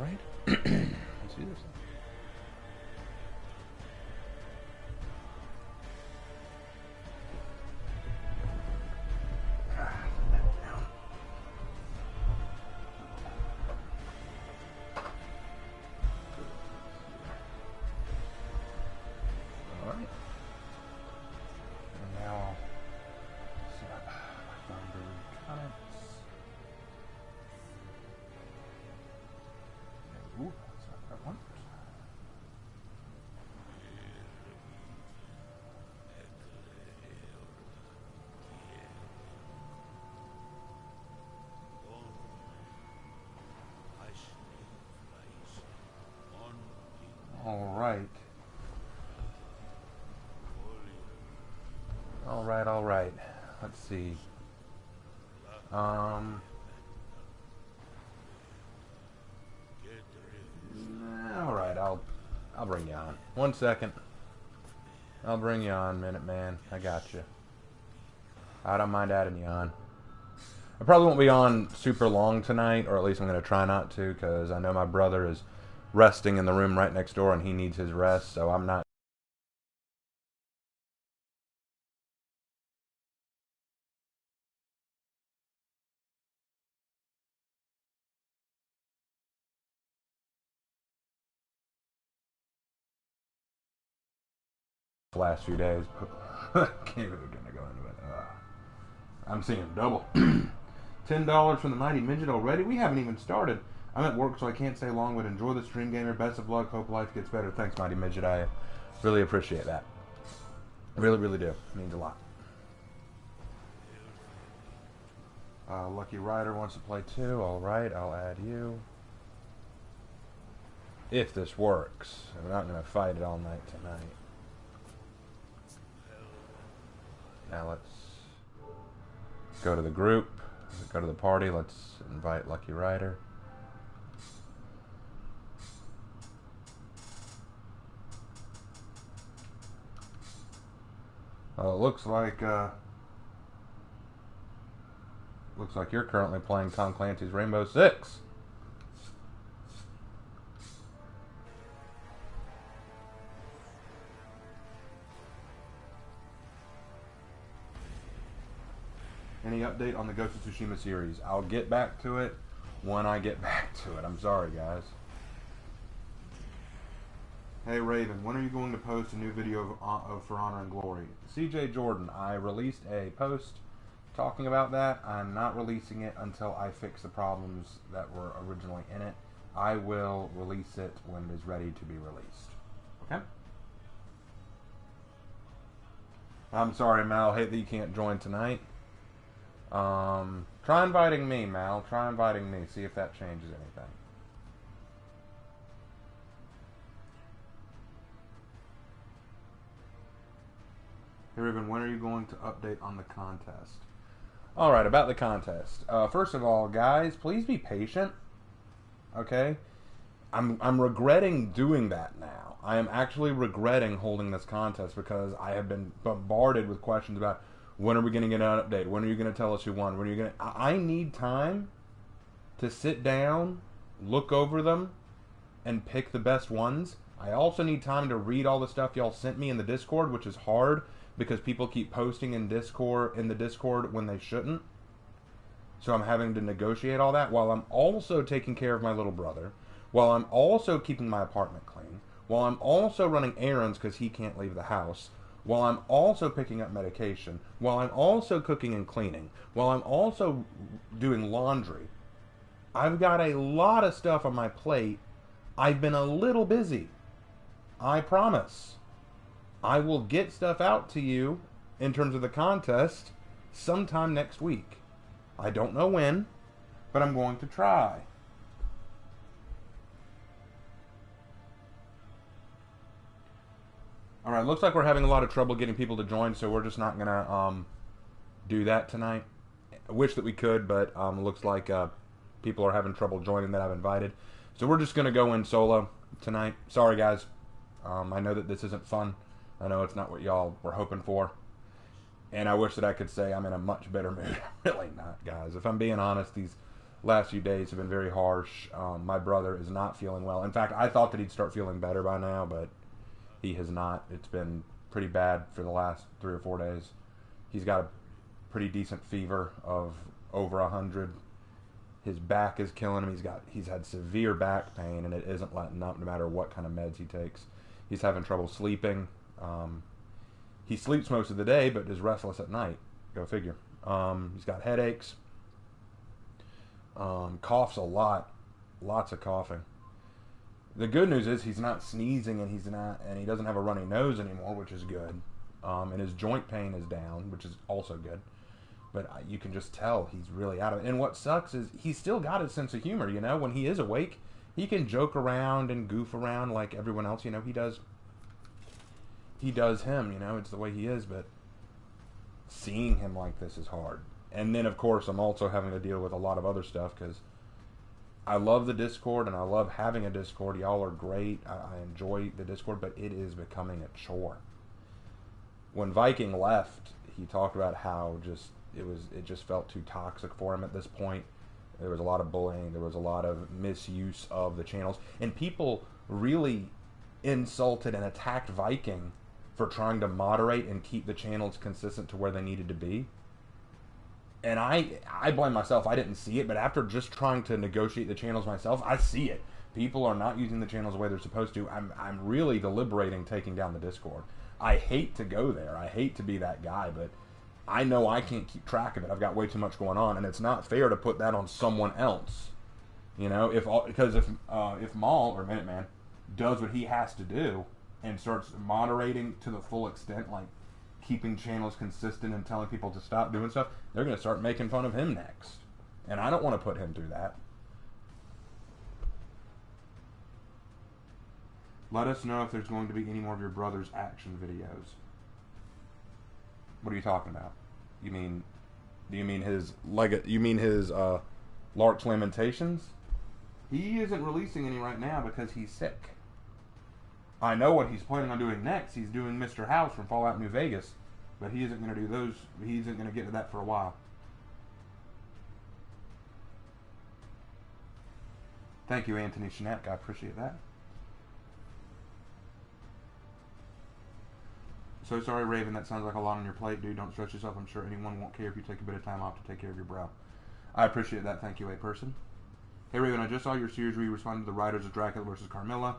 Alright. Let's do this. Alright. And now I'll set up my number comments. Ooh, that's not that one. Alright. Alright. Let's see. Alright, I'll bring you on. 1 second. I'll bring you on, Minute Man. I got you. I don't mind adding you on. I probably won't be on super long tonight, or at least I'm going to try not to, because I know my brother is resting in the room right next door and he needs his rest, so I'm not the last few days. Can't even gonna go into it. I'm seeing double. $10 from the Mighty Midget already? We haven't even started. I'm at work, so I can't stay long, but enjoy the stream, gamer. Best of luck. Hope life gets better. Thanks, Mighty Midget. I really appreciate that. I really, really do. It means a lot. Lucky Rider wants to play too. Alright, I'll add you. If this works. I'm not going to fight it all night tonight. Now let's go to the group. Go to the party. Let's invite Lucky Rider. Well, it looks like you're currently playing Tom Clancy's Rainbow Six. Any update on the Ghost of Tsushima series? I'll get back to it when I get back to it. I'm sorry, guys. Hey Raven, when are you going to post a new video of For Honor and Glory? CJ Jordan, I released a post talking about that. I'm not releasing it until I fix the problems that were originally in it. I will release it when it is ready to be released. Okay? I'm sorry, Mal. Hate that you can't join tonight. Try inviting me, Mal. Try inviting me. See if that changes anything. Hey, Raven, when are you going to update on the contest? Alright, about the contest. First of all, guys, please be patient. Okay? I'm regretting doing that now. I am actually regretting holding this contest because I have been bombarded with questions about when are we going to get an update? When are you going to tell us who won? When are you going to... I need time to sit down, look over them, and pick the best ones. I also need time to read all the stuff y'all sent me in the Discord, which is hard because people keep posting in the Discord when they shouldn't. So I'm having to negotiate all that while I'm also taking care of my little brother, while I'm also keeping my apartment clean, while I'm also running errands because he can't leave the house, while I'm also picking up medication, while I'm also cooking and cleaning, while I'm also doing laundry. I've got a lot of stuff on my plate. I've been a little busy. I promise. I will get stuff out to you in terms of the contest sometime next week. I don't know when, but I'm going to try. Alright, looks like we're having a lot of trouble getting people to join, so we're just not going to do that tonight. I wish that we could, but looks like people are having trouble joining that I've invited. So we're just going to go in solo tonight. Sorry, guys. I know that this isn't fun. I know it's not what y'all were hoping for. And I wish that I could say I'm in a much better mood. I'm really not, guys. If I'm being honest, these last few days have been very harsh. My brother is not feeling well. In fact, I thought that he'd start feeling better by now, but he has not. It's been pretty bad for the last 3 or 4 days. He's got a pretty decent fever of over 100. His back is killing him. He's had severe back pain, and it isn't letting up no matter what kind of meds he takes. He's having trouble sleeping. He sleeps most of the day, but is restless at night. Go figure. He's got headaches. Coughs a lot. Lots of coughing. The good news is he's not sneezing, and he doesn't have a runny nose anymore, which is good. And his joint pain is down, which is also good. But you can just tell he's really out of it. And what sucks is he's still got his sense of humor, you know? When he is awake, he can joke around and goof around like everyone else, you know? He does him, you know? It's the way he is, but seeing him like this is hard. And then, of course, I'm also having to deal with a lot of other stuff because I love the Discord and I love having a Discord. Y'all are great. I enjoy the Discord, but it is becoming a chore. When Viking left, he talked about how it just felt too toxic for him at this point. There was a lot of bullying. There was a lot of misuse of the channels. And people really insulted and attacked Viking for trying to moderate and keep the channels consistent to where they needed to be. And I blame myself. I didn't see it, but after just trying to negotiate the channels myself, I see it. People are not using the channels the way they're supposed to. I'm really deliberating taking down the Discord. I hate to go there. I hate to be that guy, but I know I can't keep track of it. I've got way too much going on, and it's not fair to put that on someone else. You know, if Maul or Minuteman does what he has to do and starts moderating to the full extent, like keeping channels consistent and telling people to stop doing stuff, they're going to start making fun of him next. And I don't want to put him through that. Let us know if there's going to be any more of your brother's action videos. What are you talking about? Do you mean his Lark's Lamentations? He isn't releasing any right now because he's sick. I know what he's planning on doing next. He's doing Mr. House from Fallout New Vegas, but he isn't going to do those. He isn't going to get to that for a while. Thank you, Anthony Schnack. I appreciate that. So sorry, Raven. That sounds like a lot on your plate, dude. Don't stress yourself. I'm sure anyone won't care if you take a bit of time off to take care of your brow. I appreciate that. Thank you, a person. Hey, Raven. I just saw your series where you responded to the writers of Dracula versus Carmilla,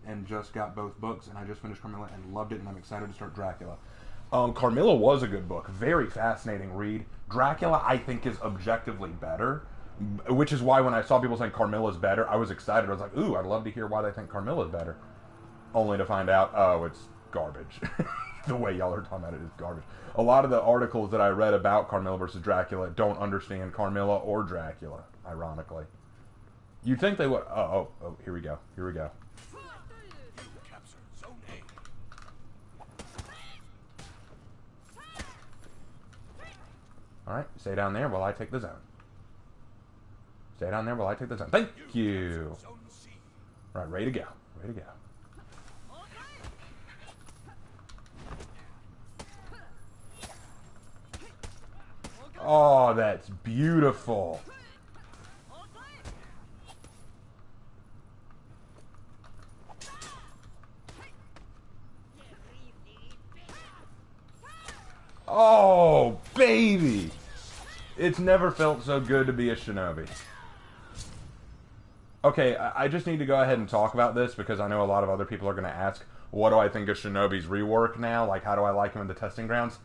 and just got both books, and I just finished Carmilla and loved it, and I'm excited to start Dracula. Carmilla was a good book. Very fascinating read. Dracula, I think, is objectively better, which is why when I saw people saying Carmilla's better, I was excited. I was like, ooh, I'd love to hear why they think Carmilla's better. Only to find out, oh, it's garbage. The way y'all are talking about it is garbage. A lot of the articles that I read about Carmilla versus Dracula don't understand Carmilla or Dracula, ironically. You'd think they would. Oh, here we go. Here we go. Alright, stay down there while I take the zone. Stay down there while I take the zone. Thank you! Alright, ready to go. Ready to go. Oh, that's beautiful. Oh, baby! It's never felt so good to be a shinobi. Okay, I just need to go ahead and talk about this because I know a lot of other people are going to ask, what do I think of Shinobi's rework now? Like, how do I like him in the testing grounds?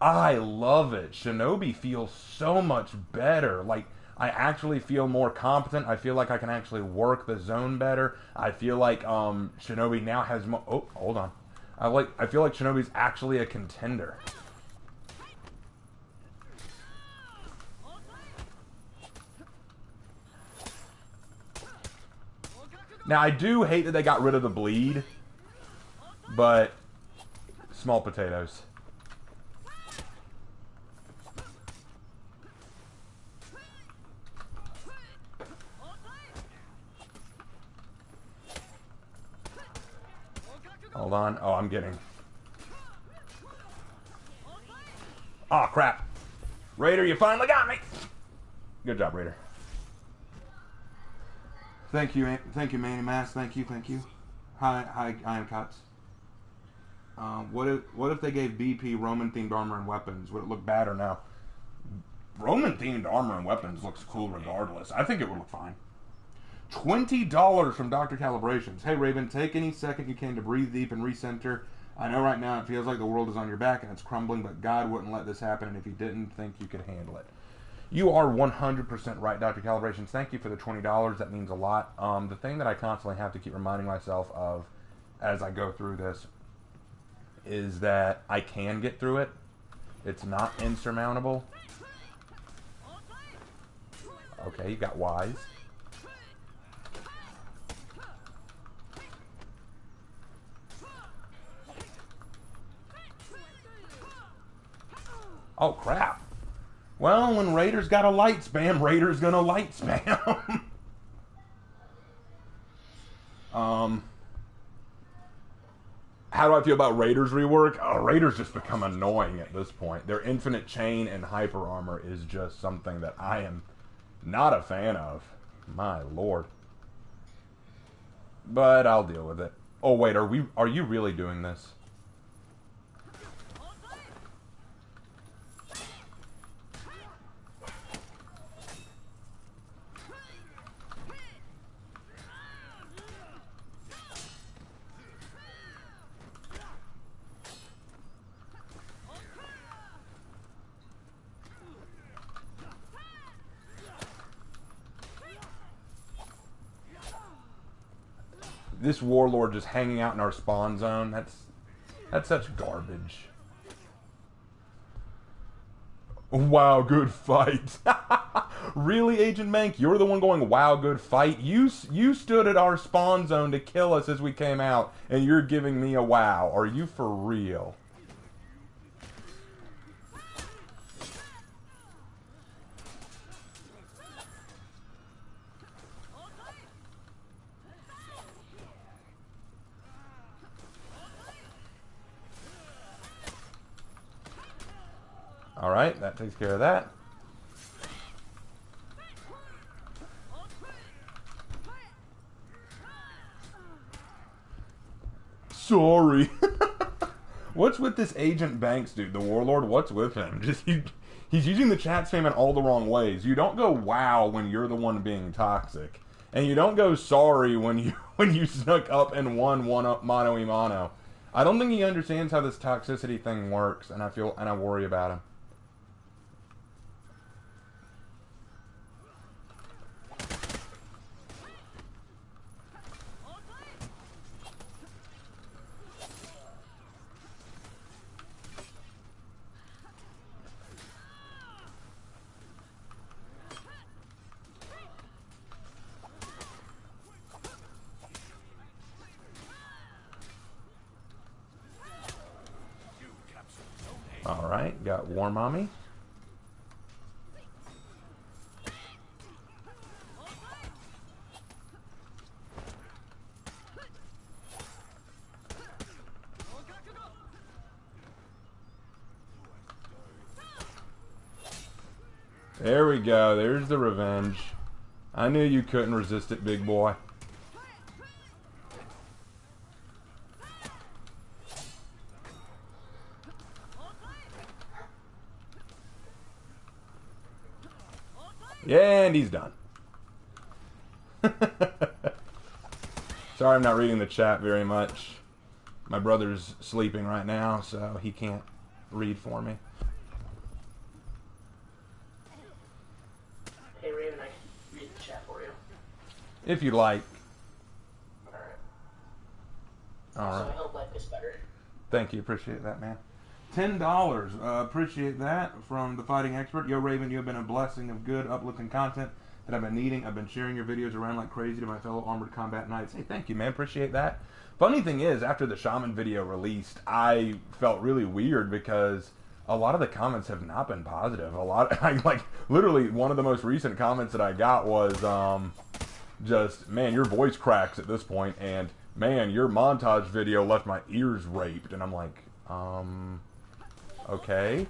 I love it. Shinobi feels so much better. Like, I actually feel more competent. I feel like I can actually work the zone better. I feel like Shinobi now has more... Oh, hold on. I feel like Shinobi's actually a contender. Now, I do hate that they got rid of the bleed, but small potatoes. Hold on. Oh, I'm getting... Oh, crap. Raider, you finally got me. Good job, Raider. Thank you, Manny Mass. Thank you. Hi, I am Cuts. What if they gave BP Roman themed armor and weapons? Would it look bad or no? Roman themed armor and weapons looks cool regardless. I think it would look fine. $20 from Dr. Calibrations. Hey Raven, take any second you can to breathe deep and recenter. I know right now it feels like the world is on your back and it's crumbling, but God wouldn't let this happen, and if He didn't think you could handle it. You are 100% right, Dr. Calibrations. Thank you for the $20. That means a lot. The thing that I constantly have to keep reminding myself of as I go through this is that I can get through it. It's not insurmountable. Okay, you got wise. Oh, crap. Well, when Raiders got a light spam, Raiders gonna light spam. How do I feel about Raiders rework? Raiders just become annoying at this point. Their infinite chain and hyper armor is just something that I am not a fan of. My lord. But I'll deal with it. Oh wait, are you really doing this? This warlord just hanging out in our spawn zone, that's such garbage. Wow, good fight. Really, Agent Mank? You're the one going, wow, good fight? You stood at our spawn zone to kill us as we came out, and you're giving me a wow. Are you for real? Alright, that takes care of that. Sorry. What's with this Agent Banks dude, the warlord? What's with him? He's using the chat spam in all the wrong ways. You don't go wow when you're the one being toxic. And you don't go sorry when you snuck up and won mano a mano. I don't think he understands how this toxicity thing works, and I worry about him. Alright, got War Mommy. There we go, there's the revenge. I knew you couldn't resist it, big boy. Yeah, and he's done. Sorry I'm not reading the chat very much. My brother's sleeping right now, so he can't read for me. Hey Raven, I can read the chat for you. If you like. Alright. So I hope life is better. Thank you, appreciate that, man. $10, appreciate that from the Fighting Expert. Yo, Raven, you have been a blessing of good, uplifting content that I've been needing. I've been sharing your videos around like crazy to my fellow Armored Combat Knights. Hey, thank you, man. Appreciate that. Funny thing is, after the Shaman video released, I felt really weird because a lot of the comments have not been positive. Literally, one of the most recent comments that I got was, just, man, your voice cracks at this point, and, man, your montage video left my ears raped. And I'm like, okay.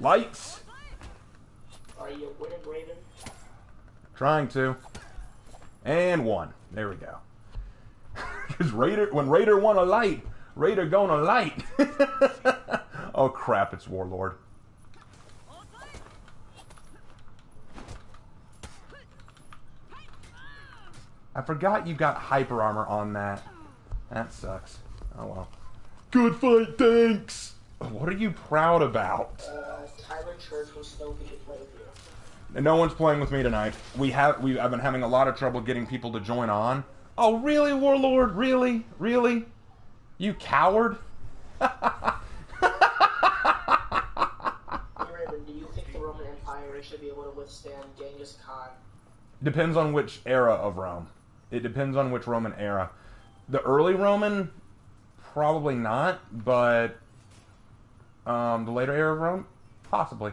Lights! Are you winning, Raven? Trying to. And one. There we go. Because when Raider want a light, Raider gonna light. Oh crap, it's Warlord. I forgot you got hyper armor on that. That sucks. Oh well. Good fight, thanks! What are you proud about? Tyler Church was so good to play with you. And no one's playing with me tonight. I've been having a lot of trouble getting people to join on. Oh really, Warlord? Really? Really? You coward? Hey Raven, do you think the Roman Empire should be able to withstand Genghis Khan? Depends on which era of Rome. It depends on which Roman era. The early Roman, probably not, but the later era of Rome, possibly.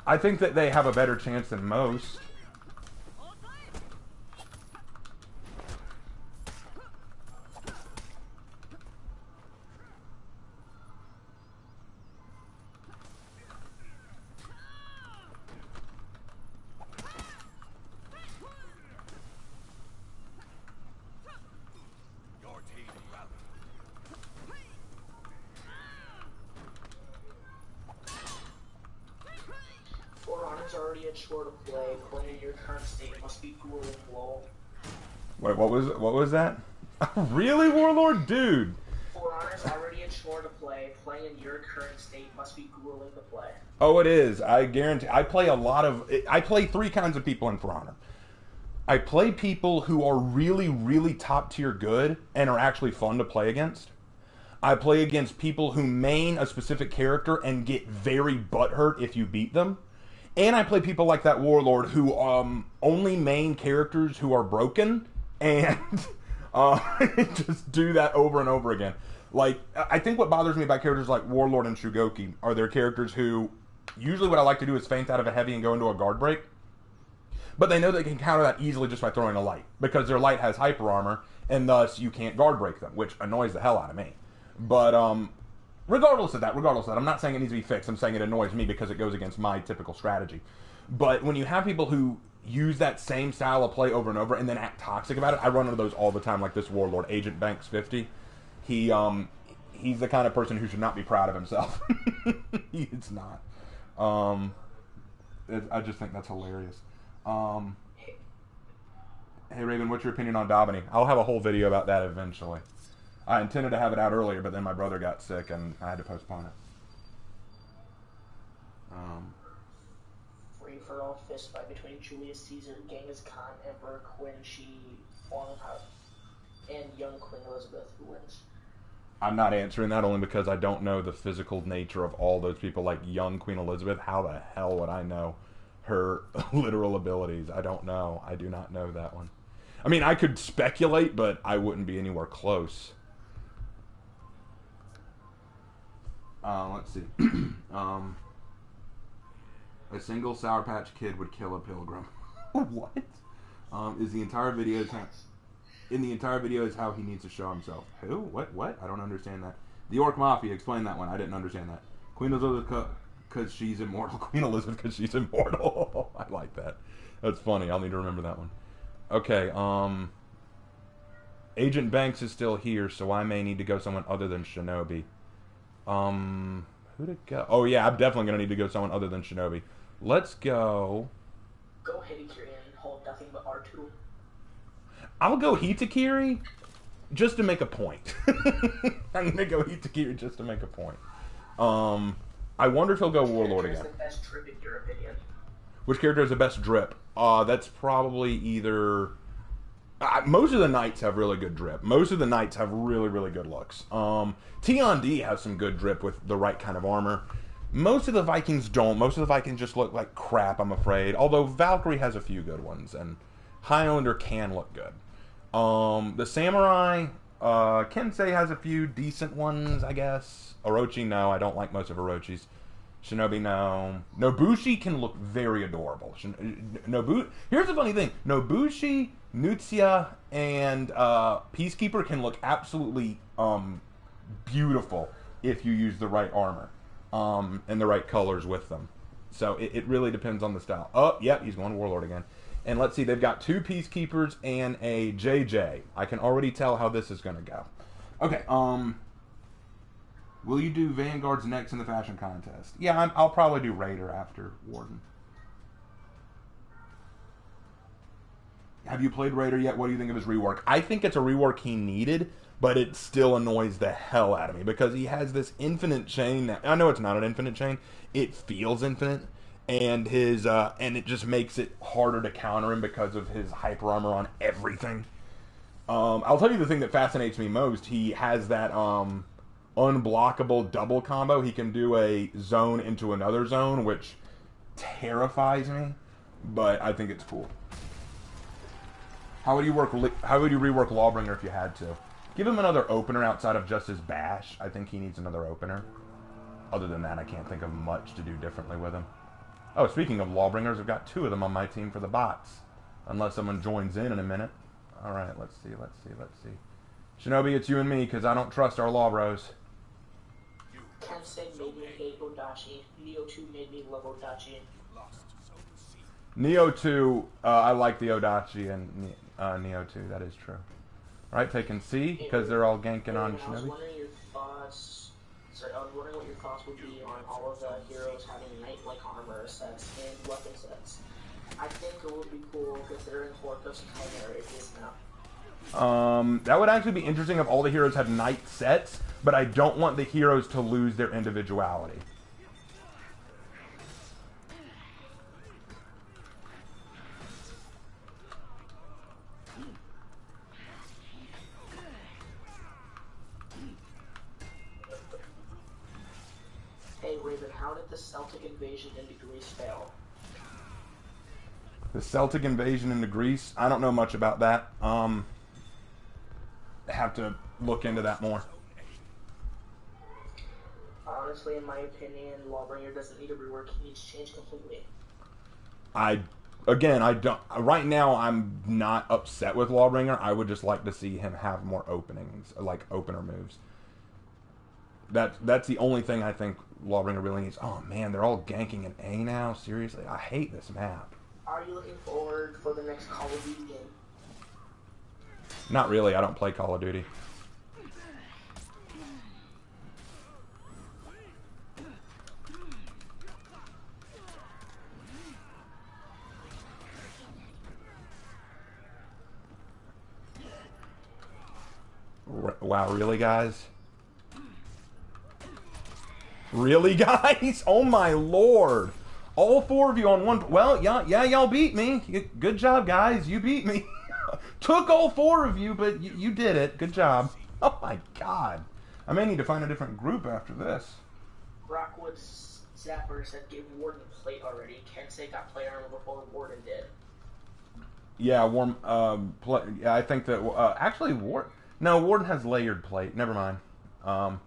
I think that they have a better chance than most. Already unsure to play. Playing in your current state must be grueling, lol. Wait, what was that? Really, Warlord? Dude. For Honor's already unsure to play. Playing in your current state must be grueling to play. Oh, it is. I guarantee. I play three kinds of people in For Honor. I play people who are really, really top tier good and are actually fun to play against. I play against people who main a specific character and get very butthurt if you beat them. And I play people like that Warlord who only main characters who are broken and just do that over and over again. Like, I think what bothers me about characters like Warlord and Shugoki are their characters who, usually what I like to do is feint out of a heavy and go into a guard break. But they know they can counter that easily just by throwing a light. Because their light has hyper armor, and thus you can't guard break them, which annoys the hell out of me. But, regardless of that, I'm not saying it needs to be fixed. I'm saying it annoys me because it goes against my typical strategy. But when you have people who use that same style of play over and over and then act toxic about it, I run into those all the time, like this Warlord, Agent Banks 50. He's the kind of person who should not be proud of himself. It's not. I just think that's hilarious. Hey Raven, what's your opinion on Daubeny? I'll have a whole video about that eventually. I intended to have it out earlier, but then my brother got sick and I had to postpone it. Free for all fist fight between Julius Caesar, Genghis Khan, Emperor Qin Shi Huang, and young Queen Elizabeth. Who wins? I'm not answering that only because I don't know the physical nature of all those people. Like young Queen Elizabeth, how the hell would I know her literal abilities? I don't know. I do not know that one. I mean, I could speculate, but I wouldn't be anywhere close. Let's see. A single Sour Patch Kid would kill a pilgrim. What? Is the entire video in the entire video is how he needs to show himself. Who? What? I don't understand that. The Orc Mafia, explain that one. I didn't understand that. Queen Elizabeth because she's immortal. Queen Elizabeth because she's immortal. I like that. That's funny. I'll need to remember that one. Okay, Agent Banks is still here, so I may need to go someone other than Shinobi. Who to go? Oh yeah, I'm definitely gonna need to go someone other than Shinobi. Let's go. Go Hitakiri and hold nothing but R2. I'll go Hitakiri just to make a point. I'm gonna go Hitakiri just to make a point. I wonder if he'll go Warlord again. Who's the best drip in your opinion? Which character is the best drip? That's probably either... most of the Knights have really good drip. Most of the Knights have really, really good looks. Tion D has some good drip with the right kind of armor. Most of the Vikings don't. Most of the Vikings just look like crap, I'm afraid. Although Valkyrie has a few good ones, and Highlander can look good. The Samurai, Kensei has a few decent ones, I guess. Orochi, no. I don't like most of Orochi's. Shinobi, no. Nobushi can look very adorable. Here's the funny thing. Nobushi, Nutsia, and Peacekeeper can look absolutely beautiful if you use the right armor. and the right colors with them. So it really depends on the style. Oh, yep, he's going Warlord again. And let's see, they've got 2 Peacekeepers and a JJ. I can already tell how this is going to go. Okay, will you do Vanguards next in the fashion contest? Yeah, I'll probably do Raider after Warden. Have you played Raider yet? What do you think of his rework? I think it's a rework he needed, but it still annoys the hell out of me because he has this infinite chain. I know it's not an infinite chain. It feels infinite, and and it just makes it harder to counter him because of his hyper armor on everything. I'll tell you the thing that fascinates me most. He has that unblockable double combo. He can do a zone into another zone, which terrifies me, but I think it's cool. How would you rework Lawbringer if you had to? Give him another opener outside of just his bash. I think he needs another opener. Other than that, I can't think of much to do differently with him. Oh, speaking of Lawbringers, I've got 2 of them on my team for the bots. Unless someone joins in a minute. Alright, let's see. Shinobi, it's you and me, because I don't trust our Law Bros. Kensei made me hate Odachi. Neo 2 made me love Odachi. Neo 2, I like the Odachi and Neo 2, that is true. Alright, taking C, because they're all ganking on Shinobi. I was wondering your thoughts. Sorry, I was wondering what your thoughts would be on all of the heroes having knight-like armor sets and weapon sets. I think it would be cool considering Horcrux and Chimera is now. That would actually be interesting if all the heroes had knight sets, but I don't want the heroes to lose their individuality. Hey Raven, how did the Celtic invasion into Greece fail? The Celtic invasion into Greece? I don't know much about that. Have to look into that more. Honestly, in my opinion, Lawbringer doesn't need a rework. He needs to change completely. I don't. Right now, I'm not upset with Lawbringer. I would just like to see him have more openings, like opener moves. That's the only thing I think Lawbringer really needs. Oh man, they're all ganking an A now. Seriously, I hate this map. Are you looking forward for the next Call of Duty game? Not really. I don't play Call of Duty. Wow, really, guys? Really, guys? Oh my lord! All 4 of you on one. Well, yeah, y'all beat me. Good job, guys. You beat me. Took all 4 of you, but you did it. Good job. Oh my god. I may need to find a different group after this. Rockwood's Zapper said give Warden plate already. Kensei got plate armor before Warden did. Yeah, yeah, I think that actually Warden has layered plate. Never mind.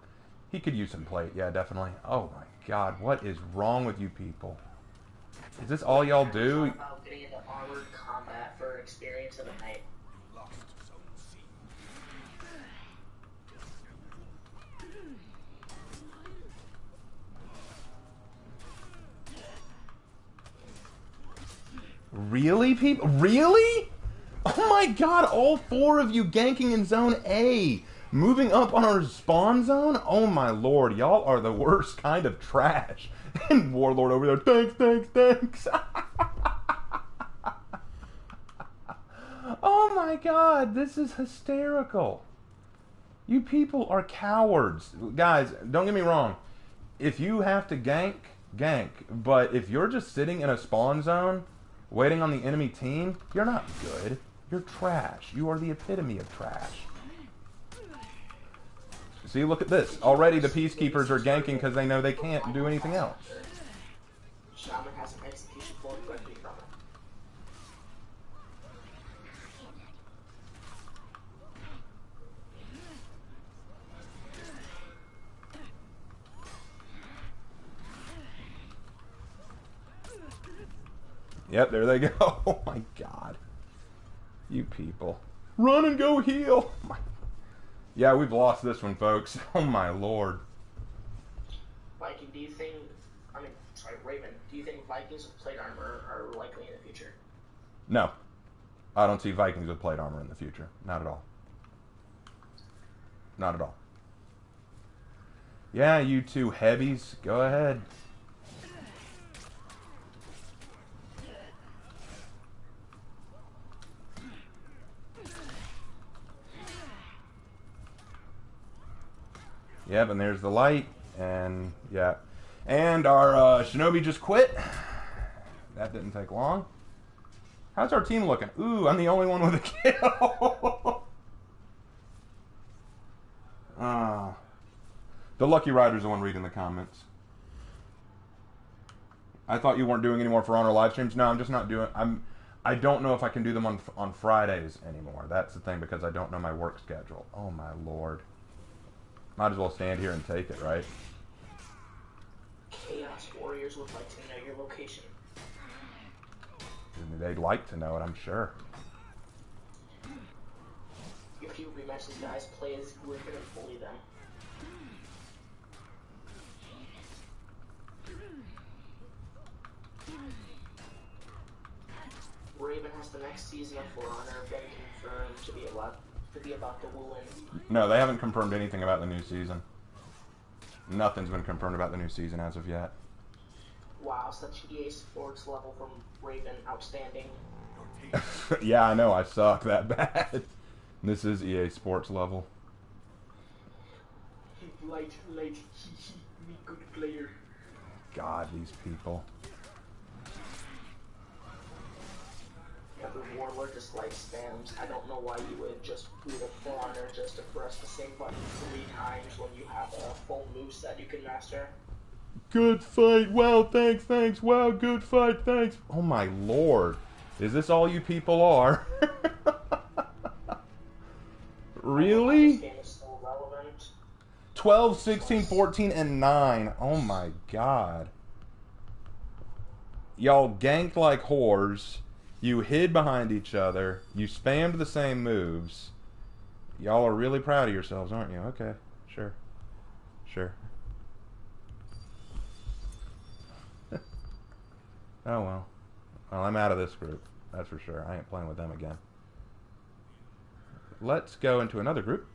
He could use some plate. Yeah, definitely. Oh my god, what is wrong with you people? Is this all y'all do? About getting into armored combat for experience of a night. Really, people? Really? Oh my god, all 4 of you ganking in Zone A. Moving up on our spawn zone? Oh my lord, y'all are the worst kind of trash. And Warlord over there, thanks. Oh my god, this is hysterical. You people are cowards. Guys, don't get me wrong. If you have to gank. But if you're just sitting in a spawn zone, waiting on the enemy team, you're not good. You're trash. You are the epitome of trash. See, look at this. Already the Peacekeepers are ganking because they know they can't do anything else. Shaman has an execution floor directly from it. Yep, there they go. Oh my god. You people. Run and go heal. Yeah, we've lost this one, folks. Oh my lord. Viking, do you think, Raven, do you think Vikings with plate armor are likely in the future? No. I don't see Vikings with plate armor in the future. Not at all. Not at all. Yeah, you two heavies, go ahead. Yep, and there's the light, and yeah. And our Shinobi just quit. That didn't take long. How's our team looking? Ooh, I'm the only one with a kill. The Lucky Rider's the one reading the comments. I thought you weren't doing any more For Honor live streams. No, I'm just not doing. I don't know if I can do them on Fridays anymore. That's the thing, because I don't know my work schedule. Oh my lord. Might as well stand here and take it, right? Chaos Warriors would like to know your location. They'd like to know it, I'm sure. If you rematch these guys, play as Griffin and bully them. Raven has the next season of For Honor been confirmed to be about the Woolen. No, they haven't confirmed anything about the new season. Nothing's been confirmed about the new season as of yet. Wow, such EA Sports level from Raven, outstanding. Yeah, I know, I suck that bad. This is EA Sports level. Light, me good player. God, these people. Yeah, the Warlord just like spams. I don't know why you would just boot a For Honor just to press the same button 3 times when you have a full moveset you can master. Good fight, wow, thanks, wow, good fight, thanks. Oh my lord. Is this all you people are? Really? This game is still relevant. 12, 16, 14, and 9. Oh my god. Y'all ganked like whores. You hid behind each other. You spammed the same moves. Y'all are really proud of yourselves, aren't you? Okay, sure. Sure. Oh well. Well, I'm out of this group. That's for sure. I ain't playing with them again. Let's go into another group.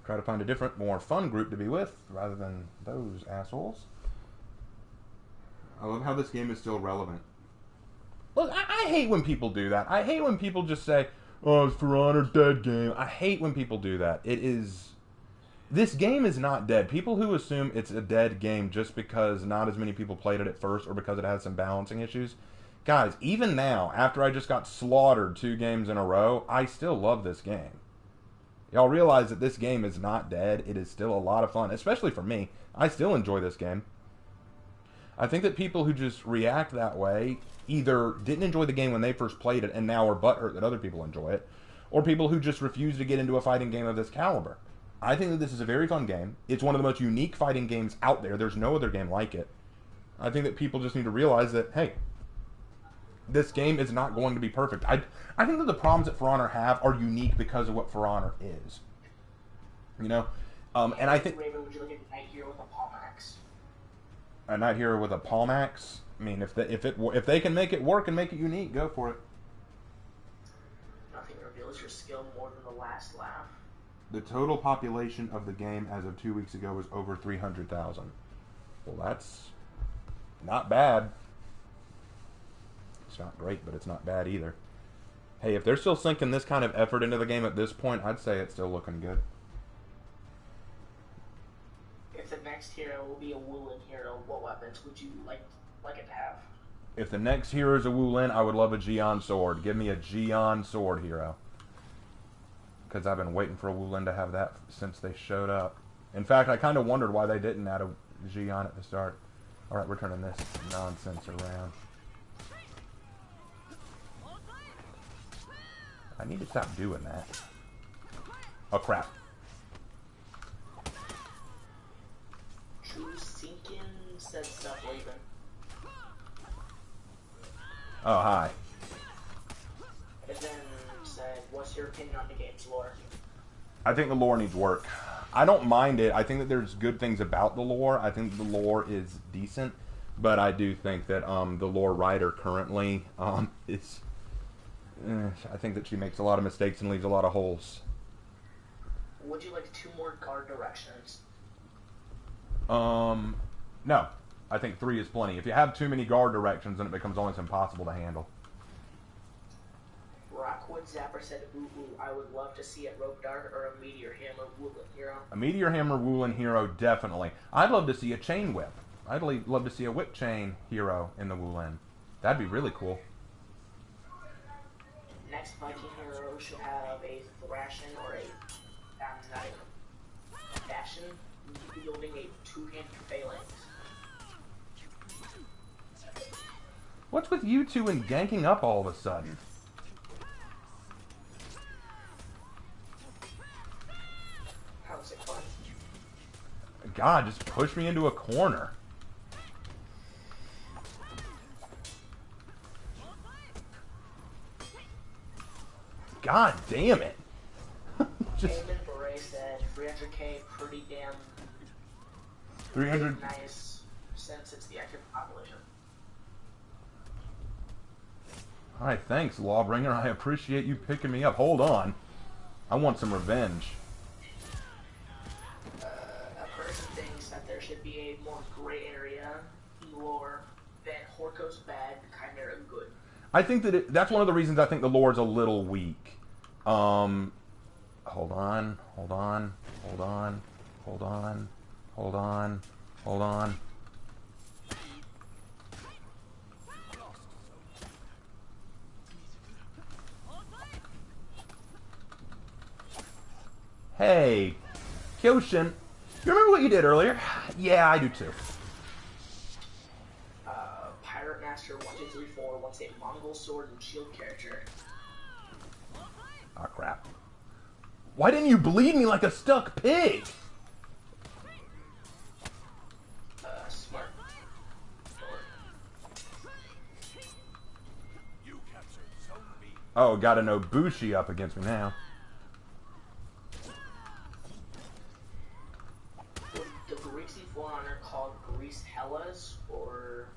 Try to find a different, more fun group to be with, rather than those assholes. I love how this game is still relevant. Look, I hate when people do that. I hate when people just say, oh, it's For Honor, dead game. I hate when people do that. It is... This game is not dead. People who assume it's a dead game just because not as many people played it at first or because it has some balancing issues. Guys, even now, after I just got slaughtered 2 games in a row, I still love this game. Y'all realize that this game is not dead. It is still a lot of fun, especially for me. I still enjoy this game. I think that people who just react that way either didn't enjoy the game when they first played it and now are butthurt that other people enjoy it, or people who just refuse to get into a fighting game of this caliber. I think that this is a very fun game. It's one of the most unique fighting games out there. There's no other game like it. I think that people just need to realize that, hey, this game is not going to be perfect. I think that the problems that For Honor have are unique because of what For Honor is. You know? And I think... Raven, would you look at Knight Hero with a Palmax? A Knight Hero with a Palmax? I mean, if they can make it work and make it unique, go for it. Nothing reveals your skill more than the last laugh. The total population of the game as of 2 weeks ago was over 300,000. Well, that's not bad. It's not great, but it's not bad either. Hey, if they're still sinking this kind of effort into the game at this point, I'd say it's still looking good. If the next hero will be a Woolen hero, what weapons would you like it to have? If the next hero is a Wulin, I would love a Geon sword. Give me a Geon sword hero. Because I've been waiting for a Wulin to have that since they showed up. In fact, I kind of wondered why they didn't add a Geon at the start. Alright, we're turning this nonsense around. I need to stop doing that. Oh, crap. True Sinkin said stuff, Raven. Oh, hi. And then said, what's your opinion on the game's lore? I think the lore needs work. I don't mind it. I think that there's good things about the lore. I think the lore is decent, but I do think that the lore writer currently is. I think that she makes a lot of mistakes and leaves a lot of holes. Would you like 2 more guard directions? No. I think 3 is plenty. If you have too many guard directions, then it becomes almost impossible to handle. Rockwood Zapper said, ooh, I would love to see a Rope Dart or a Meteor Hammer Woolen Hero. A Meteor Hammer Woolen Hero, definitely. I'd love to see a Chain Whip. I'd love to see a Whip Chain Hero in the Woolen. That'd be really cool. Next Viking hero should have a Thrashin or a Bastion wielding a 2-handed phalanx. What's with you two and ganking up all of a sudden? How's it fun? God, just push me into a corner. God damn it. Just Eamon Beret said 300k pretty damn 300 nice since it's the active population. Alright, thanks, Lawbringer. I appreciate you picking me up. Hold on. I want some revenge. A person thinks that there should be a more gray area lore than Horko's bad, Chimera good. I think that that's one of the reasons I think the lore's a little weak. Hold on. Hey, Kyoshin, you remember what you did earlier? Yeah, I do too. Pirate Master 1234 wants a Mongol sword and shield character. Oh crap. Why didn't you bleed me like a stuck pig? Smart. Oh, got a Nobushi up against me now. Would the Greeks in For Honor called Greece Hellas, or...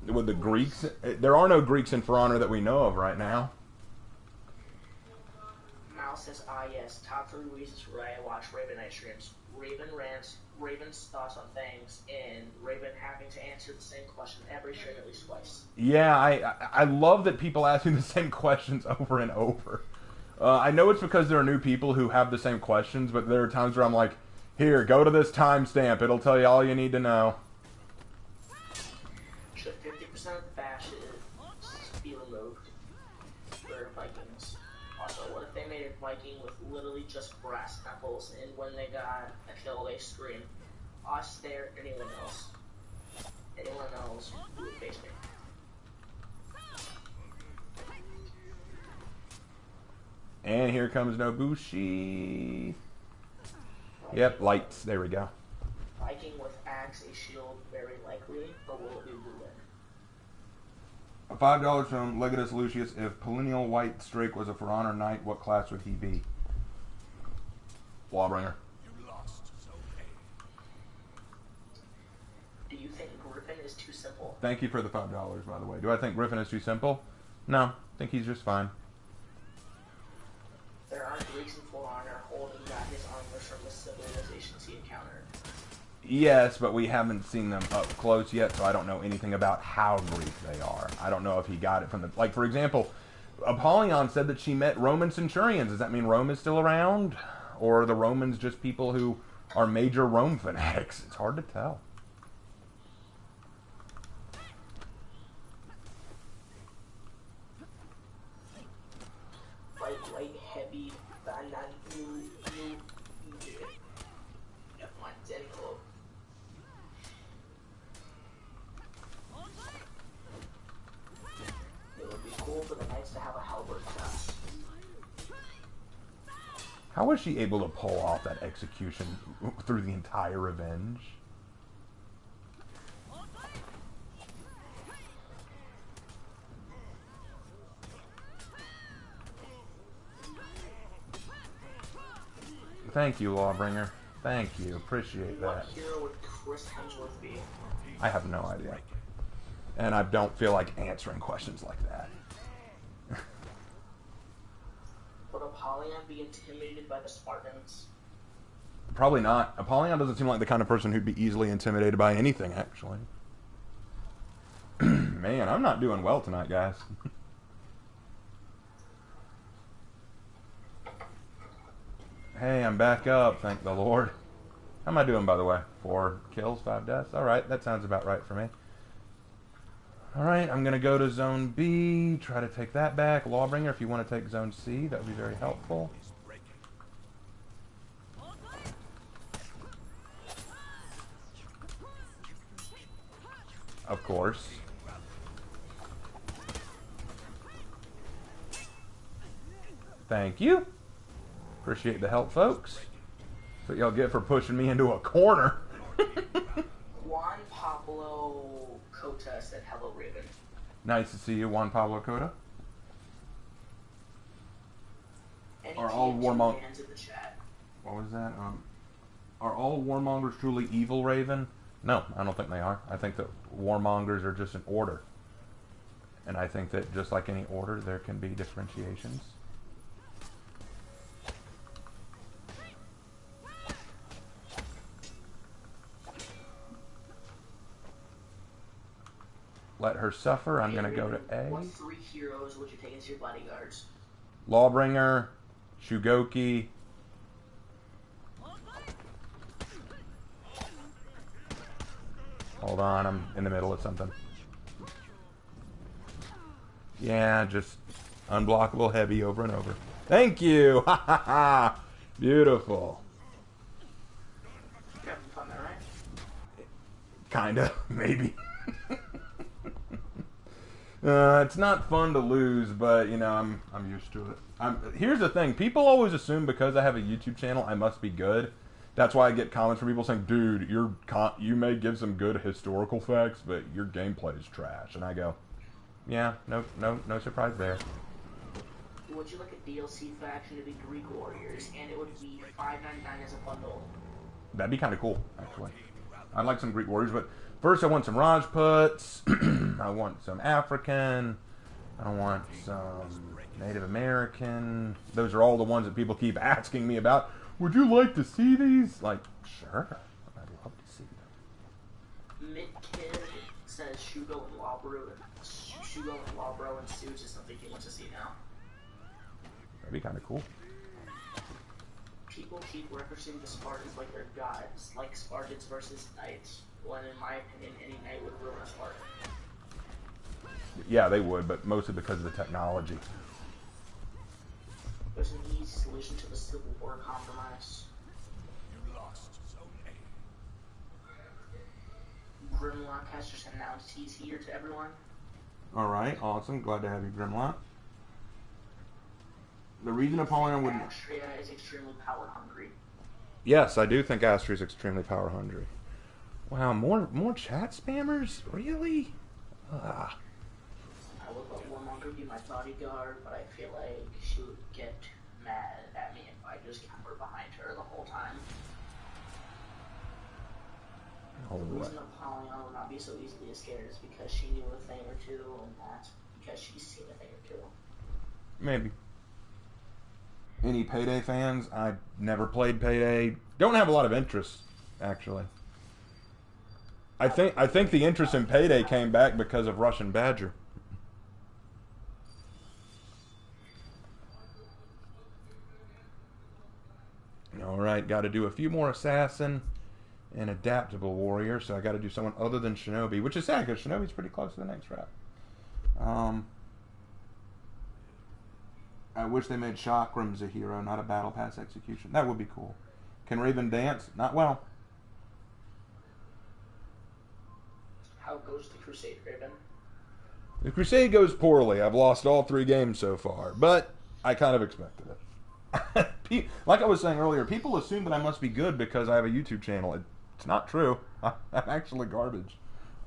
With the Greeks? There are no Greeks in For Honor that we know of right now. Mal says, yes, top 3 reasons why I watch Raven Night streams. Raven rants, Raven's thoughts on things, and Raven having to answer the same question every stream at least twice. Yeah, I love that people ask me the same questions over and over. I know it's because there are new people who have the same questions, but there are times where I'm like, here, go to this timestamp. It'll tell you all you need to know. Should 50% of the bashes be removed for Vikings? Also, what if they made a Viking with literally just brass knuckles, and when they got a kill, they scream, us there, anyone else? Anyone else who would face me? And here comes Nobushi. Yep, lights. There we go. Viking with axe, a shield, very likely, but will it be Woolen? A $5 from Legatus Lucius. If Polinial White Strake was a For Honor Knight, what class would he be? Lawbringer. Do you think Griffin is too simple? Thank you for the $5, by the way. Do I think Griffin is too simple? No. I think he's just fine. There are Greeks in For Honor holding back his armor from the civilizations he encountered. Yes, but we haven't seen them up close yet, so I don't know anything about how Greek they are. I don't know if he got it from the... Like, for example, Apollyon said that she met Roman centurions. Does that mean Rome is still around? Or are the Romans just people who are major Rome fanatics? It's hard to tell. Fight light, heavy, It would be cool for the knights to have a halberd class. How was she able to pull off that execution through the entire revenge? Thank you, Lawbringer. Thank you. Appreciate What that. hero would Chris Hemsworth be? I have no idea. And I don't feel like answering questions like that. Would Apollyon be intimidated by the Spartans? Probably not. Apollyon doesn't seem like the kind of person who'd be easily intimidated by anything, actually. Man, I'm not doing well tonight, guys. Hey, I'm back up, thank the Lord. How am I doing, by the way? 4 kills, 5 deaths? Alright, that sounds about right for me. Alright, I'm going to go to Zone B, try to take that back. Lawbringer, if you want to take Zone C, that would be very helpful. Of course. Thank you. Appreciate the help, folks. That's what y'all get for pushing me into a corner. Juan Pablo Cota said hello, Raven. Nice to see you, Juan Pablo Cota. Are all warmongers in the chat? What was that? Are all warmongers truly evil, Raven? No, I don't think they are. I think that warmongers are just an order. And I think that just like any order, there can be differentiations. Let her suffer. I'm going to go to A. What 3 heroes would you take as your bodyguards? Lawbringer, Shugoki. Hold on, I'm in the middle of something. Yeah, just unblockable heavy over and over. Thank you! Ha ha ha! Beautiful. You're having fun there, right? Kinda, maybe. It's not fun to lose, but you know, I'm used to it. Here's the thing: people always assume because I have a YouTube channel, I must be good. That's why I get comments from people saying, "Dude, you may give some good historical facts, but your gameplay is trash." And I go, "Yeah, no surprise there." Would you like a DLC faction to be Greek Warriors, and it would be $5.99 as a bundle? That'd be kind of cool, actually. I'd like some Greek Warriors, but first I want some Rajputs. I want some African. I want some Native American. Those are all the ones that people keep asking me about. Would you like to see these? Like, sure. I'd love to see them. Midkid says Shugo and Lawbro and Suits is something he wants to see now. That'd be kind of cool. People keep referencing the Spartans like they're gods, like Spartans versus Knights, when in my opinion any Knight would ruin a Spartan. Yeah, they would, but mostly because of the technology. There's an easy solution to the Civil War compromise. You lost Zone A. Grimlock has just announced he's here to everyone. Alright, awesome. Glad to have you, Grimlock. The reason Apollyon would... Astria is extremely power hungry. Yes, I do think Astria is extremely power hungry. Wow, more chat spammers? Really? Ah. I would let Warmonger be my bodyguard, but I feel like she would get mad at me if I just cower behind her the whole time. Oh, The boy. reason Apollyon would not be so easily scared is because she knew a thing or two, and that's because she's seen a thing or two. Maybe. Any Payday fans? I never played Payday. Don't have a lot of interest, actually. I think the interest in Payday came back because of Russian Badger. Alright, got to do a few more Assassin and Adaptable Warrior, so I got to do someone other than Shinobi, which is sad because Shinobi's pretty close to the next route. I wish they made Chakrams a hero, not a Battle Pass execution. That would be cool. Can Raven dance? Not well. How goes the Crusade, Raven? The Crusade goes poorly. I've lost all 3 games so far, but I kind of expected it. Like I was saying earlier, people assume that I must be good because I have a YouTube channel. It's not true. I'm actually garbage.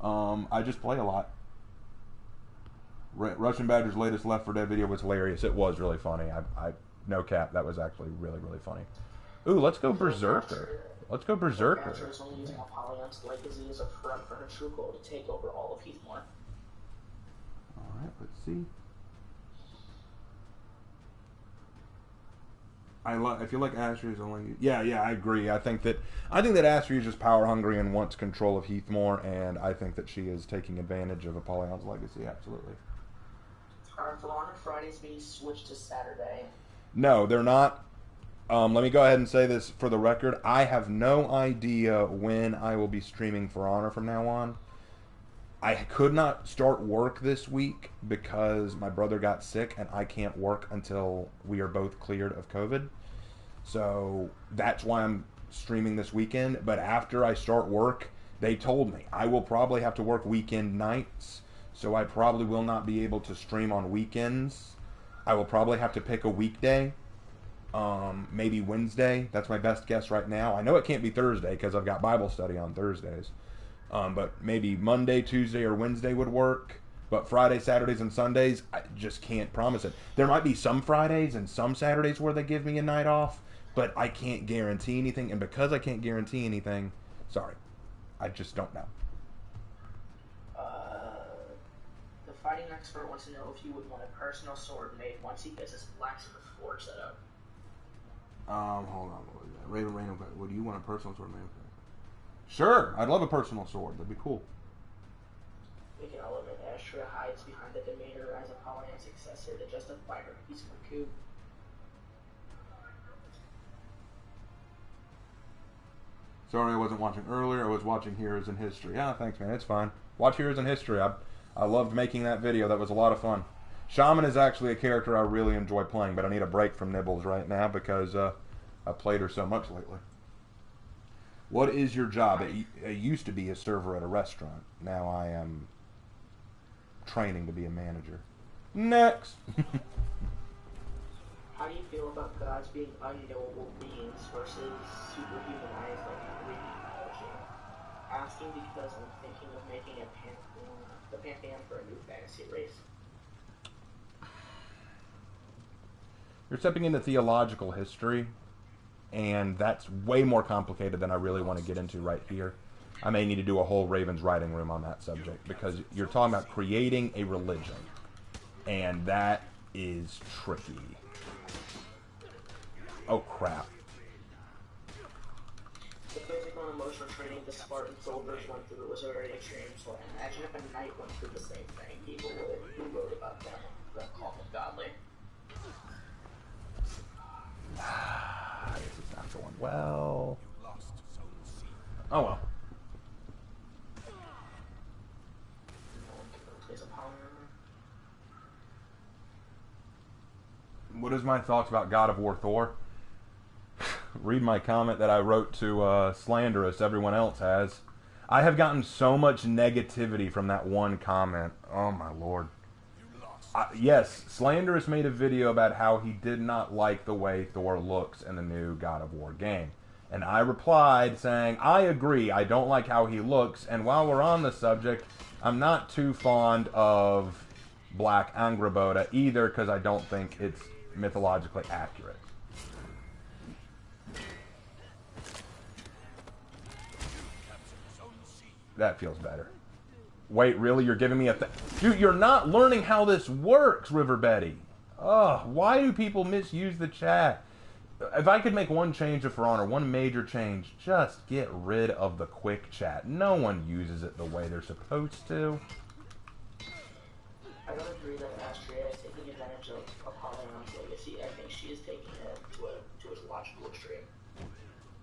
I just play a lot. Russian Badger's latest Left 4 Dead video was hilarious. It was really funny. I no cap, that was actually really, really funny. Ooh, let's go Berserker. Let's go Berserker. Asher is only using Apollyon's legacy as a front for her true goal to take over all of Heathmore. Alright, let's see. I feel like Astria is only... Yeah, I agree. I think that Astria is just power hungry and wants control of Heathmore, and I think that she is taking advantage of Apollyon's legacy, absolutely. Are For Honor Fridays being switched to Saturday? No, they're not. Let me go ahead and say this for the record. I have no idea when I will be streaming For Honor from now on. I could not start work this week because my brother got sick and I can't work until we are both cleared of COVID. So that's why I'm streaming this weekend. But after I start work, they told me I will probably have to work weekend nights. So I probably will not be able to stream on weekends. I will probably have to pick a weekday. Maybe Wednesday. That's my best guess right now. I know it can't be Thursday because I've got Bible study on Thursdays. But maybe Monday, Tuesday, or Wednesday would work. But Friday, Saturdays, and Sundays, I just can't promise it. There might be some Fridays and some Saturdays where they give me a night off, but I can't guarantee anything. And because I can't guarantee anything, sorry, I just don't know. The fighting expert wants to know if you would want a personal sword made once he gets his blacksmith forge set up. Hold on. What was that? Raven, would you want a personal sword made? Sure, I'd love a personal sword. That'd be cool. We can eliminate Astra hides behind the Demeter as Apollyon's successor to justify her peaceful coup. Sorry I wasn't watching earlier. I was watching Heroes in History. Ah, thanks, man. It's fine. Watch Heroes in History. I loved making that video. That was a lot of fun. Shaman is actually a character I really enjoy playing, but I need a break from Nibbles right now because I played her so much lately. What is your job? It used to be a server at a restaurant. Now I am training to be a manager. Next! How do you feel about gods being unknowable beings versus superhumanized like Greek mythology? Asking because I'm thinking of making the pantheon for a new fantasy race. You're stepping into theological history, and that's way more complicated than I really want to get into right here. I may need to do a whole Raven's writing room on that subject, because you're talking about creating a religion, and that is tricky. Oh, crap. The physical and emotional training the Spartan soldiers went through was very extreme, so imagine if a knight went through the same thing. People who wrote about them would call them godly. This is not going well. Oh well. What is my thoughts about God of War Thor? Read my comment that I wrote to Slanderous, everyone else has. I have gotten so much negativity from that one comment. Oh my lord. Yes, Slanderous made a video about how he did not like the way Thor looks in the new God of War game. And I replied saying, I agree, I don't like how he looks, and while we're on the subject, I'm not too fond of Black Angrboda either, because I don't think it's mythologically accurate. That feels better. Wait, really? You're giving me a Dude, you're not learning how this works, River Betty. Ugh, why do people misuse the chat? If I could make one change to For Honor, one major change, just get rid of the quick chat. No one uses it the way they're supposed to. I don't agree that Astria is taking advantage of Apollyon's legacy. I think she is taking it to its logical extreme.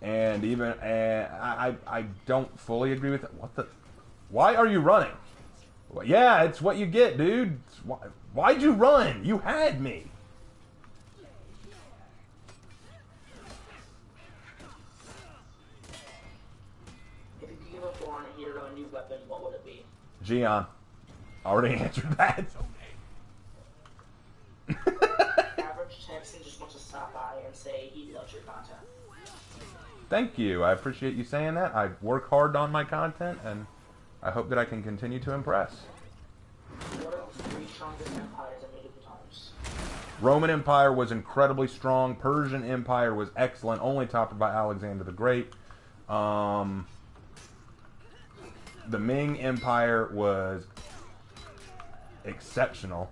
And even, I don't fully agree with it. What the... Why are you running? Well, yeah, it's what you get, dude. Why'd you run? You had me. If you could give up on a hero a new weapon, what would it be? Gion. Already answered that. Average Texan just wants to stop by and say he loves your content. Thank you. I appreciate you saying that. I work hard on my content, and I hope that I can continue to impress. What are the three strongest empires in medieval times? Roman Empire was incredibly strong. Persian Empire was excellent, only topped by Alexander the Great. The Ming Empire was exceptional.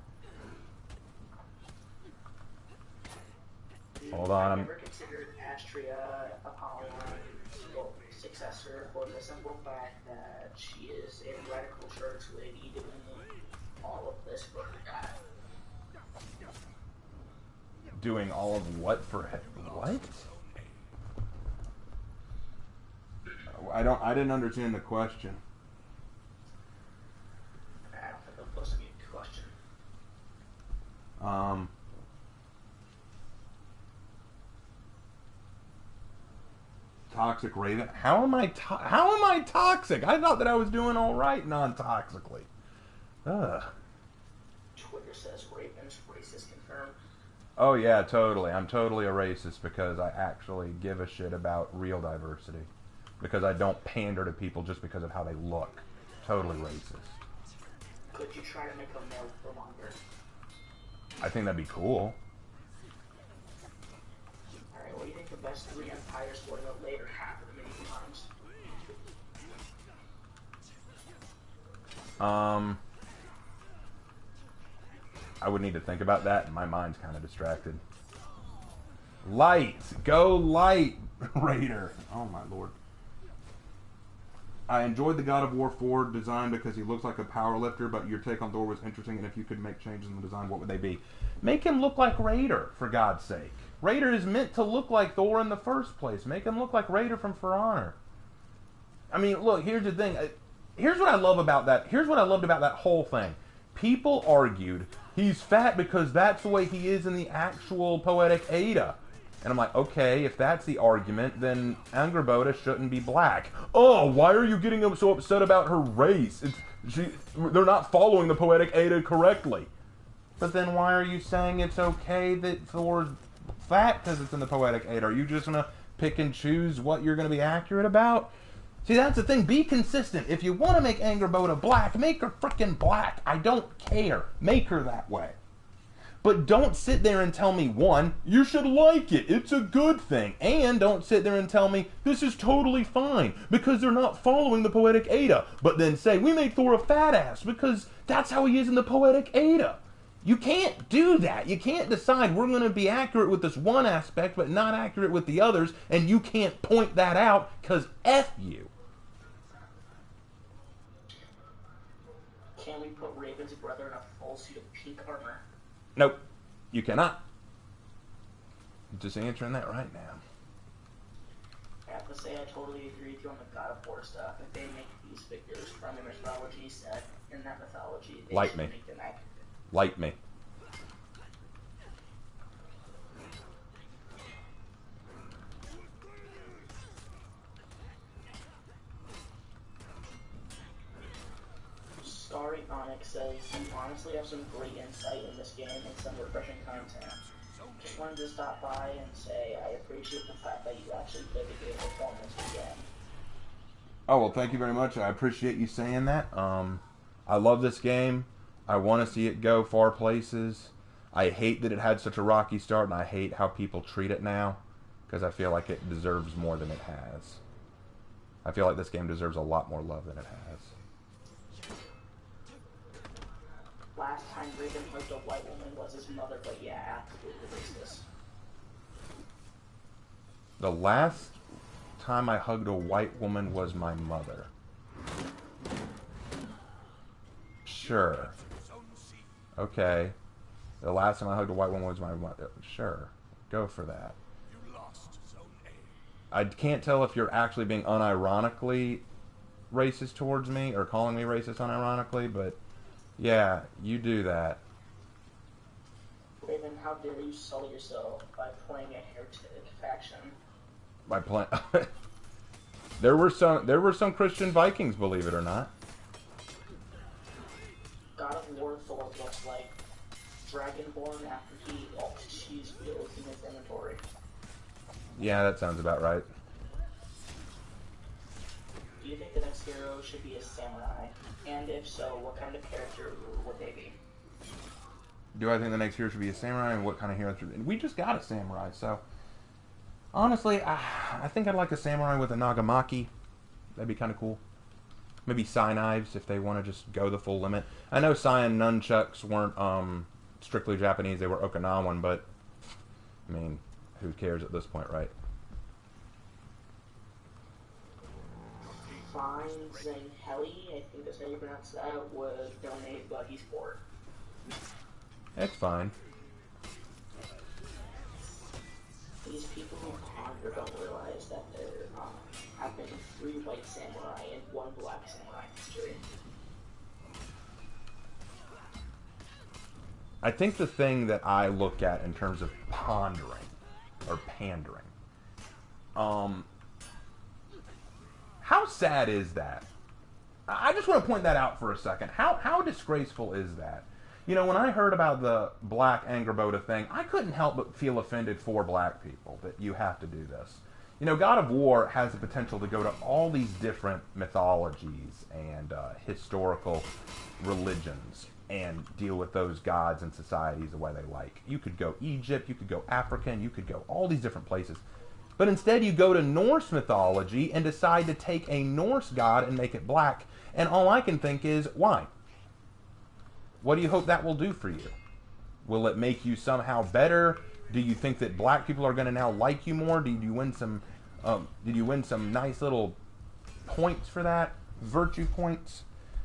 Hold on. I never considered Astria Apollo's successor for the simple fact that she is a radical church lady doing all of this for her guy. Doing all of what for what? I didn't understand the question. I don't think I'm supposed to be a question. Toxic Raven. How am I toxic? I thought that I was doing all right non-toxically. Ugh. Twitter says Raven's racist confirmed. Oh yeah, totally. I'm totally a racist because I actually give a shit about real diversity. Because I don't pander to people just because of how they look. Totally racist. Could you try to make a male for longer? I think that'd be cool. Alright, what do you think the best three empires were in the later half of the medieval times? I would need to think about that, and my mind's kind of distracted. Light! Go light, Raider! Oh my lord. I enjoyed the God of War 4 design because he looks like a power lifter, but your take on Thor was interesting, and if you could make changes in the design, what would they be? Make him look like Raider, for God's sake. Raider is meant to look like Thor in the first place. Make him look like Raider from For Honor. I mean, look, here's the thing. Here's what I love about that. Here's what I loved about that whole thing. People argued he's fat because that's the way he is in the actual Poetic Ada. And I'm like, okay, if that's the argument, then Angrboda shouldn't be black. Oh, why are you getting so upset about her race? They're not following the Poetic Ada correctly. But then why are you saying it's okay that Thor's fat because it's in the Poetic Ada? Are you just going to pick and choose what you're going to be accurate about? See, that's the thing. Be consistent. If you want to make Angrboda black, make her frickin' black. I don't care. Make her that way. But don't sit there and tell me, one, you should like it. It's a good thing. And don't sit there and tell me, this is totally fine, because they're not following the Poetic Ada. But then say, we made Thor a fat ass, because that's how he is in the Poetic Ada. You can't do that. You can't decide we're going to be accurate with this one aspect, but not accurate with the others, and you can't point that out, because F you. Can we put Raven's brother in a full suit of pink armor? Nope, you cannot. I'm just answering that right now. I have to say, I totally agree with you on the God of War stuff. If they make these figures from a mythology set in that mythology, they should make them accurate. Light me. Starry Onyx says, you honestly have some great insight in this game and some refreshing content. Just wanted to stop by and say I appreciate the fact that you actually played the game performance again. Oh, well, thank you very much. I appreciate you saying that. I love this game. I want to see it go far places. I hate that it had such a rocky start, and I hate how people treat it now, because I feel like it deserves more than it has. I feel like this game deserves a lot more love than it has. Last time Raven hugged a white woman was his mother, but yeah, absolutely racist. The last time I hugged a white woman was my mother. Sure. Okay. The last time I hugged a white woman was my mother. Sure. Go for that. I can't tell if you're actually being unironically racist towards me or calling me racist unironically, but yeah, you do that. Raven, how dare you sully yourself by playing a heretic faction? By playing, there were some Christian Vikings, believe it or not. God of War Thor looks like Dragonborn after he ults cheese wheels in his inventory. Yeah, that sounds about right. Do you think the next hero should be a samurai? And if so, what kind of character would they be? Do I think the next hero should be a samurai, and what kind of hero should... We just got a samurai, so... Honestly, I think I'd like a samurai with a nagamaki. That'd be kind of cool. Maybe sai knives if they want to just go the full limit. I know sai and nunchucks weren't strictly Japanese; they were Okinawan. But I mean, who cares at this point, right? Fines and Heli, I think that's how you pronounce that, would donate Buggy Sport. It's fine. These people who ponder don't realize that there have been 3 white samurai and 1 black samurai in history. I think the thing that I look at in terms of pondering or pandering, how sad is that? I just want to point that out for a second. How disgraceful is that? You know, when I heard about the black Angerboda thing, I couldn't help but feel offended for black people that you have to do this. You know, God of War has the potential to go to all these different mythologies and historical religions and deal with those gods and societies the way they like. You could go Egypt, you could go African, you could go all these different places. But instead you go to Norse mythology and decide to take a Norse god and make it black. And all I can think is, why? What do you hope that will do for you? Will it make you somehow better? Do you think that black people are going to now like you more? Did you win some nice little points for that? Virtue points?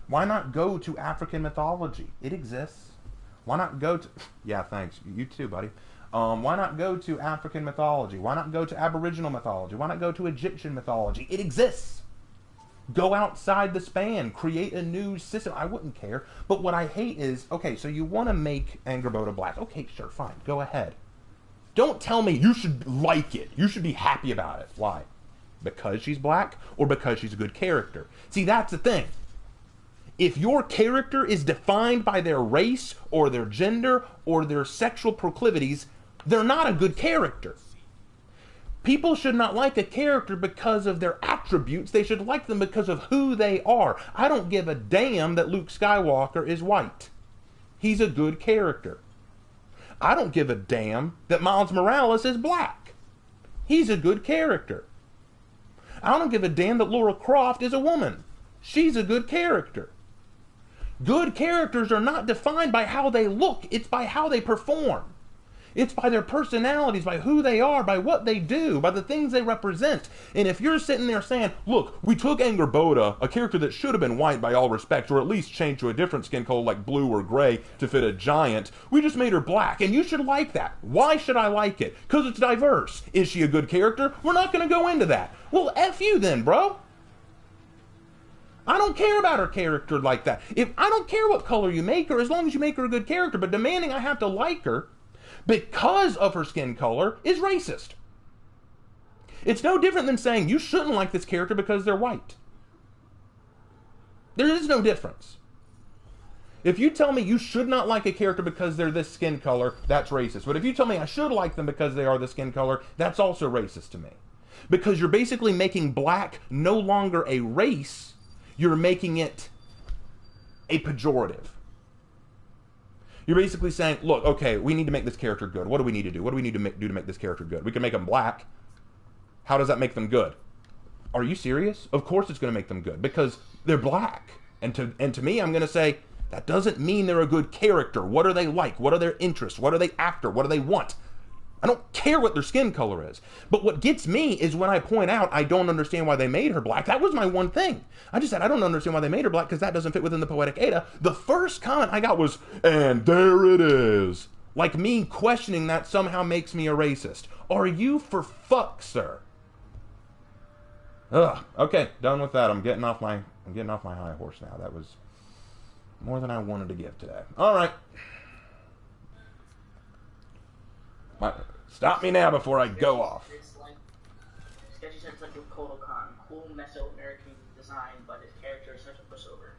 Why not go to African mythology? It exists. Why not go to... Yeah, thanks. You too, buddy. Why not go to African mythology? Why not go to Aboriginal mythology? Why not go to Egyptian mythology? It exists. Go outside the span. Create a new system. I wouldn't care. But what I hate is, okay, so you want to make Angerboda black. Okay, sure, fine. Go ahead. Don't tell me you should like it. You should be happy about it. Why? Because she's black or because she's a good character? See, that's the thing. If your character is defined by their race or their gender or their sexual proclivities, they're not a good character. People should not like a character because of their attributes. They should like them because of who they are. I don't give a damn that Luke Skywalker is white. He's a good character. I don't give a damn that Miles Morales is black. He's a good character. I don't give a damn that Lara Croft is a woman. She's a good character. Good characters are not defined by how they look. It's by how they perform. It's by their personalities, by who they are, by what they do, by the things they represent. And if you're sitting there saying, look, we took Angerboda, a character that should have been white by all respect, or at least changed to a different skin color like blue or gray to fit a giant, we just made her black, and you should like that. Why should I like it? Because it's diverse. Is she a good character? We're not going to go into that. Well, F you then, bro. I don't care about her character like that. I don't care what color you make her, as long as you make her a good character, but demanding I have to like her because of her skin color is racist. It's no different than saying you shouldn't like this character because they're white. There is no difference. If you tell me you should not like a character because they're this skin color, that's racist. But if you tell me I should like them because they are this skin color, that's also racist to me. Because you're basically making black no longer a race, you're making it a pejorative. You're basically saying, look, okay, we need to make this character good. What do we need to do? What do we need to do to make this character good? We can make them black. How does that make them good? Are you serious? Of course it's going to make them good because they're black. And to me, I'm going to say, that doesn't mean they're a good character. What are they like? What are their interests? What are they after? What do they want? I don't care what their skin color is. But what gets me is when I point out I don't understand why they made her black. That was my one thing. I just said I don't understand why they made her black because that doesn't fit within the Poetic Ada. The first comment I got was, and there it is. Like me questioning that somehow makes me a racist. Are you for fuck, sir? Ugh. Okay, done with that. I'm getting off my high horse now. That was more than I wanted to give today. All right. Stop me now before I go off. It's like Sketchy said, it's like with Kodokan, cool Mesoamerican design, but his character is such a pushover.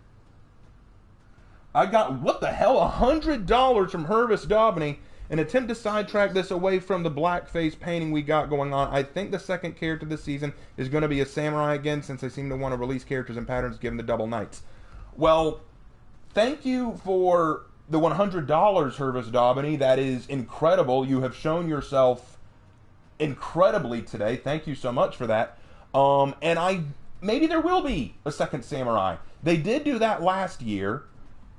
I got, what the hell, $100 from Hervis Daubney, an attempt to sidetrack this away from the blackface painting we got going on. I think the second character this season is going to be a samurai again, since they seem to want to release characters and patterns given the double knights. Well, thank you for the $100, Hervis Daubney. That is incredible. You have shown yourself incredibly today. Thank you so much for that. And maybe there will be a second samurai. They did do that last year.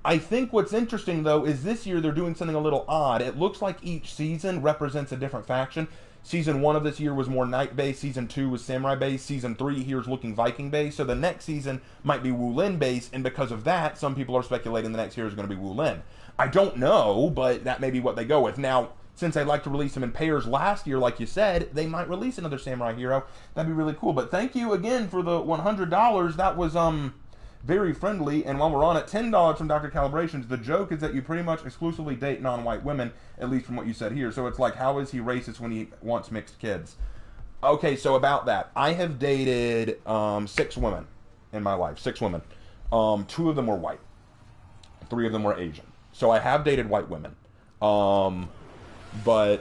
I think what's interesting, though, is this year they're doing something a little odd. It looks like each season represents a different faction. Season 1 of this year was more knight-based. Season 2 was samurai-based. Season 3 here is looking Viking-based. So the next season might be Wulin-based, and because of that, some people are speculating the next year is going to be Wulin. I don't know, but that may be what they go with. Now, since they like to release them in pairs last year, like you said, they might release another samurai hero. That'd be really cool. But thank you again for the $100. That was, very friendly. And while we're on it, $10 from Dr. Calibrations. The joke is that you pretty much exclusively date non-white women, at least from what you said here. So it's like, how is he racist when he wants mixed kids? Okay, so about that, I have dated 6 women in my life. 6 women. 2 of them were white. 3 of them were Asian. So I have dated white women. But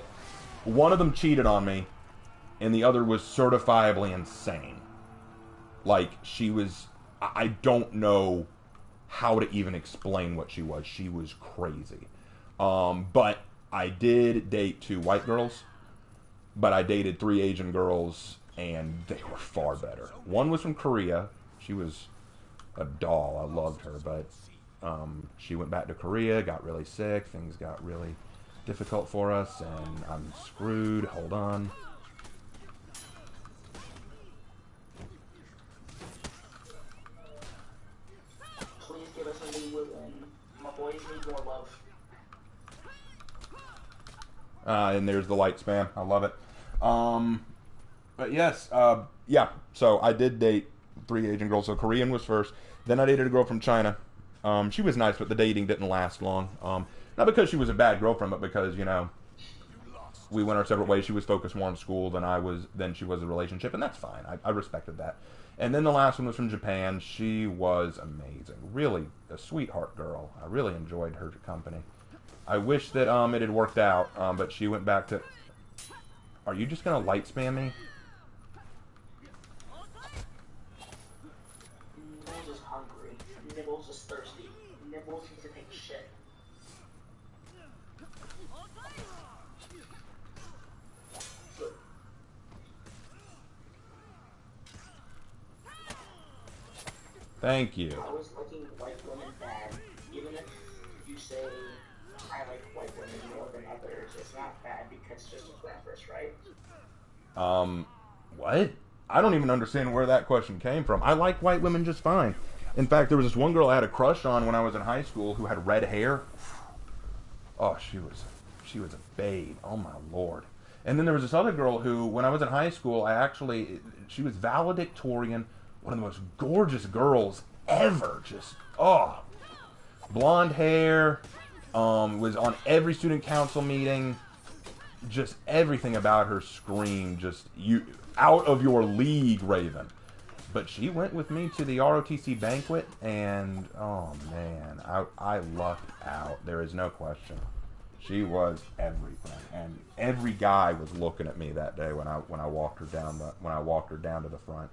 one of them cheated on me, and the other was certifiably insane. Like, she was... I don't know how to even explain what she was. She was crazy. But I did date 2 white girls, but I dated 3 Asian girls, and they were far better. One was from Korea. She was a doll. I loved her, but she went back to Korea, got really sick. Things got really difficult for us, and I'm screwed. Hold on. And there's the light spam. I love it. But yes, yeah. So I did date 3 Asian girls. So Korean was first. Then I dated a girl from China. She was nice, but the dating didn't last long. Not because she was a bad girlfriend, but because, you know, we went our separate ways. She was focused more on school than she was a relationship, and that's fine. I respected that. And then the last one was from Japan. She was amazing. Really a sweetheart girl. I really enjoyed her company. I wish that it had worked out, but she went back to... Are you just going to light spam me? Nibbles is hungry. Nibbles is thirsty. Nibbles needs to take a shit. Good. Thank you. I was liking white women bad. Even if you say I like white women more than others, it's not bad because it's just a preference, right? What? I don't even understand where that question came from. I like white women just fine. In fact, there was this one girl I had a crush on when I was in high school who had red hair. Oh, she was a babe. Oh my lord. And then there was this other girl who, when I was in high school, she was valedictorian, one of the most gorgeous girls ever. Just, oh. Blonde hair, was on every student council meeting. Just everything about her screamed, just, you, out of your league, Raven. But she went with me to the ROTC banquet, and, oh man, I lucked out. There is no question. She was everything, and every guy was looking at me that day when I walked her down to the front.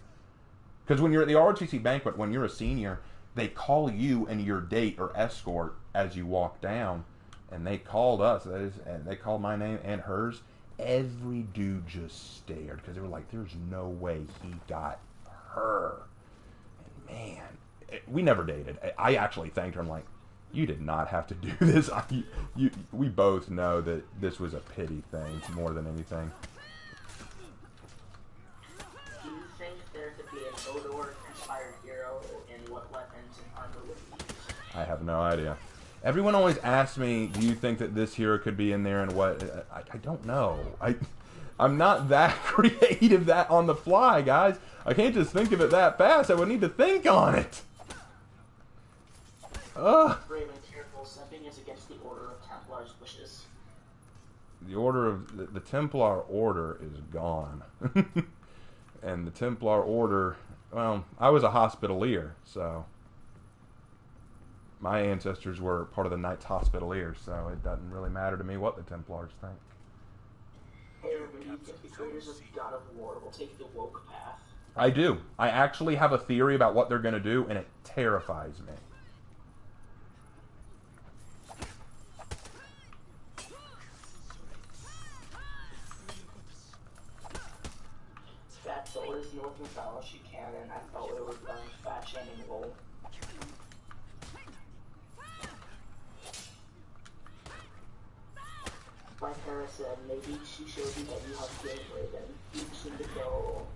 Because when you're at the ROTC banquet, when you're a senior, they call you and your date or escort as you walk down, and they called us, and they called my name and hers. Every dude just stared because they were like, "There's no way he got her." And man, we never dated. I actually thanked her. I'm like, "You did not have to do this." We both know that this was a pity thing more than anything. Do you think there could be an Odor-inspired hero, and what weapons and armor would he use? I have no idea. Everyone always asks me, "Do you think that this hero could be in there?" And what? I don't know. I'm not that creative that on the fly, guys. I can't just think of it that fast. I would need to think on it. Raven, careful. Stepping is against the Order of Templars' wishes. The order of the Templar Order is gone, and the Templar Order. Well, I was a Hospitalier, so my ancestors were part of the Knights Hospitaliers, so it doesn't really matter to me what the Templars think. Hey, Raven, do you think the creators of God of War will take the woke path? I do. I actually have a theory about what they're going to do, and it terrifies me. understanding role. Like Hera said, maybe she showed you that you have game Raven. You just need to go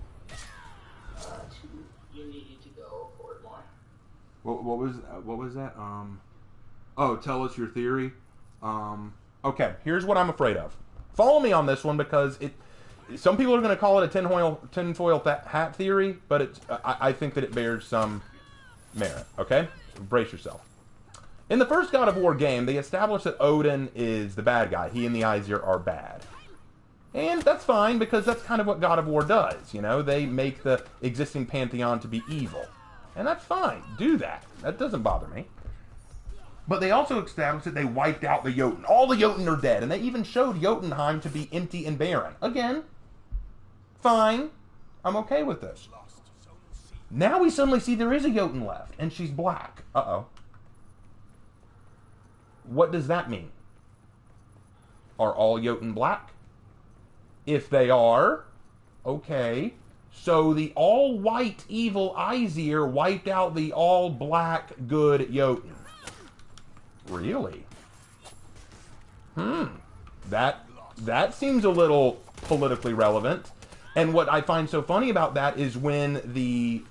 you need to go forward more. What was that? Oh, tell us your theory. Okay, here's what I'm afraid of. Follow me on this one because some people are going to call it a tinfoil hat theory, but I think that it bears some merit. Okay, brace yourself. In the first God of War game, they established that Odin is the bad guy. He and the Aesir are bad. And that's fine, because that's kind of what God of War does, you know? They make the existing pantheon to be evil. And that's fine. Do that. That doesn't bother me. But they also established that they wiped out the Jotun. All the Jotun are dead, and they even showed Jotunheim to be empty and barren. Again, fine. I'm okay with this. Now we suddenly see there is a Jotun left, and she's black. Uh-oh. What does that mean? Are all Jotun black? If they are, okay. So the all-white evil Aesir wiped out the all-black good Jotun. Really? That seems a little politically relevant. And what I find so funny about that is when the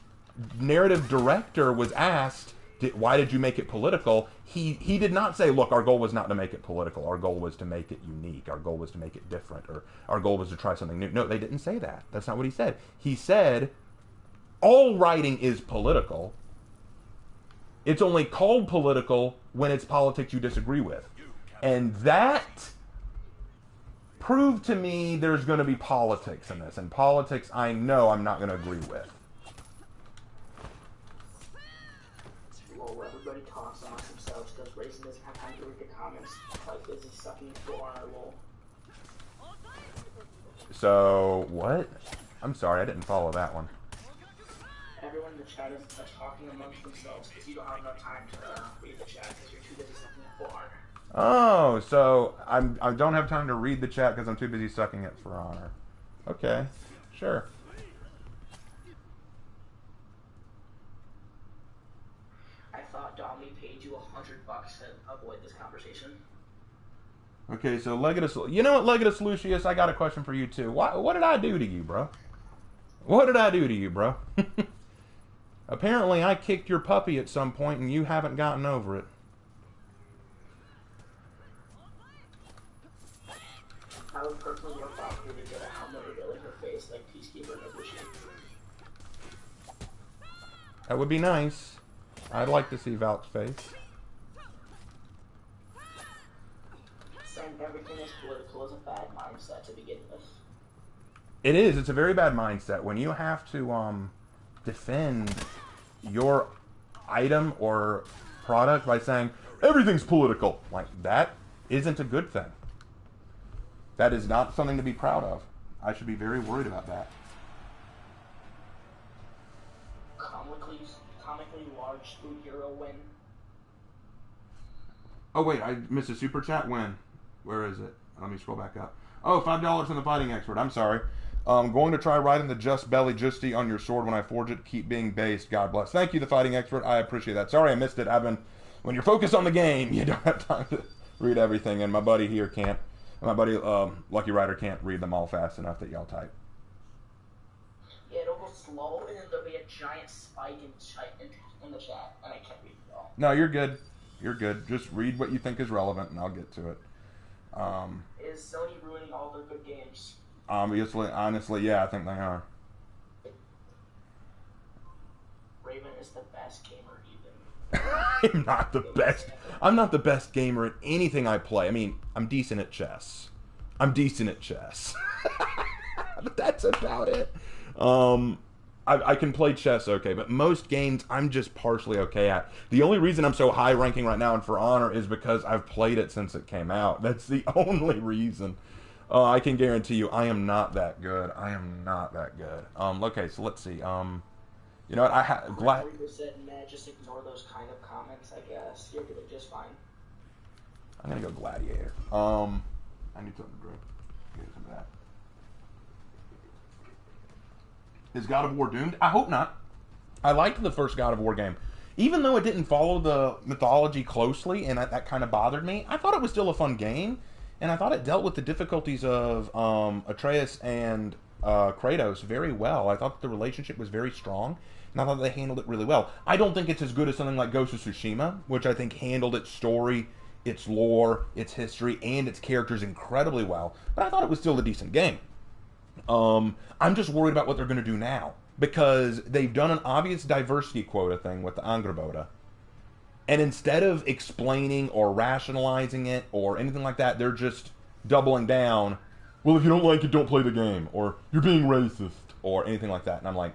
narrative director was asked, why did you make it political? He did not say, look, our goal was not to make it political. Our goal was to make it unique. Our goal was to make it different. Or our goal was to try something new. No, they didn't say that. That's not what he said. He said, all writing is political. It's only called political when it's politics you disagree with. And that proved to me there's going to be politics in this. And politics I know I'm not going to agree with. Everybody talks amongst themselves because Raisin doesn't have time to read the comments. Like, is he sucking for our lol? So, what? I'm sorry, I didn't follow that one. Everyone in the chat is talking amongst themselves because you don't have enough time to read the chat because you're too busy sucking it for honor. Oh, so I don't have time to read the chat because I'm too busy sucking it for honor. Okay, sure. I thought Domly paid you $100 to avoid this conversation. Okay, so Legatus, you know what, Legatus Lucius, I got a question for you too. What did I do to you, bro? What did I do to you, bro? Apparently, I kicked your puppy at some point, and you haven't gotten over it. I would personally work off you to get a helmet revealing her face like Peacekeeper and Ibushi. That would be nice. I'd like to see Valk's face. Saying everything is political is a bad mindset to begin with. It is. It's a very bad mindset. When you have to defend your item or product by saying, everything's political. Like, that isn't a good thing. That is not something to be proud of. I should be very worried about that. Comically large Spoon Hero win. Oh, wait, I missed a super chat? When? Where is it? Let me scroll back up. Oh, $5 from the Fighting Expert. I'm sorry. Going to try writing the Just Belly Justy on your sword when I forge it. Keep being based. God bless. Thank you, the Fighting Expert. I appreciate that. Sorry I missed it. When you're focused on the game, you don't have time to read everything, and my buddy here can't. My buddy Lucky Rider can't read them all fast enough that y'all type. Yeah, it'll go slow, and then there'll be a giant spike in the chat, and I can't read it all. No, you're good. You're good. Just read what you think is relevant, and I'll get to it. Is Sony ruining all their good games? Honestly, yeah, I think they are. Raven is the best gamer, even. I'm not the best. I'm not the best gamer at anything I play. I mean, I'm decent at chess. But that's about it. I can play chess okay, but most games I'm just partially okay at. The only reason I'm so high ranking right now in For Honor is because I've played it since it came out. That's the only reason. I can guarantee you I am not that good. Okay, so let's see. You know what? Glad. Just ignore those kind of comments, I guess. You're doing just fine. I'm gonna go Gladiator. I need something to drink. Get some of that. Is God of War doomed? I hope not. I liked the first God of War game. Even though it didn't follow the mythology closely, and that kind of bothered me, I thought it was still a fun game, and I thought it dealt with the difficulties of Atreus and Kratos very well. I thought the relationship was very strong, and I thought they handled it really well. I don't think it's as good as something like Ghost of Tsushima, which I think handled its story, its lore, its history, and its characters incredibly well, but I thought it was still a decent game. I'm just worried about what they're going to do now, because they've done an obvious diversity quota thing with the Angrboda. And instead of explaining or rationalizing it or anything like that, they're just doubling down. Well, if you don't like it, don't play the game. Or, you're being racist. Or anything like that. And I'm like,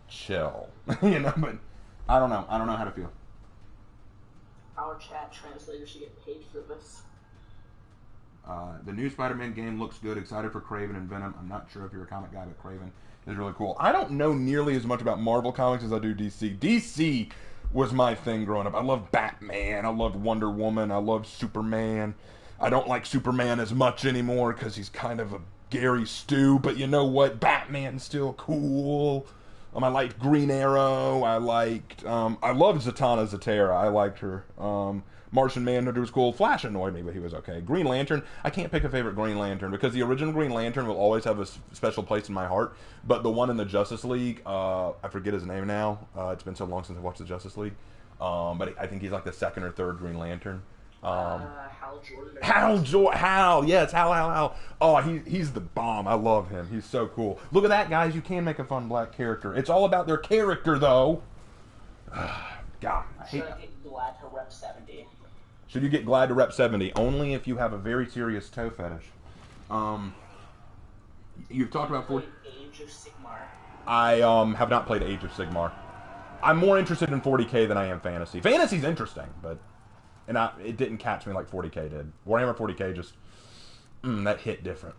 chill. But I don't know. I don't know how to feel. Our chat translator should get paid for this. The new Spider-Man game looks good. Excited for Kraven and Venom. I'm not sure if you're a comic guy, but Kraven is really cool. I don't know nearly as much about Marvel comics as I do DC. DC was my thing growing up. I loved Batman. I loved Wonder Woman. I loved Superman. I don't like Superman as much anymore because he's kind of a Gary Stu. But you know what? Batman's still cool. I liked Green Arrow. I loved Zatanna Zatara. I liked her. Martian Manhunter was cool. Flash annoyed me, but he was okay. Green Lantern, I can't pick a favorite Green Lantern because the original Green Lantern will always have a special place in my heart. But the one in the Justice League, I forget his name now. It's been so long since I watched the Justice League. But I think he's like the second or third Green Lantern. Hal Jordan. Hal, yes, Hal. Oh, he's the bomb. I love him. He's so cool. Look at that, guys. You can make a fun black character. It's all about their character, though. God, I hate that. Get glad to rep 70. Should you get glad to rep 70? Only if you have a very serious toe fetish. You've talked about Age of Sigmar. I have not played Age of Sigmar. I'm more interested in 40k than I am fantasy. Fantasy's interesting, but it didn't catch me like 40k did. Warhammer 40k just that hit different.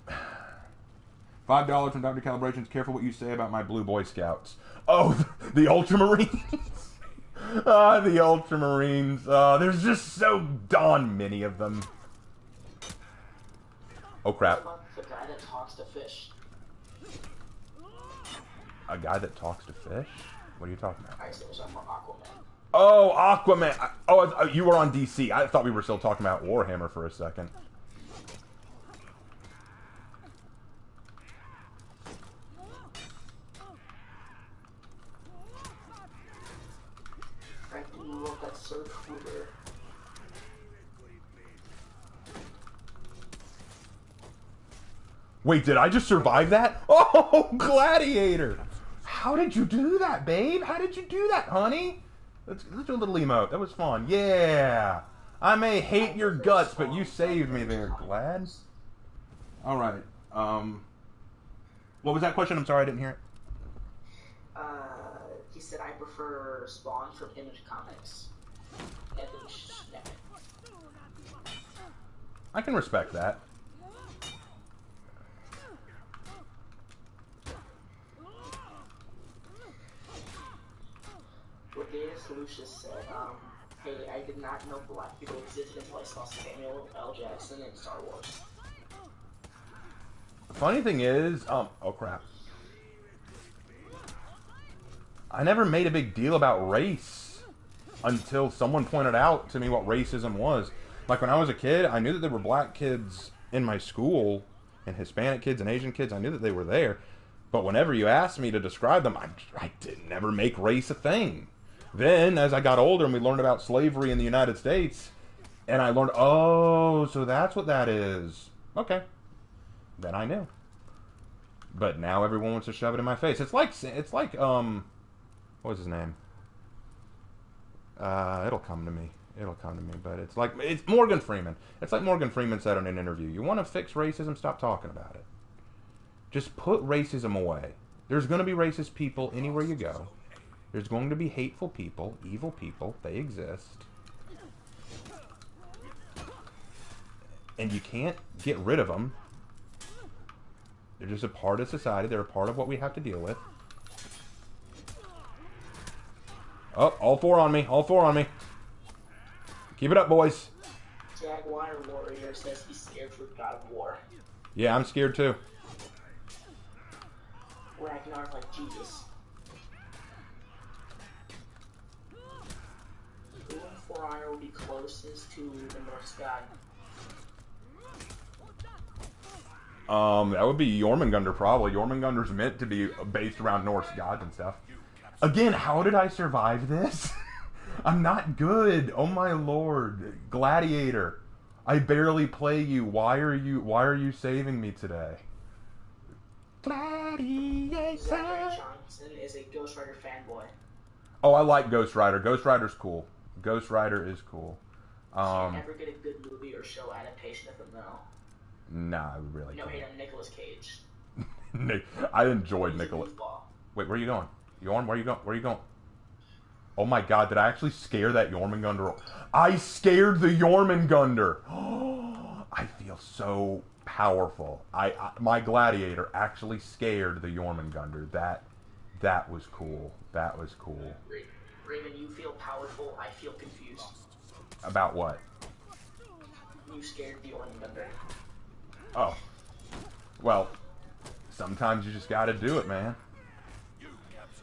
$5 from Dr. Calibrations. Careful what you say about my blue Boy Scouts. Oh, the Ultramarines. The Ultramarines. There's just so darn many of them. Oh crap. The guy that talks to fish. A guy that talks to fish? What are you talking about? I said it was from Aquaman. Oh, Aquaman. You were on DC. I thought we were still talking about Warhammer for a second. Wait, did I just survive that? Oh, Gladiator! How did you do that, babe? How did you do that, honey? Let's do a little emote. That was fun. Yeah! I may hate your guts, but you saved me there, Glad. Alright. What was that question? I'm sorry, I didn't hear it. He said, I prefer Spawn from Image Comics. Anthony Schneck. I can respect that. Lucius said, hey, I did not know black people existed until I saw Samuel L. Jackson in Star Wars. The funny thing is, oh crap. I never made a big deal about race until someone pointed out to me what racism was. Like when I was a kid, I knew that there were black kids in my school, and Hispanic kids and Asian kids, I knew that they were there. But whenever you asked me to describe them, I did never make race a thing. Then, as I got older and we learned about slavery in the United States, and I learned, oh, so that's what that is. Okay. Then I knew. But now everyone wants to shove it in my face. It's like, what was his name? It'll come to me. But it's Morgan Freeman. It's like Morgan Freeman said in an interview. You want to fix racism? Stop talking about it. Just put racism away. There's going to be racist people anywhere you go. There's going to be hateful people, evil people. They exist. And you can't get rid of them. They're just a part of society. They're a part of what we have to deal with. Oh, all four on me. All four on me. Keep it up, boys. Jaguar Warrior says he's scared for God of War. Yeah, I'm scared too. Ragnar like Jesus. be closest to the Norse god? That would be Jormungandr, probably. Jormungandr's meant to be based around Norse gods and stuff. Again, how did I survive this? I'm not good. Oh my lord. Gladiator. I barely play you. Why are you saving me today? Gladiator. Zachary Johnson is a Ghost Rider fanboy. Oh, I like Ghost Rider. Ghost Rider's cool. Ghost Rider is cool. Can't ever get a good movie or show adaptation of him though. Nah, I really No can't. hate on Nicolas Cage. I enjoyed He's a Nicolas. goofball. Wait, where are you going? Yorm, where are you going? Where are you going? Oh my god, did I actually scare that Jormungandr? I scared the Jormungandr! I feel so powerful. My gladiator actually scared the Jormungandr. That was cool. That was cool. Raymond, you feel powerful. I feel confused. About what? You scared the Jormungandr. Oh. Well, sometimes you just gotta do it, man.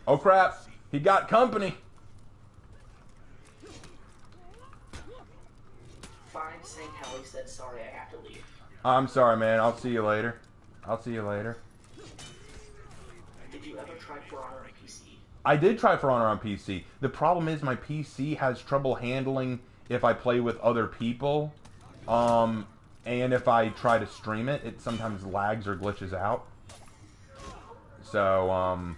Oh crap! He got company! Fine, saying how he said sorry, I have to leave. I'm sorry, man. I'll see you later. I'll see you later. Did you ever try For Honor on PC? I did try For Honor on PC. The problem is my PC has trouble handling if I play with other people. And if I try to stream it, it sometimes lags or glitches out. So,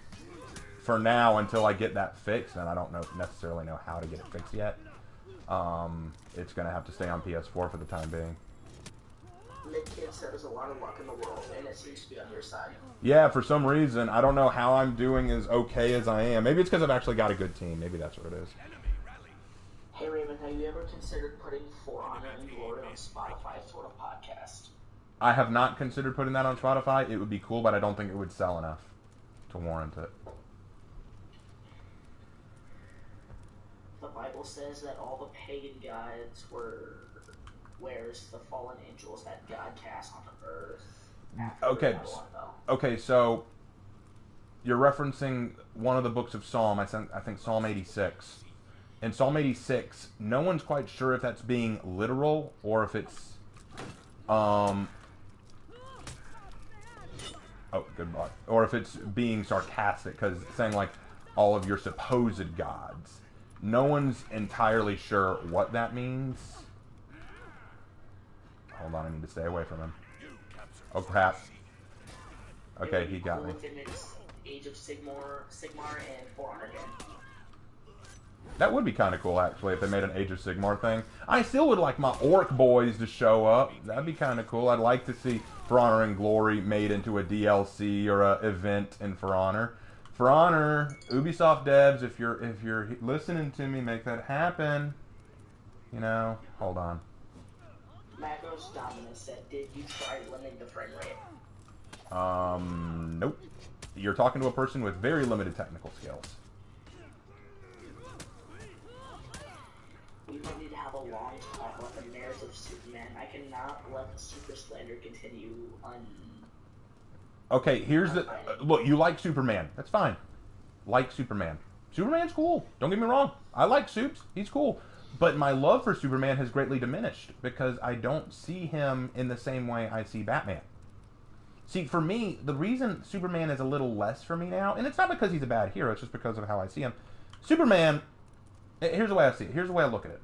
for now, until I get that fixed, and I don't necessarily know how to get it fixed yet, it's going to have to stay on PS4 for the time being. Midkid said there's a lot of luck in the world, and it seems to be on your side. Yeah, for some reason, I don't know how I'm doing as okay as I am. Maybe it's because I've actually got a good team. Maybe that's what it is. Hey Raymond, have you ever considered putting For Honor and Glory on Spotify sort of podcast? I have not considered putting that on Spotify. It would be cool, but I don't think it would sell enough to warrant it. The Bible says that all the pagan gods were where's the fallen angels that God cast onto earth. Okay. Okay, so you're referencing one of the books of Psalm. I think Psalm 86. In Psalm 86, no one's quite sure if that's being literal or if it's oh, goodbye. Or if it's being sarcastic, because it's saying like all of your supposed gods. No one's entirely sure what that means. Hold on, I need to stay away from him. Oh crap. Okay, he got me. Age of Sigmar and For Honor again. That would be kind of cool, actually, if they made an Age of Sigmar thing. I still would like my Orc boys to show up. That'd be kind of cool. I'd like to see For Honor and Glory made into a DLC or a event in For Honor. For Honor, Ubisoft devs, if you're listening to me, make that happen. You know, hold on. Magos Dominus said, did you try limiting the frame rate? Nope. You're talking to a person with very limited technical skills. We might need to have a long talk about the merits of Superman. I cannot let the super slander continue Okay, here's the... look, you like Superman. That's fine. Like Superman. Superman's cool. Don't get me wrong. I like Supes. He's cool. But my love for Superman has greatly diminished because I don't see him in the same way I see Batman. See, for me, the reason Superman is a little less for me now, and it's not because he's a bad hero, it's just because of how I see him. Superman... here's the way I see it. Here's the way I look at it.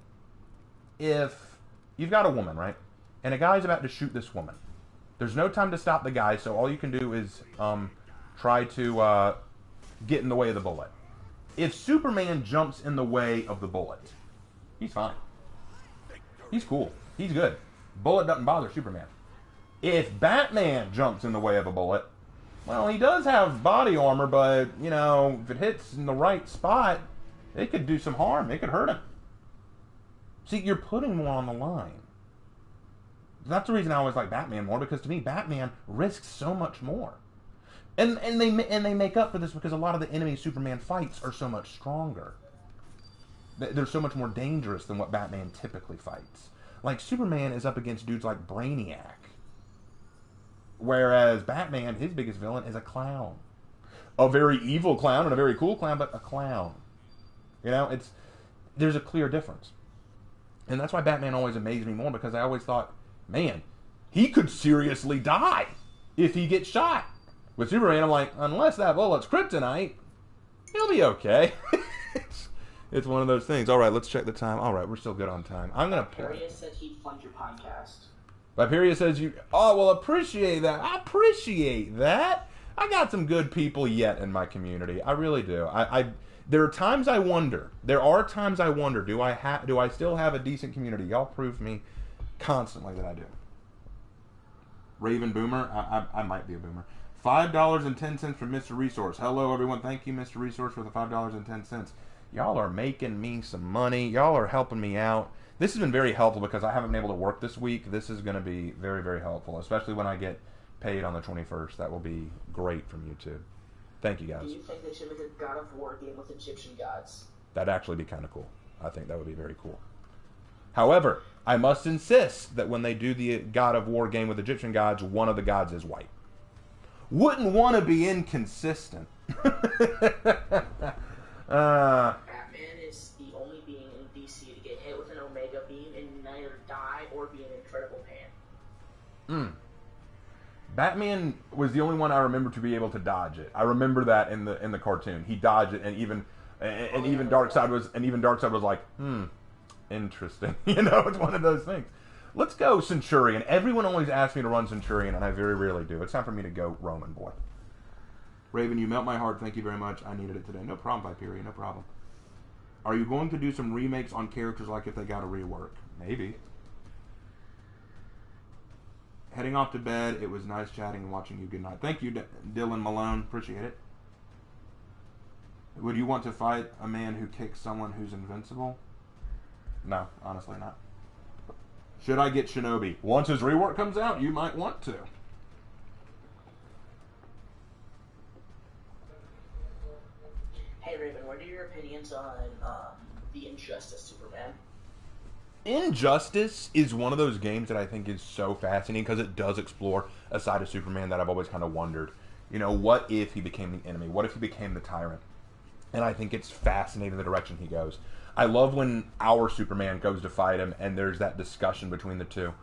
If you've got a woman, right? And a guy's about to shoot this woman. There's no time to stop the guy, so all you can do is try to get in the way of the bullet. If Superman jumps in the way of the bullet, he's fine. He's cool. He's good. Bullet doesn't bother Superman. If Batman jumps in the way of a bullet, well, he does have body armor, but, you know, if it hits in the right spot, it could do some harm. It could hurt him. See, you're putting more on the line. That's the reason I always like Batman more, because to me, Batman risks so much more. And they make up for this because a lot of the enemy Superman fights are so much stronger. They're so much more dangerous than what Batman typically fights. Like, Superman is up against dudes like Brainiac. Whereas Batman, his biggest villain, is a clown. A very evil clown and a very cool clown, but a clown. You know, there's a clear difference. And that's why Batman always amazed me more, because I always thought, man, he could seriously die if he gets shot. With Superman, I'm like, unless that bullet's kryptonite, he'll be okay. It's one of those things. All right, let's check the time. All right, we're still good on time. I'm going to play. Hyperion said he'd fund your podcast. Hyperion says you... Oh, well, appreciate that. I appreciate that. I got some good people yet in my community. I really do. There are times I wonder. There are times I wonder, do I still have a decent community? Y'all prove me constantly that I do. Raven Boomer. I might be a boomer. $5.10 from Mr. Resource. Hello, everyone. Thank you, Mr. Resource, for the $5.10. Y'all are making me some money. Y'all are helping me out. This has been very helpful because I haven't been able to work this week. This is going to be very, very helpful, especially when I get paid on the 21st. That will be great from YouTube. Thank you, guys. Do you think they should make a God of War game with Egyptian gods? That'd actually be kind of cool. I think that would be very cool. However, I must insist that when they do the God of War game with Egyptian gods, one of the gods is white. Wouldn't want to be inconsistent. Batman is the only being in DC to get hit with an Omega beam and neither die or be in incredible pain. Batman was the only one I remember to be able to dodge it. I remember that in the cartoon. He dodged it, and even Darkseid was like, interesting. You know, it's one of those things. Let's go Centurion. Everyone always asks me to run Centurion, and I very rarely do. It's time for me to go Roman boy. Raven, you melt my heart. Thank you very much. I needed it today. No problem, Hyperion. No problem. Are you going to do some remakes on characters like if they got a rework? Maybe. Heading off to bed. It was nice chatting and watching you. Good night. Thank you, Dylan Malone. Appreciate it. Would you want to fight a man who kicks someone who's invincible? No, honestly not. Should I get Shinobi? Once his rework comes out, you might want to. Hey Raven, what are your opinions on the Injustice Superman? Injustice is one of those games that I think is so fascinating because it does explore a side of Superman that I've always kind of wondered. You know, what if he became the enemy? What if he became the tyrant? And I think it's fascinating the direction he goes. I love when our Superman goes to fight him and there's that discussion between the two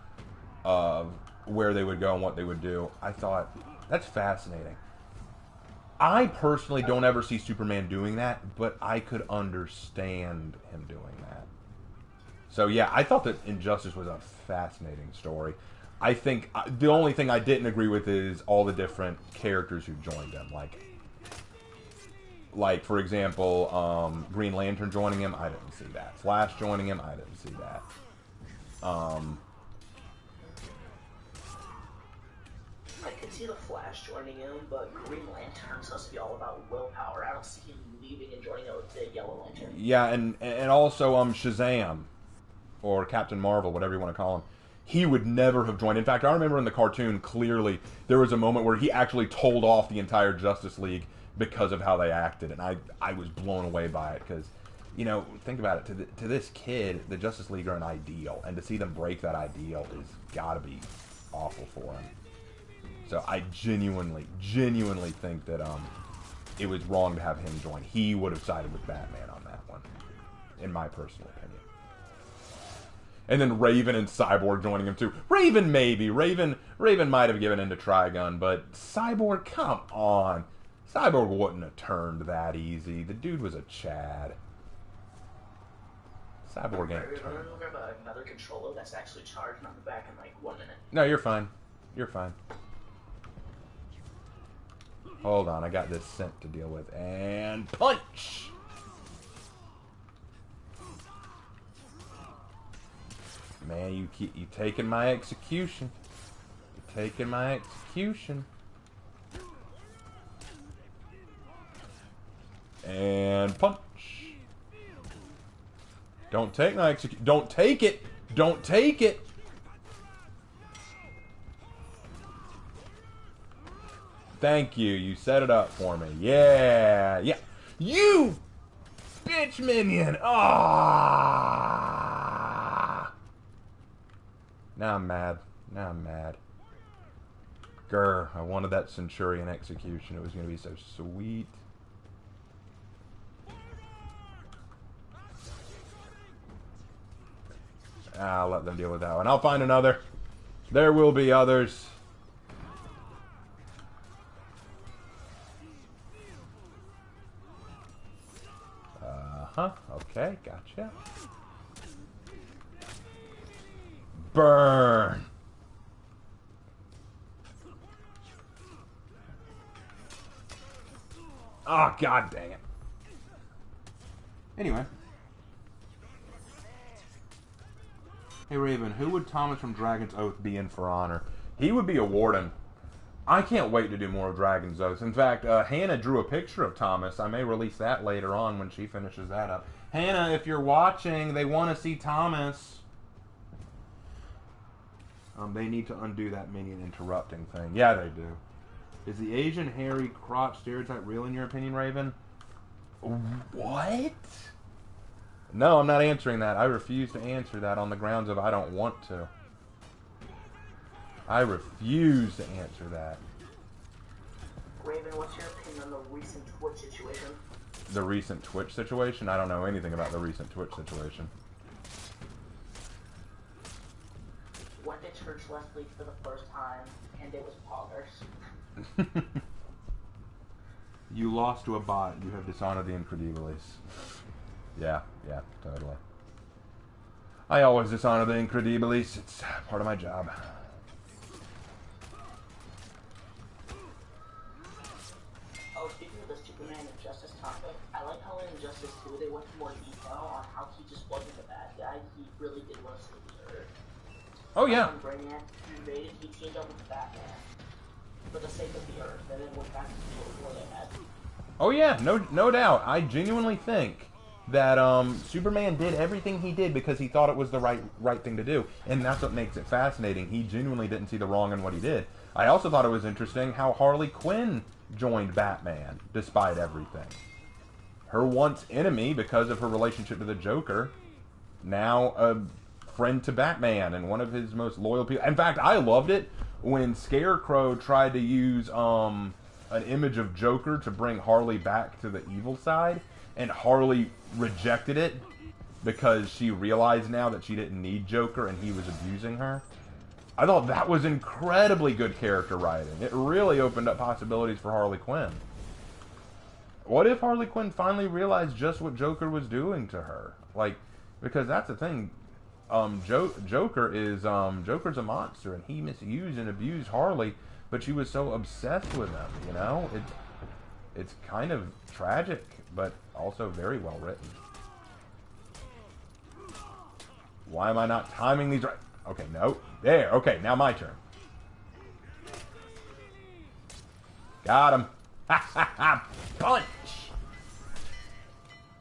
of where they would go and what they would do. I thought, that's fascinating. I personally don't ever see Superman doing that, but I could understand him doing that. So yeah, I thought that Injustice was a fascinating story. I think the only thing I didn't agree with is all the different characters who joined him. Like for example, Green Lantern joining him, I didn't see that. Flash joining him, I didn't see that. I could see the Flash joining him, but Green Lantern's supposed to be all about willpower. I don't see him leaving and joining out with the Yellow Lantern. Yeah, and also Shazam, or Captain Marvel, whatever you want to call him. He would never have joined. In fact, I remember in the cartoon, clearly, there was a moment where he actually told off the entire Justice League because of how they acted, and I was blown away by it, because, you know, think about it, to this kid, the Justice League are an ideal, and to see them break that ideal is gotta be awful for him. So I genuinely think that it was wrong to have him join. He would have sided with Batman on that one, in my personal opinion. And then Raven and Cyborg joining him too. Raven maybe. Raven might have given in to Trigun, but Cyborg, come on. Cyborg wouldn't have turned that easy. The dude was a Chad. Cyborg ain't turned. We're gonna grab another controller that's actually charged, and I'll be back in like 1 minute. No, you're fine. You're fine. Hold on, I got this scent to deal with. And punch! Man, you taking my execution. You're taking my execution. And punch. Don't take my execution. Don't take it. Don't take it. Thank you. You set it up for me. Yeah. Yeah. You bitch minion. Ah. Now I'm mad. Now I'm mad. Grr. I wanted that Centurion execution. It was going to be so sweet. I'll let them deal with that one. I'll find another. There will be others. Uh-huh. Okay, gotcha. Burn! Oh, god dang it. Anyway. Hey, Raven, who would Thomas from Dragon's Oath be in for honor? He would be a warden. I can't wait to do more of Dragon's Oath. In fact, Hannah drew a picture of Thomas. I may release that later on when she finishes that up. Hannah, if you're watching, they want to see Thomas. They need to undo that minion interrupting thing. Yeah, they do. Is the Asian hairy crotch stereotype real in your opinion, Raven? What? No, I'm not answering that. I refuse to answer that on the grounds of I don't want to. I refuse to answer that. Raven, what's your opinion on the recent Twitch situation? The recent Twitch situation? I don't know anything about the recent Twitch situation. Went to church last week for the first time, and it was poggers. You lost to a bot. You have dishonored the Incredibiles. Yeah, totally. I always dishonor the Incredibiles. It's part of my job. Oh, speaking of the Superman Injustice topic, I like how in Injustice 2 they went into more detail on how he just wasn't a bad guy. He really did want to save the Earth. Oh, yeah. When Brainiac invaded, he teamed up with Batman for the sake of the Earth, and then went back to the war they had. Oh, yeah, no doubt. I genuinely think that Superman did everything he did because he thought it was the right thing to do, and that's what makes it fascinating. He genuinely didn't see the wrong in what he did. I also thought it was interesting how Harley Quinn joined Batman despite everything. Her once enemy because of her relationship to the Joker, now a friend to Batman and one of his most loyal people. In fact, I loved it when Scarecrow tried to use an image of Joker to bring Harley back to the evil side, and Harley rejected it because she realized now that she didn't need Joker and he was abusing her. I thought that was incredibly good character writing. It really opened up possibilities for Harley Quinn. What if Harley Quinn finally realized just what Joker was doing to her? Like, because that's the thing. Joker's a monster, and he misused and abused Harley, but she was so obsessed with him, you know? It's kind of tragic, but also very well written. Why am I not timing these right? Okay, no. There, okay, now my turn. Got him. Ha ha ha! Punch!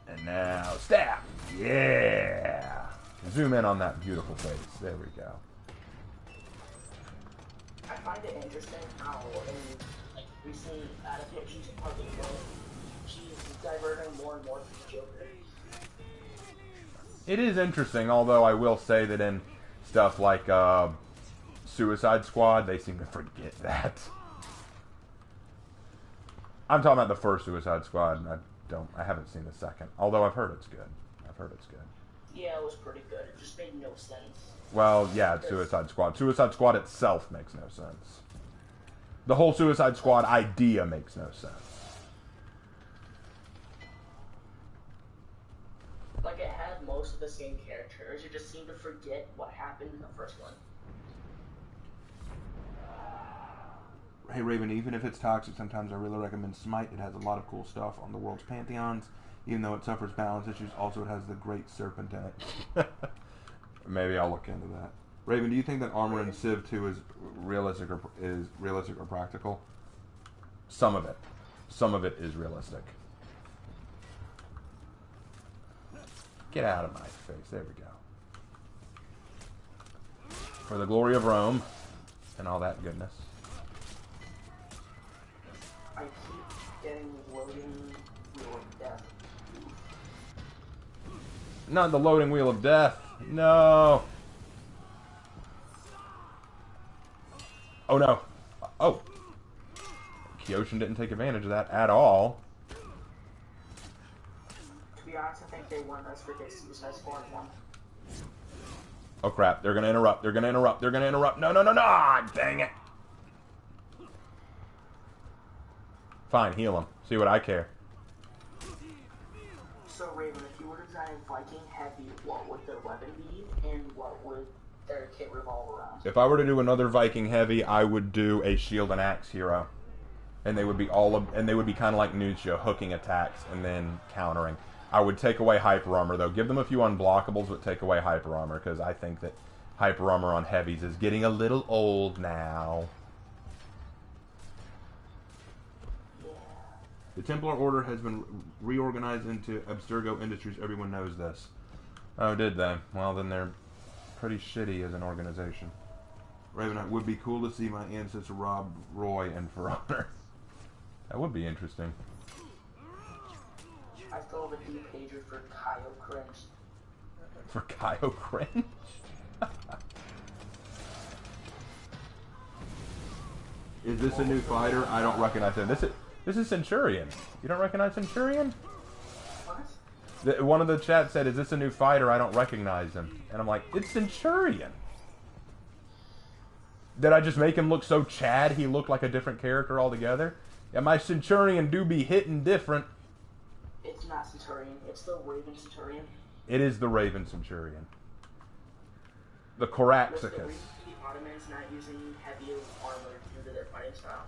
And now, stab! Yeah! Zoom in on that beautiful face. There we go. I find it interesting how in recent adaptations of Harley Quinn, she's diverting more and more from the Joker. It is interesting, although I will say that in stuff like Suicide Squad, they seem to forget that. I'm talking about the first Suicide Squad. I haven't seen the second, although I've heard it's good. Yeah, it was pretty good. It just made no sense. Well, yeah, it's Suicide Squad. Suicide Squad itself makes no sense. The whole Suicide Squad idea makes no sense. Like, it had most of the same characters. You just seem to forget what happened in the first one. Hey Raven, even if it's toxic, sometimes I really recommend Smite. It has a lot of cool stuff on the world's pantheons. Even though it suffers balance issues, also it has the Great Serpent in it. Maybe I'll look into that. Raven, do you think that armor in Civ 2 is realistic or practical? Some of it. Some of it is realistic. Get out of my face. There we go. For the glory of Rome and all that goodness. I keep getting loading Wheel of Death. Not the loading wheel of death. No. Oh no. Oh. Kyoshin didn't take advantage of that at all. To be honest, I think they won us for this Suicide Squad 1. Oh crap, they're gonna interrupt, they're gonna interrupt, they're gonna interrupt. No, no, no, no! Ah, dang it! Fine, heal him. See what I care. So, Raven, if you were to design a Viking heavy, what would their weapon be, and what would their kit revolve around? If I were to do another Viking heavy, I would do a shield and axe hero. And they would be and they would be kind of like Nuccio, hooking attacks and then countering. I would take away hyper armor though. Give them a few unblockables, but take away hyper armor because I think that hyper armor on heavies is getting a little old now. Yeah. The Templar Order has been reorganized into Abstergo Industries. Everyone knows this. Oh, did they? Well, then they're pretty shitty as an organization. Raven, it would be cool to see my ancestor Rob Roy and For Honor. That would be interesting. I still have a deep pager for Kyle Cringe. For Kyle Cringe? Is this a new fighter? I don't recognize him. This is Centurion. You don't recognize Centurion? What? One of the chat said, "Is this a new fighter? I don't recognize him." And I'm like, "It's Centurion." Did I just make him look so Chad he looked like a different character altogether? Yeah, my Centurion do be hitting different. It's not Centurion. It's the Raven Centurion. It is the Raven Centurion. The The Coraxicus. Ottomans not using heavy armor due to their fighting style.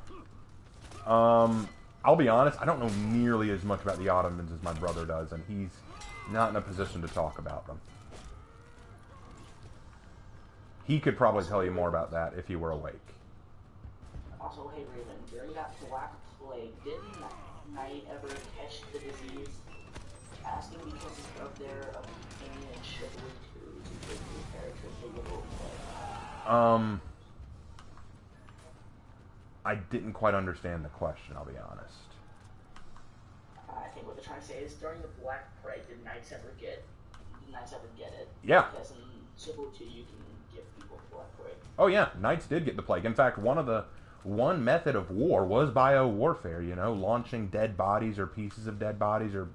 I'll be honest, I don't know nearly as much about the Ottomans as my brother does, and he's not in a position to talk about them. He could probably tell you more about that if he were awake. Also, hey Raven, during that Black Plague, didn't Knight ever catch the disease? Asking because of their opinion and chivalry to give new characters they would play. I didn't quite understand the question, I'll be honest. I think what they're trying to say is during the Black Plague, did Knights ever get it? Yeah. Because in Chivalry 2, you can give people Black Plague. Oh yeah, knights did get the plague. In fact, one method of war was bio-warfare, you know, launching dead bodies or pieces of dead bodies or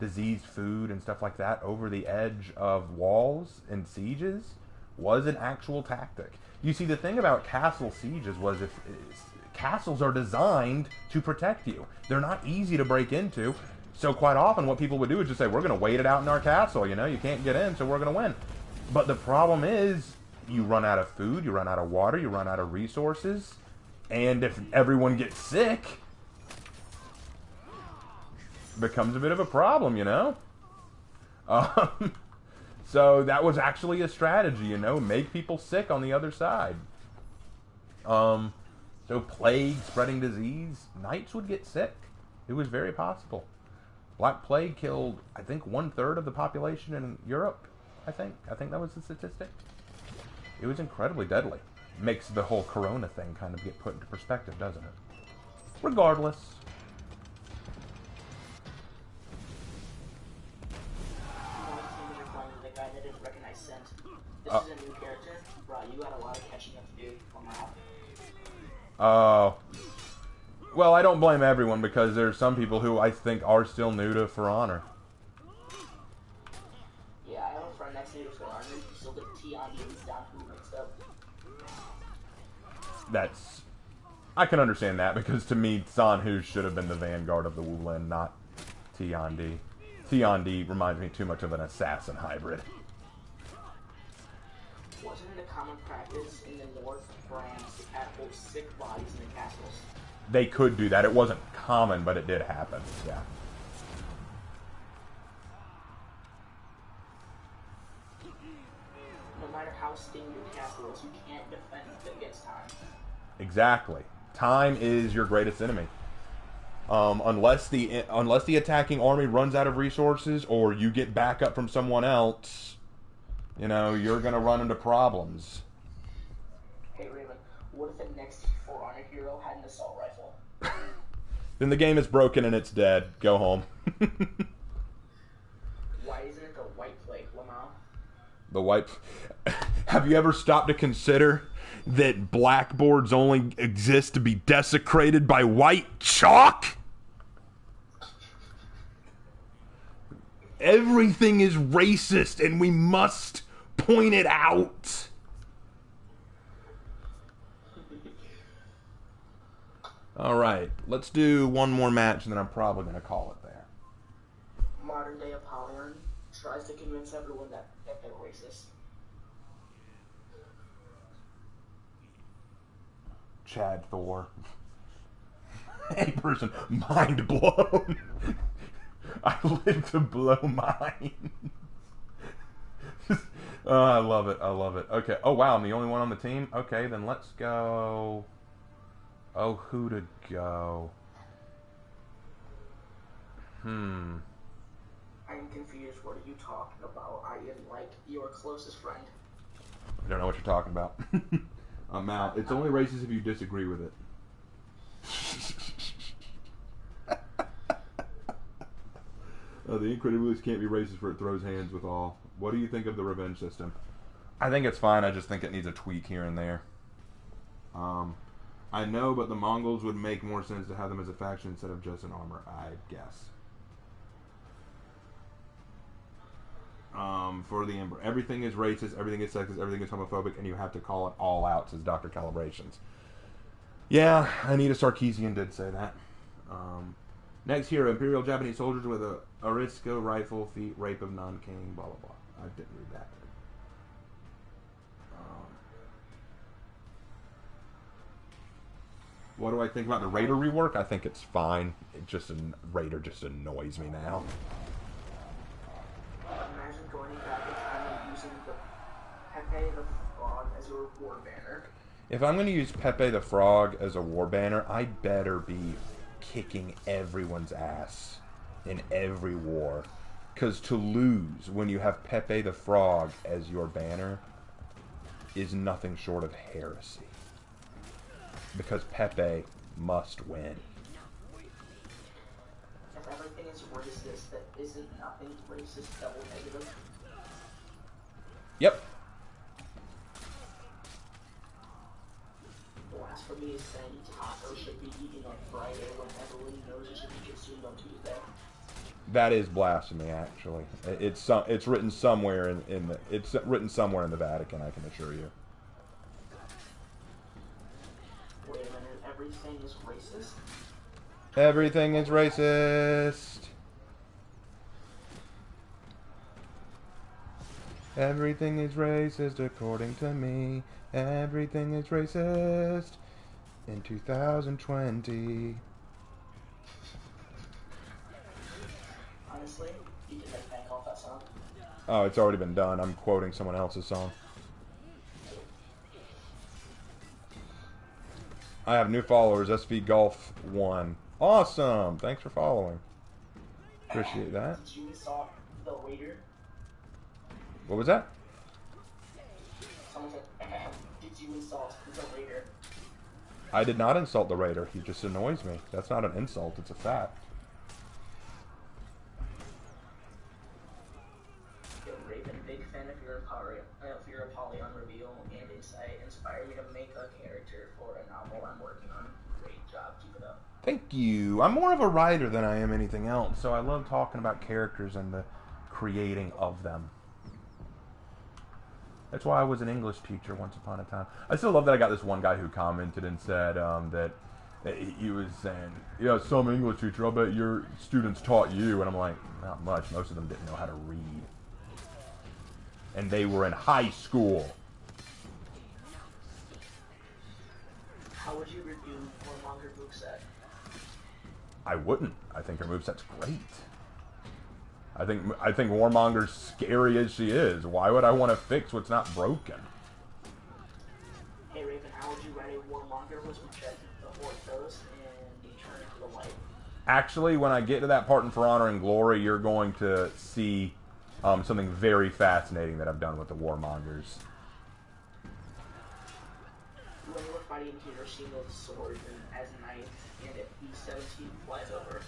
diseased food and stuff like that over the edge of walls and sieges was an actual tactic. You see, the thing about castle sieges was castles are designed to protect you. They're not easy to break into. So quite often what people would do is just say, we're going to wait it out in our castle, you know, you can't get in, so we're going to win. But the problem is, you run out of food, you run out of water, you run out of resources, and if everyone gets sick, it becomes a bit of a problem, you know? So that was actually a strategy, you know, make people sick on the other side. So plague, spreading disease, knights would get sick. It was very possible. Black Plague killed, I think, 1/3 of the population in Europe, I think that was the statistic. It was incredibly deadly. Makes the whole corona thing kind of get put into perspective, doesn't it? Regardless. The guy that didn't recognize Scent. This is a new character. Bro, you got a lot of catching up to do. Oh. Well, I don't blame everyone because there's some people who I think are still new to For Honor. Yeah, I have a friend that's new to For Honor. He still get T on these down who mixed up. That's... I can understand that because to me, Sanhu should have been the vanguard of the Wulin, not Tiandi. Tiandi reminds me too much of an assassin hybrid. Wasn't it a common practice in the North France to hold sick bodies in the castles? They could do that. It wasn't common, but it did happen. Yeah. No matter how sting your castle is, you can't defend against time. Exactly. Time is your greatest enemy. Unless the attacking army runs out of resources or you get backup from someone else, you know, you're going to run into problems. Hey Raven, what if the next For Honor hero had an assault rifle? Then the game is broken and it's dead. Go home. Why isn't it the White Plague, Lamau? The white... Have you ever stopped to consider that blackboards only exist to be desecrated by white chalk? Everything is racist and we must Point it out. All right, let's do one more match, and then I'm probably going to call it there. Modern day Apollyon tries to convince everyone that they're racist. Chad Thor. Hey, person, mind blown. I live to blow minds. Oh, I love it. I love it. Okay. Oh, wow. I'm the only one on the team? Okay, then let's go. Oh, who to go? I'm confused. What are you talking about? I am like your closest friend. I don't know what you're talking about. I'm out. It's only racist if you disagree with it. The Incredibles can't be racist for it throws hands with all. What do you think of the revenge system? I think it's fine. I just think it needs a tweak here and there. I know, but the Mongols would make more sense to have them as a faction instead of just an armor, I guess. For the Emperor, everything is racist, everything is sexist, everything is homophobic, and you have to call it all out, says Dr. Calibrations. Yeah, Anita Sarkeesian did say that. Next hero, Imperial Japanese soldiers with a Arisco rifle, feat, rape of non-king, blah, blah, blah. I didn't read that. What do I think about the Raider rework? I think it's fine. Raider just annoys me now. Imagine going back in time and using the Pepe the Frog as your war banner. If I'm going to use Pepe the Frog as a war banner, I better be kicking everyone's ass in every war. Because to lose when you have Pepe the Frog as your banner is nothing short of heresy. Because Pepe must win. If everything is racist, that isn't nothing racist double negative. Yep. Blasphemy is saying tacos should be eaten on Friday when everyone knows it should be consumed on Tuesday. That is blasphemy, actually. It's written somewhere in the Vatican, I can assure you. Wait a minute, everything is racist? Everything is racist. Everything is racist according to me. Everything is racist in 2020. Honestly, you can make bank off that song. Oh, it's already been done. I'm quoting someone else's song. I have new followers, SV Golf 1. Awesome! Thanks for following. Appreciate that. Did you install the Raider? What was that? Someone said, did you install the Raider? I did not insult the Raider. He just annoys me. That's not an insult, it's a fact. Yo, Raven, big fan of your Apollyon reveal and insight. Inspired me to make a character for a novel I'm working on. Great job, keep it up. Thank you. I'm more of a writer than I am anything else, so I love talking about characters and the creating of them. That's why I was an English teacher once upon a time. I still love that I got this one guy who commented and said that he was saying, yeah, some English teacher, I'll bet your students taught you. And I'm like, not much. Most of them didn't know how to read. And they were in high school. How would you review Warmonger moveset? I wouldn't. I think her moveset's great. I think Warmonger's scary as she is. Why would I want to fix what's not broken? Hey Raven, how would you write a Warmonger which would check the orthos and turn to the light? Actually, when I get to that part in For Honor and Glory, you're going to see something very fascinating that I've done with the Warmongers. When you were fighting Hiroshima sword as knight and if B-17 flies over.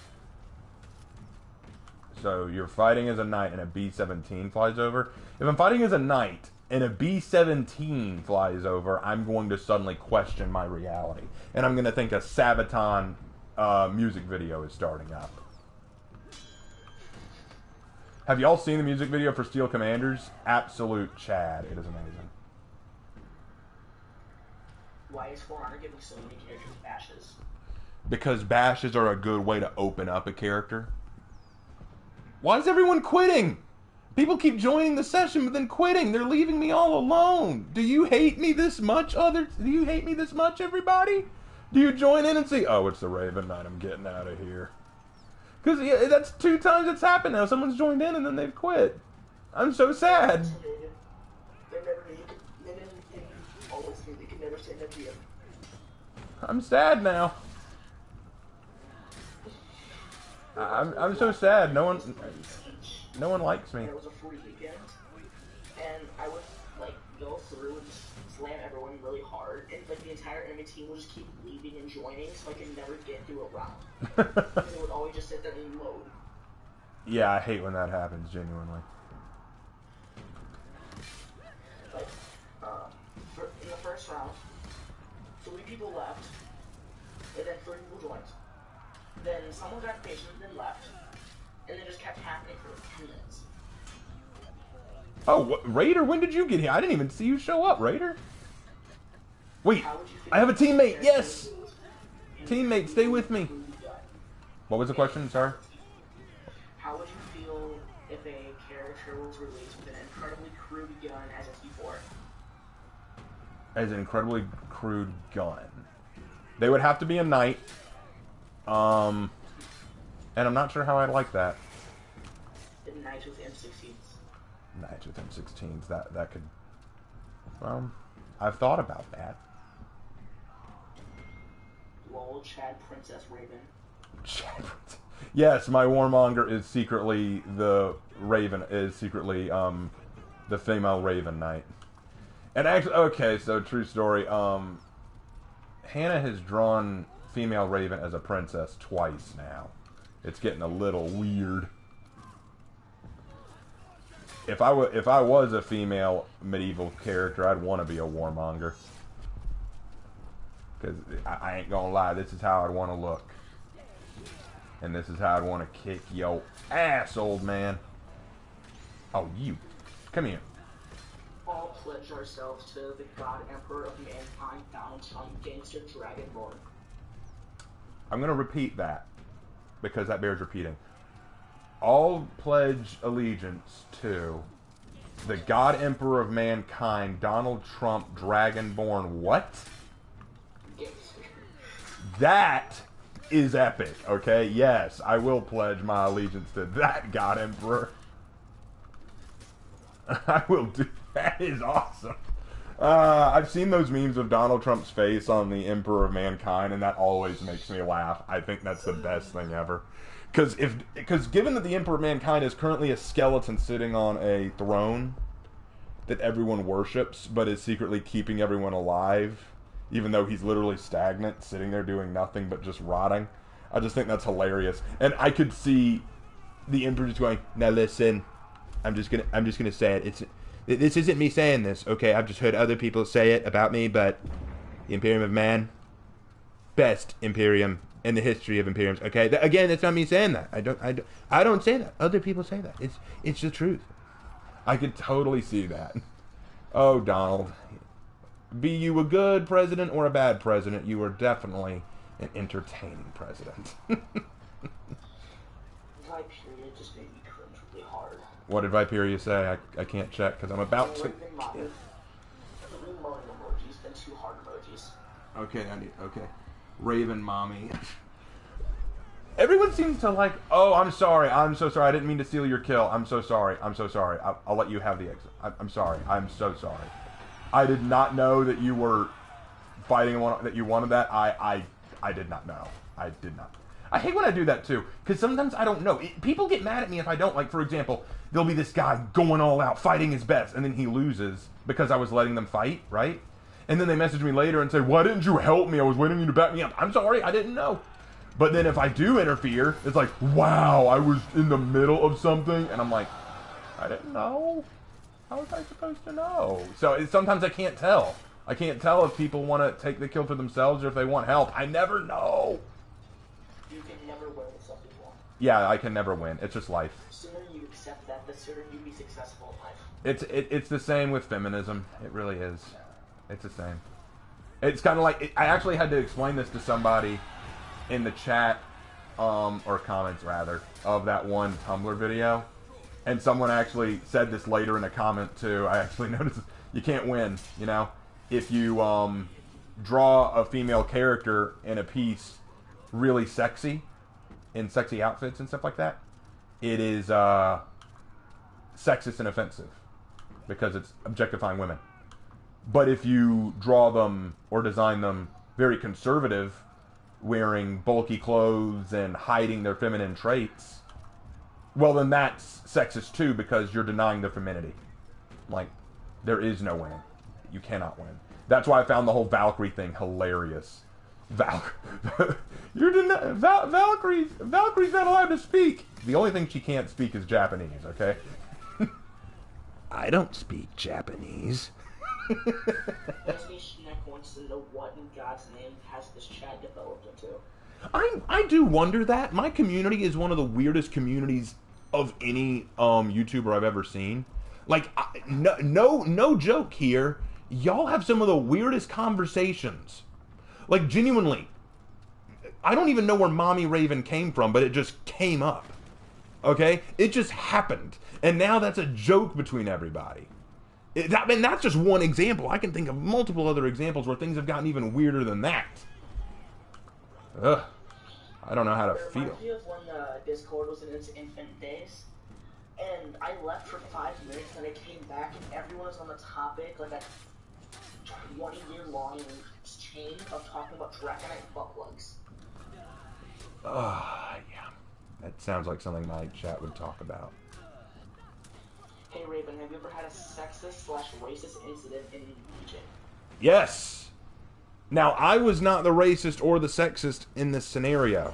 So you're fighting as a knight and a B-17 flies over. If I'm fighting as a knight and a B-17 flies over, I'm going to suddenly question my reality. And I'm going to think a Sabaton music video is starting up. Have y'all seen the music video for Steel Commanders? Absolute Chad. It is amazing. Why is For Honor giving so many characters bashes? Because bashes are a good way to open up a character. Why is everyone quitting? People keep joining the session but then quitting. They're leaving me all alone. Do you hate me this much, Do you hate me this much, everybody? Do you join in and say, oh, it's the Raven Knight, I'm getting out of here? Because yeah, that's 2 times it's happened now. Someone's joined in and then they've quit. I'm so sad. I'm sad now. I'm so sad. No one likes me. There was a free weekend, and I would like go through and just slam everyone really hard, and like the entire enemy team would just keep leaving and joining, so I could never get through a round. They would always just sit there and load. Yeah, I hate when that happens, genuinely. Like, in the first round, 3 people left, and then 3 people joined. Then someone got patient and then left, and then just kept happening for like 10 minutes. Oh, Raider, when did you get here? I didn't even see you show up, Raider. Wait, I have a teammate, yes! Teammate, stay with me. What was the question, sorry? How would you feel if a character was released with an incredibly crude gun as a T4? As an incredibly crude gun. They would have to be a knight. And I'm not sure how I'd like that. Knights with M16s. Knights with M16s. That could. I've thought about that. Lol, Chad, Princess Raven. Chad. Yes, my warmonger is secretly the Raven. Is secretly the female Raven Knight. And actually, okay, so true story. Hannah has drawn female Raven as a princess twice now. It's getting a little weird. If I was a female medieval character, I'd want to be a warmonger. Because I ain't gonna lie, this is how I'd want to look. And this is how I'd want to kick your ass, old man. Oh, you. Come here. All pledge ourselves to the God Emperor of Mankind, Donald Trump, Gangster Dragonborn. I'm going to repeat that, because that bears repeating. All pledge allegiance to the God Emperor of Mankind, Donald Trump, Dragonborn. What? Gangster. That is epic, okay? Yes, I will pledge my allegiance to that God Emperor. I will do. That is awesome. I've seen those memes of Donald Trump's face on the Emperor of Mankind, and that always makes me laugh. I think that's the best thing ever. Because given that the Emperor of Mankind is currently a skeleton sitting on a throne that everyone worships, but is secretly keeping everyone alive, even though he's literally stagnant, sitting there doing nothing but just rotting. I just think that's hilarious. And I could see the Emperor just going, now listen, I'm just gonna say it. This isn't me saying this, okay? I've just heard other people say it about me, but the Imperium of Man, best Imperium in the history of Imperiums. Okay, again, that's not me saying that. I don't say that. Other people say that. It's the truth. I could totally see that. Oh, Donald, be you a good president or a bad president, you are definitely an entertaining president. Viperia just made me cringe really hard. What did Viperia say? I can't check because I'm about to. The remote emojis and 2 heart emojis. Okay, okay. Raven mommy. Everyone seems to like. Oh, I'm sorry. I'm so sorry. I didn't mean to steal your kill. I'm so sorry. I'm so sorry. I'll let you have the exit. I'm sorry. I'm so sorry. I did not know that you were fighting one. That you wanted that. I did not know. I did not. I hate when I do that too, because sometimes I don't know. People get mad at me if I don't. Like, for example, there'll be this guy going all out, fighting his best, and then he loses because I was letting them fight, right? And then they message me later and say, why didn't you help me? I was waiting you to back me up. I'm sorry, I didn't know. But then if I do interfere, it's like, wow, I was in the middle of something, and I'm like, I didn't know. How was I supposed to know? So sometimes I can't tell. I can't tell if people want to take the kill for themselves or if they want help. I never know. You can never win with some people. Yeah, I can never win. It's just life. The sooner you accept that, the sooner you be successful in life. It's the same with feminism. It really is. It's the same. It's kind of like I actually had to explain this to somebody in the chat, or comments rather, of that one Tumblr video, and someone actually said this later in a comment too. I actually noticed you can't win. You know, if you draw a female character in a piece really sexy, in sexy outfits and stuff like that, it is sexist and offensive because it's objectifying women. But if you draw them or design them very conservative, wearing bulky clothes and hiding their feminine traits, well, then that's sexist too because you're denying their femininity. Like, there is no winning. You cannot win. That's why I found the whole Valkyrie thing hilarious. Valkyrie's not allowed to speak. The only thing she can't speak is Japanese, okay? I don't speak Japanese. Leslie Schneck wants to know what in God's name has this chat developed into. I do wonder that. My community is one of the weirdest communities of any YouTuber I've ever seen. Like, no joke here. Y'all have some of the weirdest conversations. Like, genuinely, I don't even know where Mommy Raven came from, but it just came up. Okay? It just happened. And now that's a joke between everybody. That's just one example. I can think of multiple other examples where things have gotten even weirder than that. Ugh. I don't know how to feel. It reminds me of when Discord was in its infant days. And I left for 5 minutes, and I came back, and everyone was on the topic, like a 20-year-long chain of talking about Dragonite butt plugs. Yeah. That sounds like something my chat would talk about. Hey Raven, have you ever had a sexist/racist incident in Legion? Yes! Now, I was not the racist or the sexist in this scenario.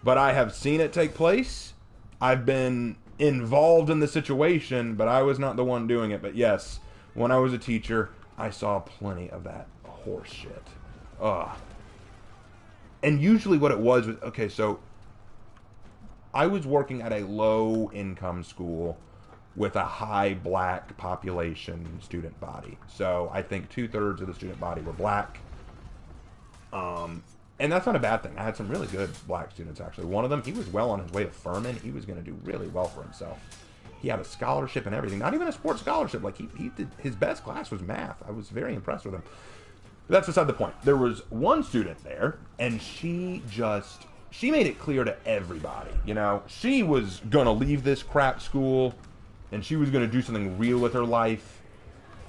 But I have seen it take place. I've been involved in the situation, but I was not the one doing it. But yes, when I was a teacher, I saw plenty of that horse shit. Ugh. And usually what it was, okay, so I was working at a low-income school with a high black population student body. So I think 2/3 of the student body were black. And that's not a bad thing. I had some really good black students, actually. One of them, he was well on his way to Furman. He was going to do really well for himself. He had a scholarship and everything. Not even a sports scholarship. Like, he did, his best class was math. I was very impressed with him. But that's beside the point. There was one student there, and she made it clear to everybody, you know, she was going to leave this crap school, and she was going to do something real with her life.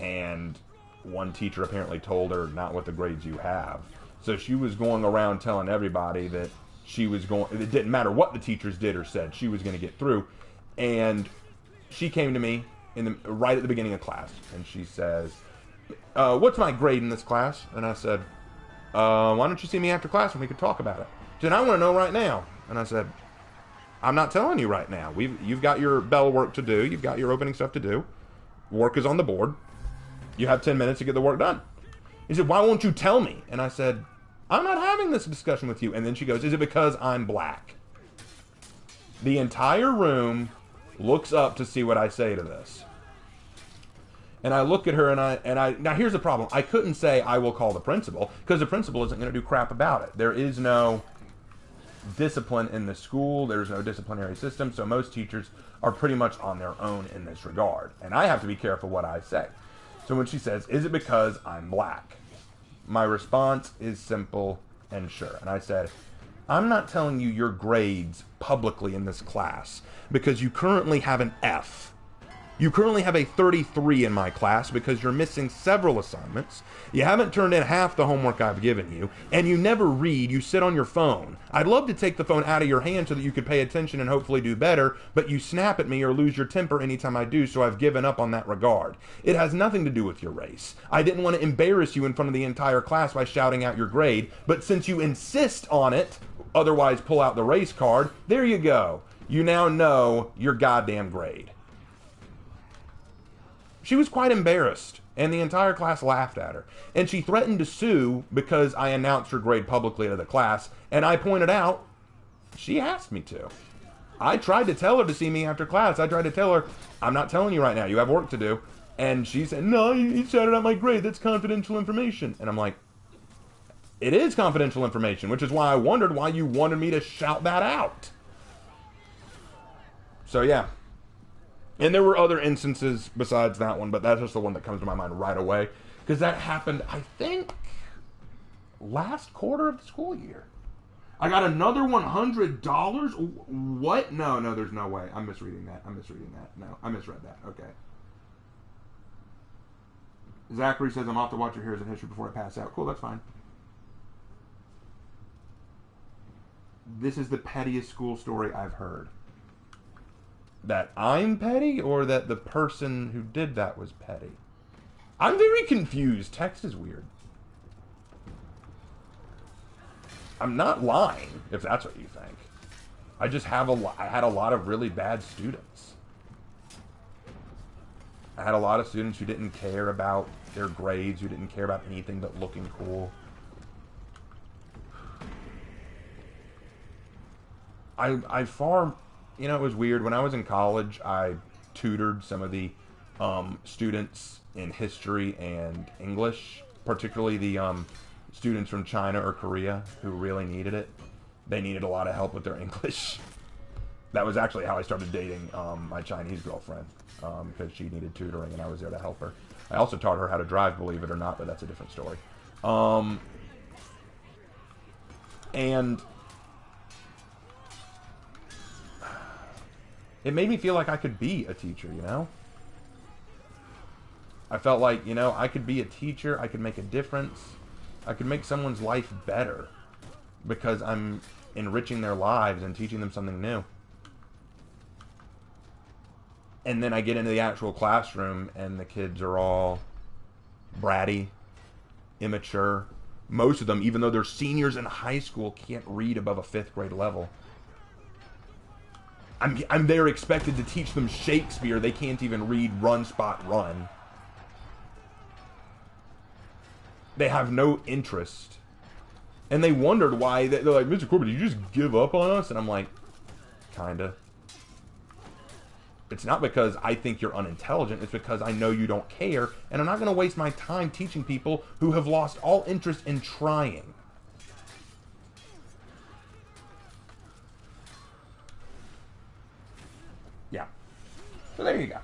And one teacher apparently told her, not with the grades you have. So she was going around telling everybody that she was going, it didn't matter what the teachers did or said, she was going to get through. And she came to me right at the beginning of class, and she says, what's my grade in this class? And I said, why don't you see me after class and we could talk about it? She said, I want to know right now. And I said, I'm not telling you right now. You've got your bell work to do. You've got your opening stuff to do. Work is on the board. You have 10 minutes to get the work done. He said, why won't you tell me? And I said, I'm not having this discussion with you. And then she goes, is it because I'm black? The entire room looks up to see what I say to this. And I look at her, and I now here's the problem. I couldn't say I will call the principal, because the principal isn't going to do crap about it. There is no discipline in the school. There's no disciplinary system, so most teachers are pretty much on their own in this regard. And I have to be careful what I say. So when she says, is it because I'm black? My response is simple and sure. And I said, I'm not telling you your grades publicly in this class because you currently have an F. You currently have a 33 in my class because you're missing several assignments. You haven't turned in half the homework I've given you, and you never read. You sit on your phone. I'd love to take the phone out of your hand so that you could pay attention and hopefully do better, but you snap at me or lose your temper anytime I do, so I've given up on that regard. It has nothing to do with your race. I didn't want to embarrass you in front of the entire class by shouting out your grade, but since you insist on it, otherwise pull out the race card, there you go. You now know your goddamn grade. She was quite embarrassed, and the entire class laughed at her. And she threatened to sue because I announced her grade publicly to the class, and I pointed out she asked me to. I tried to tell her to see me after class. I tried to tell her, I'm not telling you right now. You have work to do. And she said, no, you shouted out my grade. That's confidential information. And I'm like, it is confidential information, which is why I wondered why you wanted me to shout that out. So, yeah. And there were other instances besides that one, but that's just the one that comes to my mind right away. Because that happened, I think, last quarter of the school year. I got another $100? What? No, there's no way. I'm misreading that. No, I misread that. Okay. Zachary says, I'm off to watch your Heroes in History before I pass out. Cool, that's fine. This is the pettiest school story I've heard. That I'm petty, or that the person who did that was petty? I'm very confused. Text is weird. I'm not lying, if that's what you think. I just have I had a lot of really bad students. I had a lot of students who didn't care about their grades, who didn't care about anything but looking cool. It was weird. When I was in college, I tutored some of the students in history and English, particularly the students from China or Korea who really needed it. They needed a lot of help with their English. That was actually how I started dating my Chinese girlfriend, because she needed tutoring and I was there to help her. I also taught her how to drive, believe it or not, but that's a different story. And it made me feel like I could be a teacher, you know? I felt like, I could be a teacher, I could make a difference, I could make someone's life better because I'm enriching their lives and teaching them something new. And then I get into the actual classroom and the kids are all bratty, immature. Most of them, even though they're seniors in high school, can't read above a 5th grade level. I'm there expected to teach them Shakespeare. They can't even read Run, Spot, Run. They have no interest. And they wondered why. They're like, Mr. Corbett, did you just give up on us? And I'm like, kinda. It's not because I think you're unintelligent. It's because I know you don't care. And I'm not going to waste my time teaching people who have lost all interest in trying. Yeah. So there you go.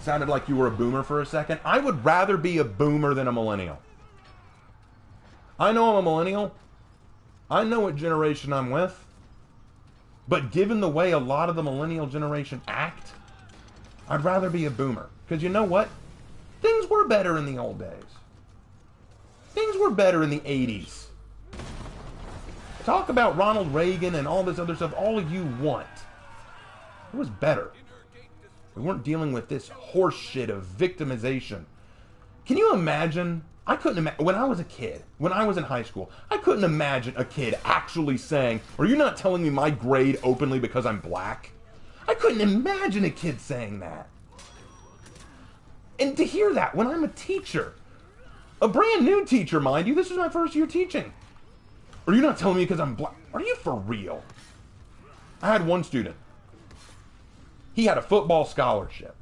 Sounded like you were a boomer for a second. I would rather be a boomer than a millennial. I know I'm a millennial. I know what generation I'm with. But given the way a lot of the millennial generation act, I'd rather be a boomer. Because you know what? Things were better in the old days. Things were better in the 80s. Talk about Ronald Reagan and all this other stuff all you want. It was better. We weren't dealing with this horse shit of victimization. Can you imagine? I couldn't imagine, when I was a kid, when I was in high school, I couldn't imagine a kid actually saying, are you not telling me my grade openly because I'm black? I couldn't imagine a kid saying that. And to hear that when I'm a teacher, a brand new teacher, mind you, this is my first year teaching. Are you not telling me because I'm black? Are you for real? I had one student. He had a football scholarship.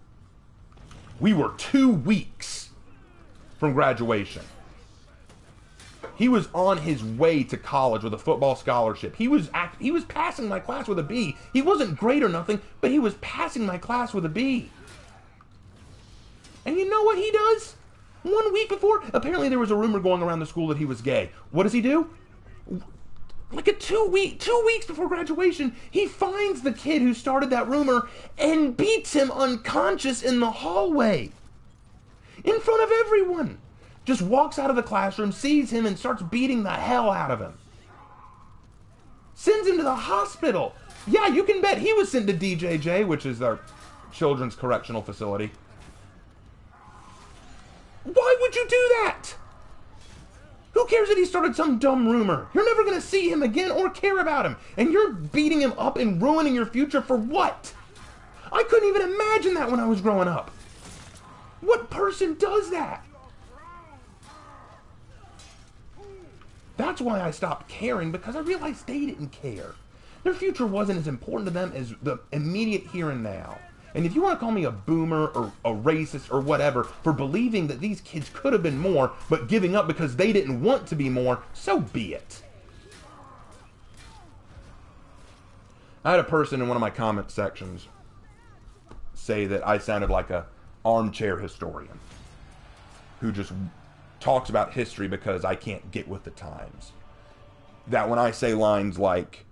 We were 2 weeks from graduation. He was on his way to college with a football scholarship. He was passing my class with a B. He wasn't great or nothing, but he was passing my class with a B. And you know what he does? 1 week before, apparently there was a rumor going around the school that he was gay. What does he do? Like 2 weeks before graduation, he finds the kid who started that rumor and beats him unconscious in the hallway. In front of everyone. Just walks out of the classroom, sees him, and starts beating the hell out of him. Sends him to the hospital. Yeah, you can bet he was sent to DJJ, which is our children's correctional facility. Why would you do that? Who cares that he started some dumb rumor? You're never going to see him again or care about him. And you're beating him up and ruining your future for what? I couldn't even imagine that when I was growing up. What person does that? That's why I stopped caring, because I realized they didn't care. Their future wasn't as important to them as the immediate here and now. And if you want to call me a boomer or a racist or whatever for believing that these kids could have been more, but giving up because they didn't want to be more, so be it. I had a person in one of my comment sections say that I sounded like a armchair historian who just talks about history because I can't get with the times. That when I say lines like,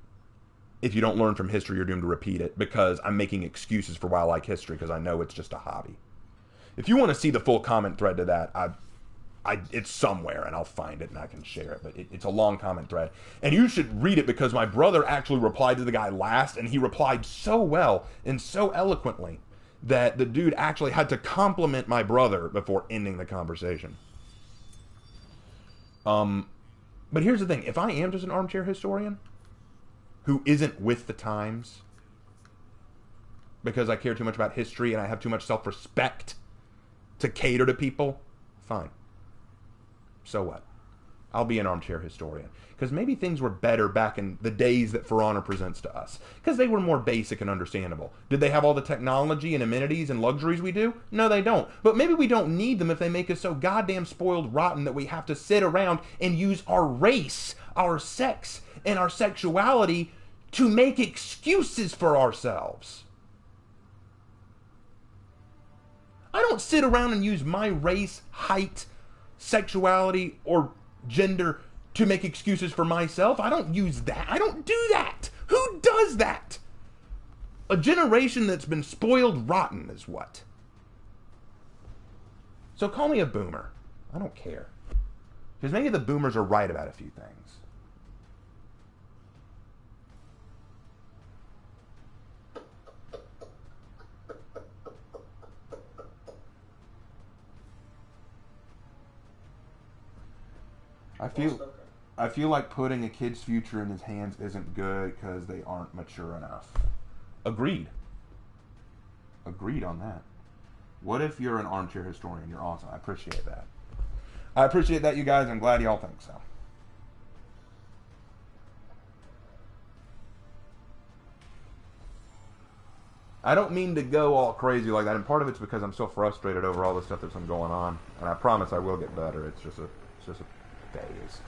if you don't learn from history, you're doomed to repeat it, because I'm making excuses for why I like history, because I know it's just a hobby. If you want to see the full comment thread to that, it's somewhere, and I'll find it and I can share it, but it's a long comment thread. And you should read it, because my brother actually replied to the guy last, and he replied so well and so eloquently that the dude actually had to compliment my brother before ending the conversation. But here's the thing. If I am just an armchair historian who isn't with the times because I care too much about history and I have too much self-respect to cater to people, fine. So what? I'll be an armchair historian. Because maybe things were better back in the days that For Honor presents to us. Because they were more basic and understandable. Did they have all the technology and amenities and luxuries we do? No, they don't. But maybe we don't need them if they make us so goddamn spoiled rotten that we have to sit around and use our race, our sex, and our sexuality to make excuses for ourselves. I don't sit around and use my race, height, sexuality, or gender to make excuses for myself. I don't use that. I don't do that. Who does that? A generation that's been spoiled rotten is what? So call me a boomer. I don't care. Because maybe the boomers are right about a few things. I feel like putting a kid's future in his hands isn't good because they aren't mature enough. Agreed. Agreed on that. What if you're an armchair historian? You're awesome. I appreciate that. I appreciate that, you guys. I'm glad y'all think so. I don't mean to go all crazy like that, and part of it's because I'm so frustrated over all the stuff that's been going on, and I promise I will get better. It's just a phase.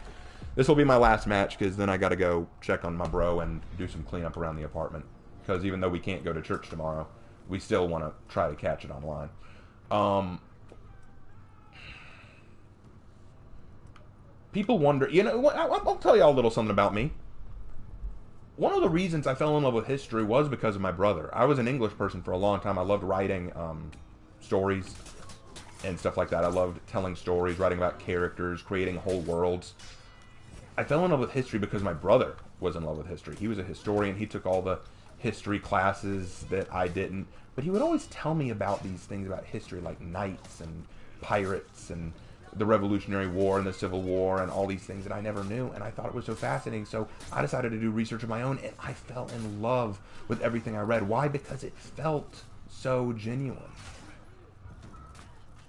This will be my last match, because then I got to go check on my bro and do some cleanup around the apartment. Because even though we can't go to church tomorrow, we still want to try to catch it online. People wonder, I'll tell y'all a little something about me. One of the reasons I fell in love with history was because of my brother. I was an English person for a long time. I loved writing stories and stuff like that. I loved telling stories, writing about characters, creating whole worlds. I fell in love with history because my brother was in love with history. He was a historian. He took all the history classes that I didn't. But he would always tell me about these things about history, like knights and pirates and the Revolutionary War and the Civil War and all these things that I never knew. And I thought it was so fascinating. So I decided to do research of my own, and I fell in love with everything I read. Why? Because it felt so genuine.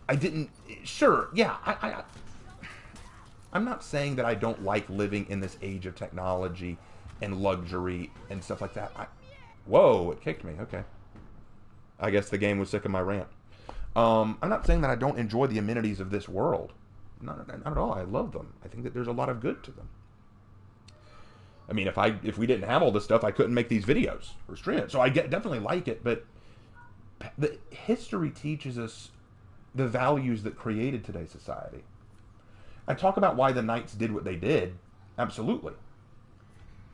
I didn't... Sure, yeah, I'm not saying that I don't like living in this age of technology and luxury and stuff like that. Whoa, it kicked me. Okay. I guess the game was sick of my rant. I'm not saying that I don't enjoy the amenities of this world. Not at all. I love them. I think that there's a lot of good to them. I mean, if we didn't have all this stuff, I couldn't make these videos or stream it. So I definitely like it, but the history teaches us the values that created today's society. I talk about why the knights did what they did. Absolutely.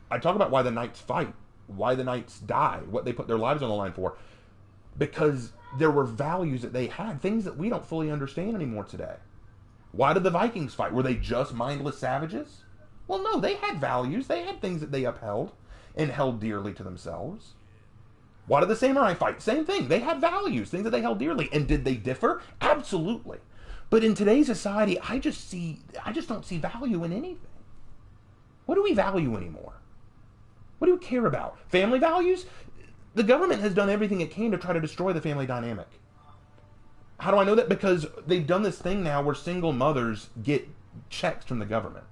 I talk about why the knights fight, why the knights die, what they put their lives on the line for. Because there were values that they had, things that we don't fully understand anymore today. Why did the Vikings fight? Were they just mindless savages? Well, no, they had values. They had things that they upheld and held dearly to themselves. Why did the samurai fight? Same thing. They had values, things that they held dearly. And did they differ? Absolutely. But in today's society, I just don't see value in anything. What do we value anymore? What do we care about? Family values? The government has done everything it can to try to destroy the family dynamic. How do I know that? Because they've done this thing now where single mothers get checks from the government.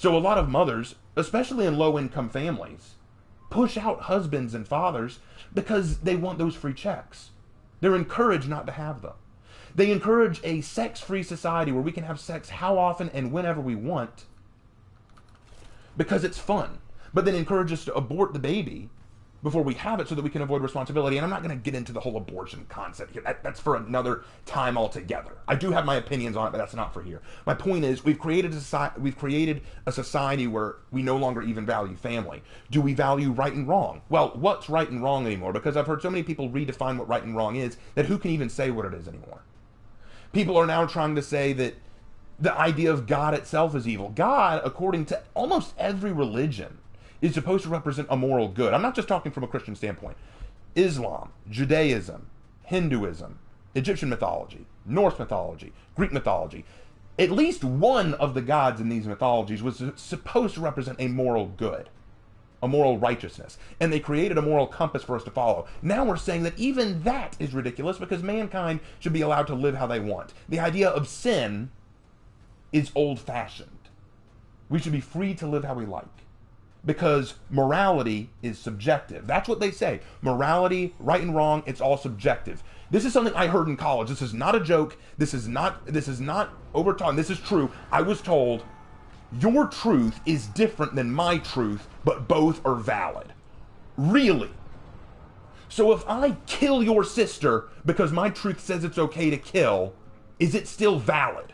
So a lot of mothers, especially in low-income families, push out husbands and fathers because they want those free checks. They're encouraged not to have them. They encourage a sex-free society where we can have sex how often and whenever we want because it's fun, but then encourage us to abort the baby before we have it so that we can avoid responsibility. And I'm not going to get into the whole abortion concept here. That's for another time altogether. I do have my opinions on it, but that's not for here. My point is, we've created a society where we no longer even value family. Do we value right and wrong? Well, what's right and wrong anymore? Because I've heard so many people redefine what right and wrong is that who can even say what it is anymore? People are now trying to say that the idea of God itself is evil. God, according to almost every religion, is supposed to represent a moral good. I'm not just talking from a Christian standpoint. Islam, Judaism, Hinduism, Egyptian mythology, Norse mythology, Greek mythology. At least one of the gods in these mythologies was supposed to represent a moral good, a moral righteousness. And they created a moral compass for us to follow. Now we're saying that even that is ridiculous because mankind should be allowed to live how they want. The idea of sin is old-fashioned. We should be free to live how we like. Because morality is subjective. That's what they say. Morality, right and wrong, it's all subjective. This is something I heard in college. This is not a joke. This is not overtaught. This is true. I was told, your truth is different than my truth, but both are valid. Really? So if I kill your sister because my truth says it's okay to kill, is it still valid?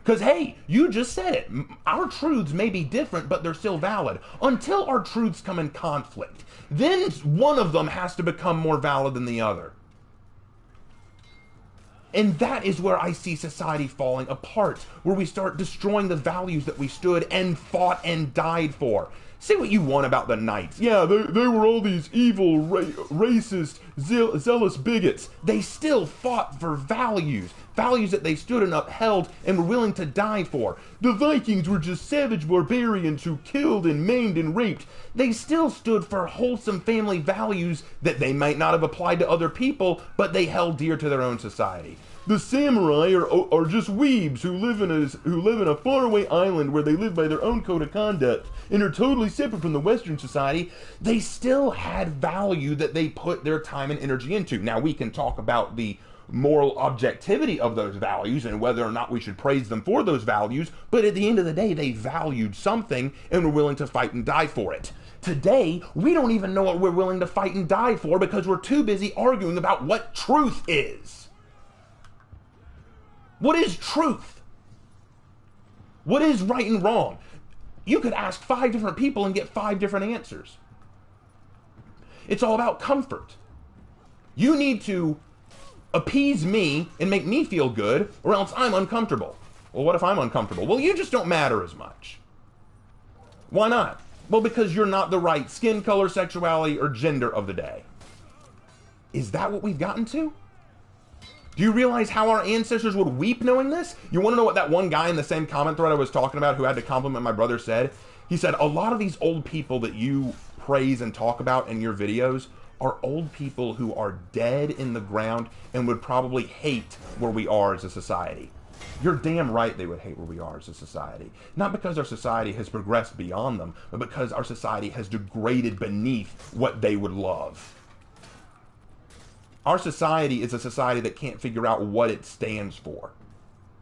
Because, hey, you just said it. Our truths may be different, but they're still valid. Until our truths come in conflict. Then one of them has to become more valid than the other. And that is where I see society falling apart. Where we start destroying the values that we stood and fought and died for. Say what you want about the Knights. Yeah, they were all these evil, racist, zealous bigots. They still fought for values. Values that they stood and upheld and were willing to die for. The Vikings were just savage barbarians who killed and maimed and raped. They still stood for wholesome family values that they might not have applied to other people, but they held dear to their own society. The samurai are just weebs who live in a faraway island where they live by their own code of conduct and are totally separate from the Western society. They still had value that they put their time and energy into. Now we can talk about the moral objectivity of those values and whether or not we should praise them for those values, but at the end of the day, they valued something and were willing to fight and die for it. Today, we don't even know what we're willing to fight and die for because we're too busy arguing about what truth is. What is truth? What is right and wrong? You could ask 5 different people and get 5 different answers. It's all about comfort. You need to appease me and make me feel good, or else I'm uncomfortable. Well, what if I'm uncomfortable? Well, you just don't matter as much. Why not? Well, because you're not the right skin color, sexuality, or gender of the day. Is that what we've gotten to? Do you realize how our ancestors would weep knowing this? You want to know what that one guy in the same comment thread I was talking about who had to compliment my brother said? He said, a lot of these old people that you praise and talk about in your videos are old people who are dead in the ground and would probably hate where we are as a society. You're damn right they would hate where we are as a society. Not because our society has progressed beyond them, but because our society has degraded beneath what they would love. Our society is a society that can't figure out what it stands for.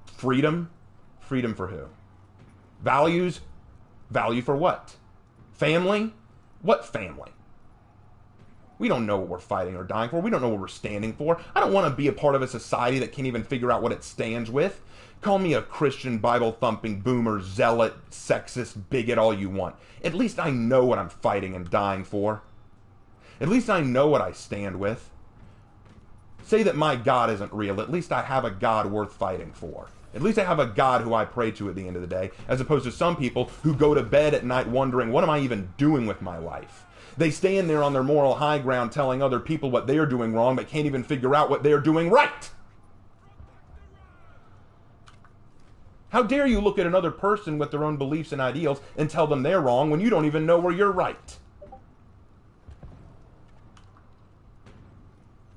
Freedom? Freedom for who? Values? Value for what? Family? What family? We don't know what we're fighting or dying for. We don't know what we're standing for. I don't want to be a part of a society that can't even figure out what it stands with. Call me a Christian, Bible-thumping, boomer, zealot, sexist, bigot, all you want. At least I know what I'm fighting and dying for. At least I know what I stand with. Say that my God isn't real. At least I have a God worth fighting for. At least I have a God who I pray to at the end of the day, as opposed to some people who go to bed at night wondering, what am I even doing with my life? They stand there on their moral high ground telling other people what they are doing wrong, but can't even figure out what they are doing right. How dare you look at another person with their own beliefs and ideals and tell them they're wrong when you don't even know where you're right?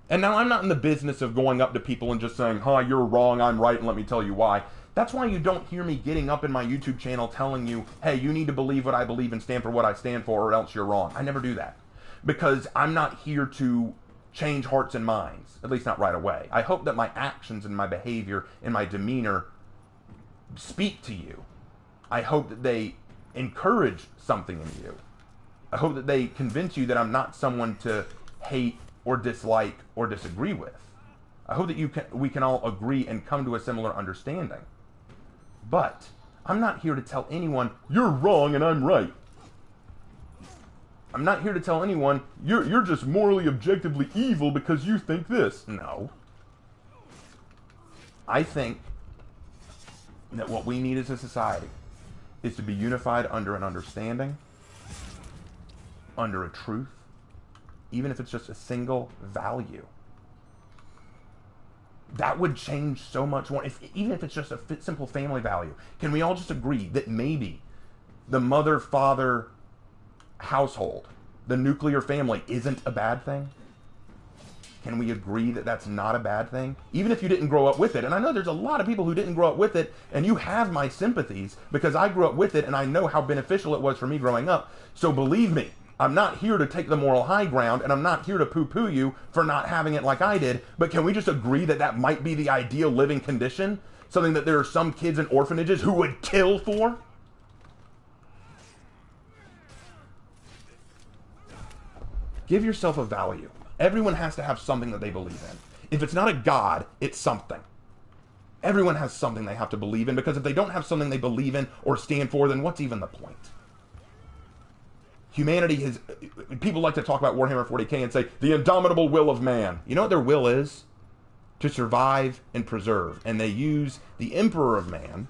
And now I'm not in the business of going up to people and just saying, huh, you're wrong, I'm right, and let me tell you why. That's why you don't hear me getting up in my YouTube channel telling you, hey, you need to believe what I believe and stand for what I stand for, or else you're wrong. I never do that. Because I'm not here to change hearts and minds, at least not right away. I hope that my actions and my behavior and my demeanor speak to you. I hope that they encourage something in you. I hope that they convince you that I'm not someone to hate or dislike or disagree with. I hope that we can all agree and come to a similar understanding. But I'm not here to tell anyone, you're wrong and I'm right. I'm not here to tell anyone, you're just morally objectively evil because you think this. No. I think that what we need as a society is to be unified under an understanding, under a truth, even if it's just a single value. That would change so much more, even if it's just a simple family value. Can we all just agree that maybe the mother-father household, the nuclear family, isn't a bad thing? Can we agree that that's not a bad thing? Even if you didn't grow up with it. And I know there's a lot of people who didn't grow up with it, and you have my sympathies because I grew up with it and I know how beneficial it was for me growing up. So believe me, I'm not here to take the moral high ground, and I'm not here to poo-poo you for not having it like I did, but can we just agree that that might be the ideal living condition? Something that there are some kids in orphanages who would kill for? Give yourself a value. Everyone has to have something that they believe in. If it's not a God, it's something. Everyone has something they have to believe in, because if they don't have something they believe in or stand for, then what's even the point? Humanity has... People like to talk about Warhammer 40k and say, the indomitable will of man. You know what their will is? To survive and preserve. And they use the Emperor of Man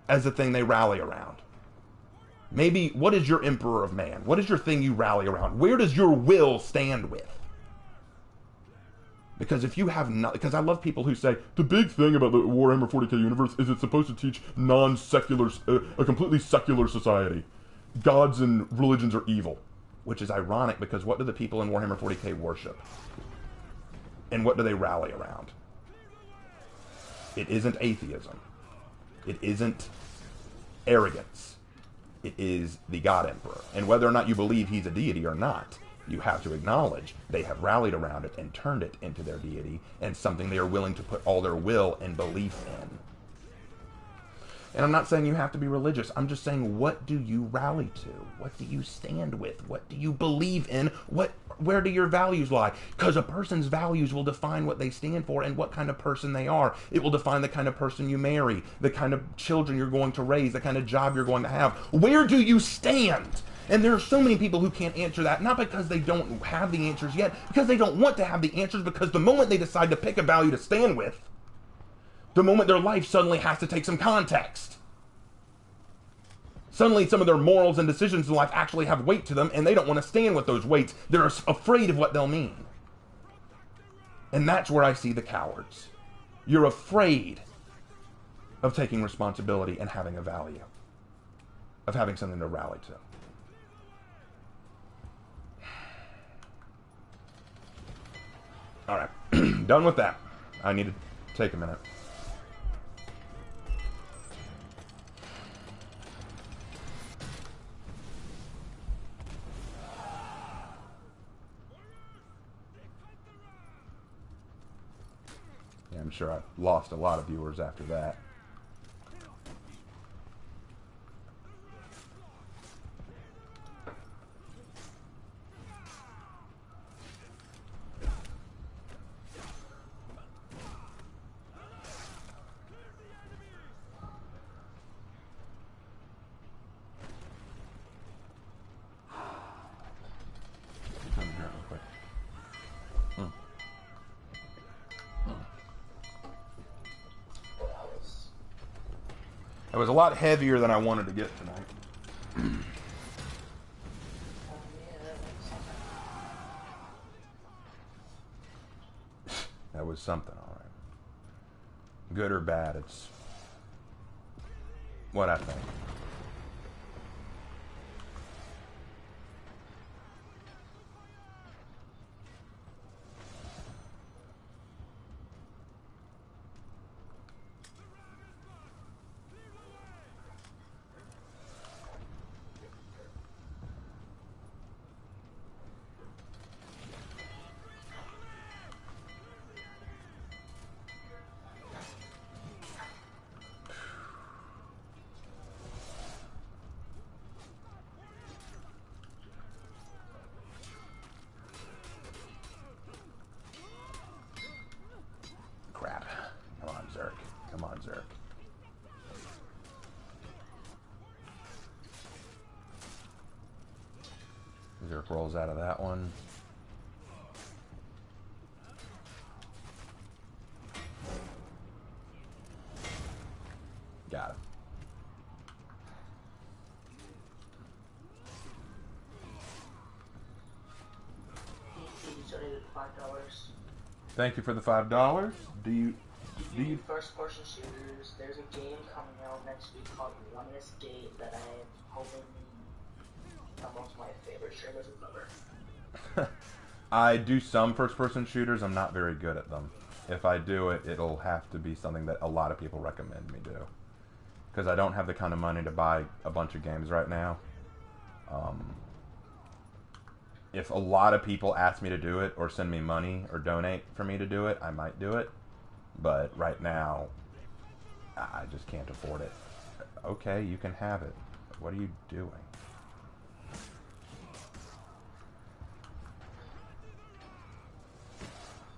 as the thing they rally around. Maybe, what is your Emperor of Man? What is your thing you rally around? Where does your will stand with? Because if you have not... Because I love people who say, the big thing about the Warhammer 40k universe is it's supposed to teach non-secular... a completely secular society. Gods and religions are evil. Which is ironic, because what do the people in Warhammer 40k worship? And what do they rally around? It isn't atheism. It isn't arrogance. It is the God Emperor. And whether or not you believe he's a deity or not, you have to acknowledge they have rallied around it and turned it into their deity and something they are willing to put all their will and belief in. And I'm not saying you have to be religious. I'm just saying, what do you rally to? What do you stand with? What do you believe in? Where do your values lie? Because a person's values will define what they stand for and what kind of person they are. It will define the kind of person you marry, the kind of children you're going to raise, the kind of job you're going to have. Where do you stand? And there are so many people who can't answer that, not because they don't have the answers yet, because they don't want to have the answers, because the moment they decide to pick a value to stand with, the moment their life suddenly has to take some context. Suddenly some of their morals and decisions in life actually have weight to them, and they don't want to stand with those weights. They're afraid of what they'll mean. And that's where I see the cowards. You're afraid of taking responsibility and having a value. Of having something to rally to. Alright, done with that. I need to take a minute. Yeah, I'm sure I've lost a lot of viewers after that. It was a lot heavier than I wanted to get tonight. That was something, alright. Good or bad, it's what I think. rolls out of that one. Got him. He donated $5. Thank you for the $5. Do you First person shooters, there's a game coming out next week called Oneness Gate that I'm hoping most of my favorite streamers will cover. I do some first-person shooters. I'm not very good at them. If I do it, it'll have to be something that a lot of people recommend me do. Because I don't have the kind of money to buy a bunch of games right now. If a lot of people ask me to do it, or send me money, or donate for me to do it, I might do it. But right now, I just can't afford it. Okay, you can have it. What are you doing?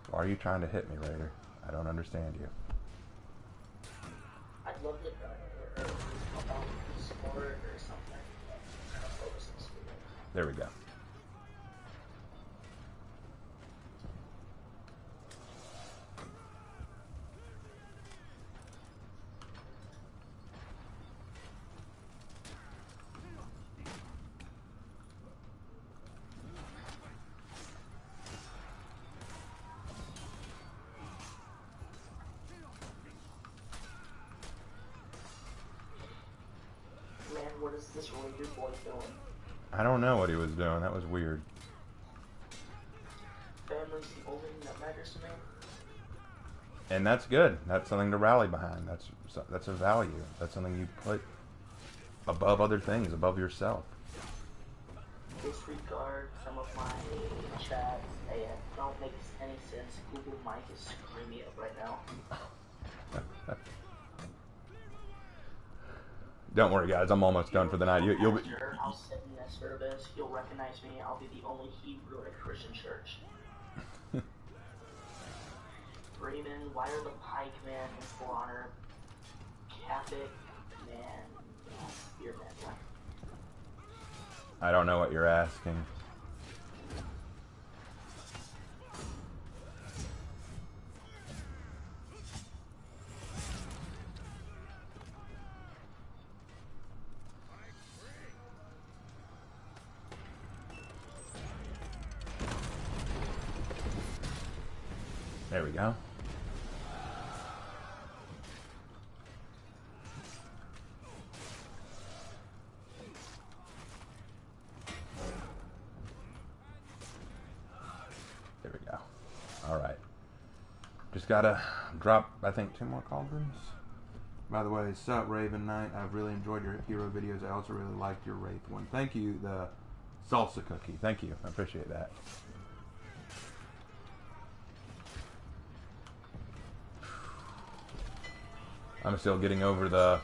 Why are you trying to hit me, Raider? I don't understand you. I'd love to help out with sport or something. Kind of focus on speaking. There we go. What is this Ranger boy doing? I don't know what he was doing. That was weird. Family's the only thing that matters to me. And that's good. That's something to rally behind. That's a value. That's something you put above other things, above yourself. Disregard some of my chats. They don't make any sense. Google Mike is screwing me up right now. Don't worry, guys. I'm almost done for the night. You'll be. I'll sit in this service. You'll recognize me. I'll be the only Hebrew in a Christian church. Raymond, why are the pikemen in For Honor Catholic? Man, you're man. I don't know what you're asking. There we go. There we go. All right. Just gotta drop, I think, 2 more cauldrons. By the way, sup, Raven Knight. I've really enjoyed your hero videos. I also really liked your Wraith one. Thank you, the salsa cookie. Thank you. I appreciate that. I'm still getting over the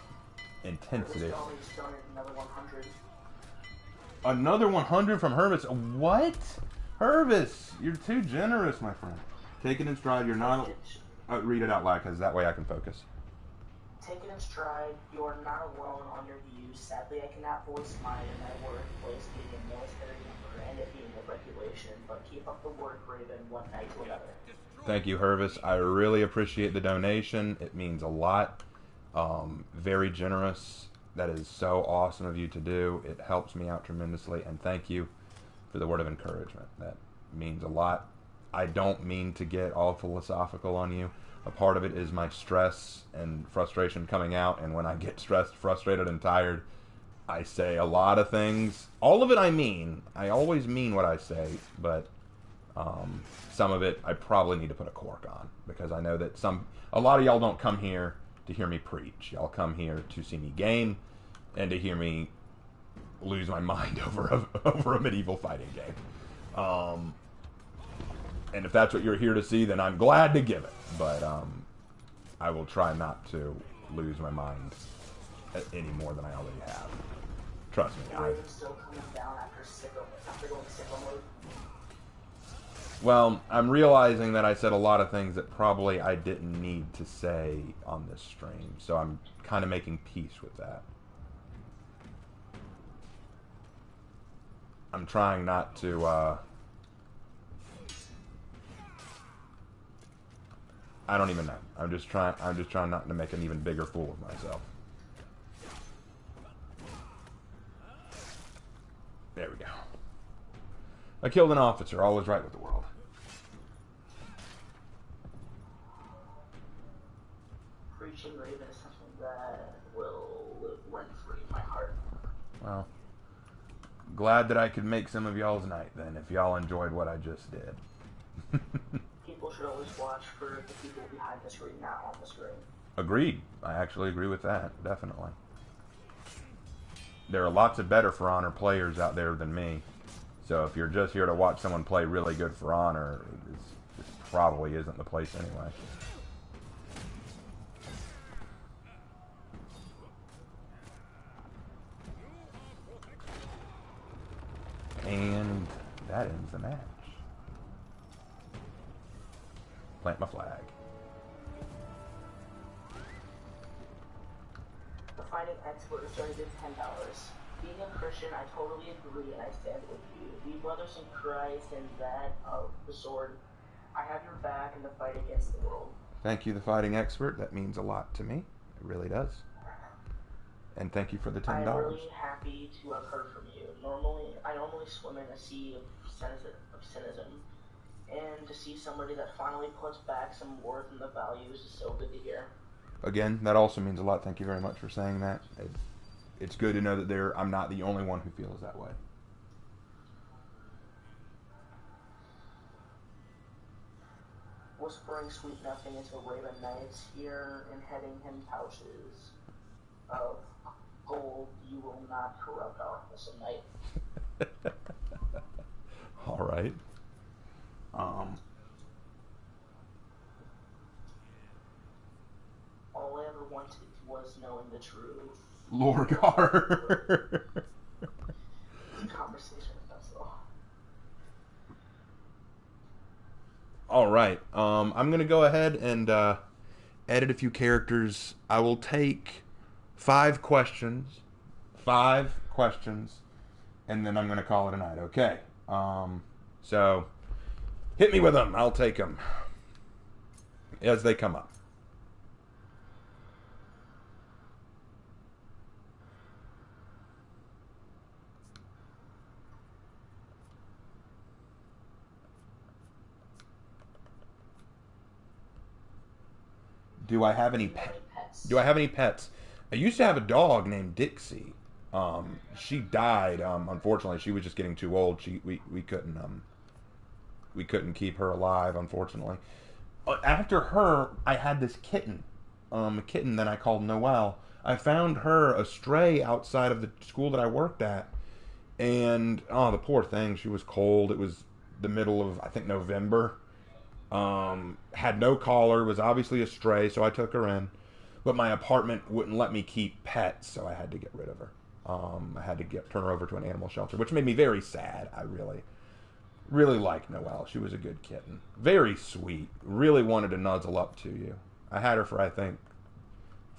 intensity. Another 100. Another 100 from Hervis. What? Hervis, you're too generous, my friend. Take it in stride. You're not. Read it out loud, because that way I can focus. Take it in stride. You are not alone on your views. Sadly, I cannot voice mine in my workplace, being a military member and it being a regulation. But keep up the work, Raven. One night to another. Thank you, Hervis. I really appreciate the donation. It means a lot. Very generous. That is so awesome of you to do. It helps me out tremendously, and thank you for the word of encouragement. That means a lot. I don't mean to get all philosophical on you. A part of it is my stress and frustration coming out, and when I get stressed, frustrated, and tired, I say a lot of things. All of it I mean. I always mean what I say, but some of it I probably need to put a cork on, because I know that a lot of y'all don't come here to hear me preach. Y'all come here to see me game and to hear me lose my mind over a medieval fighting game. And if that's what you're here to see, then I'm glad to give it. But I will try not to lose my mind any more than I already have. Trust me. Are you still coming down after going sicko mode? Well, I'm realizing that I said a lot of things that probably I didn't need to say on this stream, so I'm kind of making peace with that. I'm trying not to, I don't even know. I'm just trying not to make an even bigger fool of myself. There we go. I killed an officer. All is right with the world. Preaching Raven is something that will live rent-free in my heart. Well, glad that I could make some of y'all's night then, if y'all enjoyed what I just did. People should always watch for the people behind the screen, not on the screen. Agreed. I actually agree with that, definitely. There are lots of better For Honor players out there than me. So if you're just here to watch someone play really good For Honor, this probably isn't the place anyway. And that ends the match. Plant my flag. The fighting expert is starting at $10. Being a Christian, I totally agree and I stand with you. We brothers in Christ and that of the sword. I have your back in the fight against the world. Thank you, the fighting expert. That means a lot to me. It really does. And thank you for the $10. I'm really happy to have heard from you. I normally swim in a sea of cynicism. And to see somebody that finally puts back some worth in the values is so good to hear. Again, that also means a lot. Thank you very much for saying that. It's good to know that I'm not the only one who feels that way. Whispering sweet nothing into Raven Knight's ear and heading him pouches of gold you will not corrupt our innocent knight. All right. All I ever wanted was knowing the truth. Lorgar. Conversation with us all. All right. I'm gonna go ahead and edit a few characters. I will take 5 questions, and then I'm gonna call it a night. Okay. So hit me with them. I'll take them as they come up. Do I have any pets? Do I have any pets? I used to have a dog named Dixie. She died. Unfortunately, she was just getting too old. We couldn't keep her alive. Unfortunately, after her, I had this kitten. A kitten that I called Noelle. I found her astray outside of the school that I worked at, and the poor thing. She was cold. It was the middle of, I think, November. Had no collar, was obviously a stray, so I took her in. But my apartment wouldn't let me keep pets, so I had to get rid of her. I had to turn her over to an animal shelter, which made me very sad. I really liked Noelle. She was a good kitten. Very sweet. Really wanted to nuzzle up to you. I had her for, I think,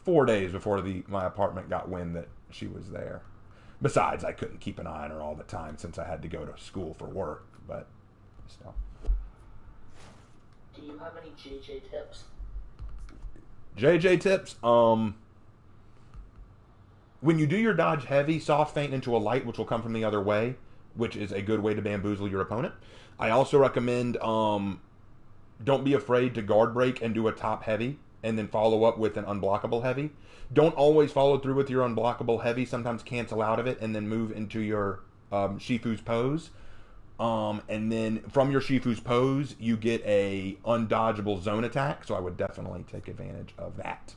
4 days before my apartment got wind that she was there. Besides, I couldn't keep an eye on her all the time since I had to go to school for work, but still. Do you have any JJ tips? JJ tips? When you do your dodge heavy, soft feint into a light, which will come from the other way, which is a good way to bamboozle your opponent. I also recommend don't be afraid to guard break and do a top heavy, and then follow up with an unblockable heavy. Don't always follow through with your unblockable heavy. Sometimes cancel out of it and then move into your Shifu's pose. And then from your Shifu's pose, you get a undodgeable zone attack, so I would definitely take advantage of that.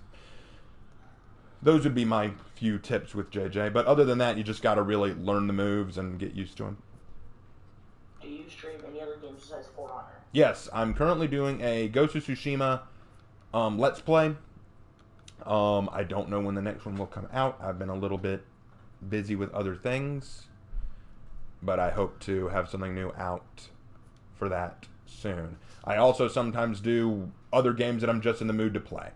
Those would be my few tips with JJ, but other than that, you just got to really learn the moves and get used to them. Do you stream any other games besides For Honor? Yes, I'm currently doing a Ghost of Tsushima Let's Play. I don't know when the next one will come out. I've been a little bit busy with other things, but I hope to have something new out for that soon. I also sometimes do other games that I'm just in the mood to play.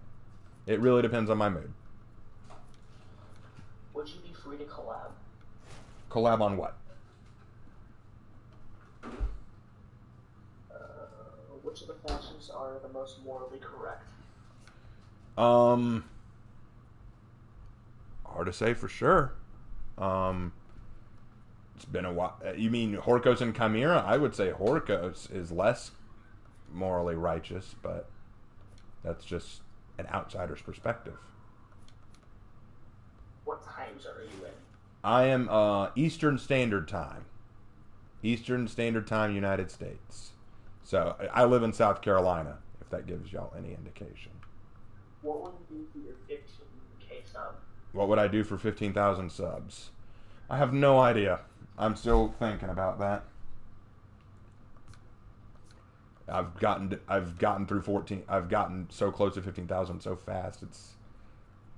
It really depends on my mood. Would you be free to collab? Collab on what? which of the factions are the most morally correct? Hard to say for sure. It's been a while. You mean Horkos and Chimera? I would say Horkos is less morally righteous, but that's just an outsider's perspective. What times are you in? I am Eastern Standard Time. Eastern Standard Time, United States. So I live in South Carolina, if that gives y'all any indication. What would you do for your 15K sub? What would I do for 15,000 subs? I have no idea. I'm still thinking about that. I've gotten through 14. I've gotten so close to 15,000 so fast. It's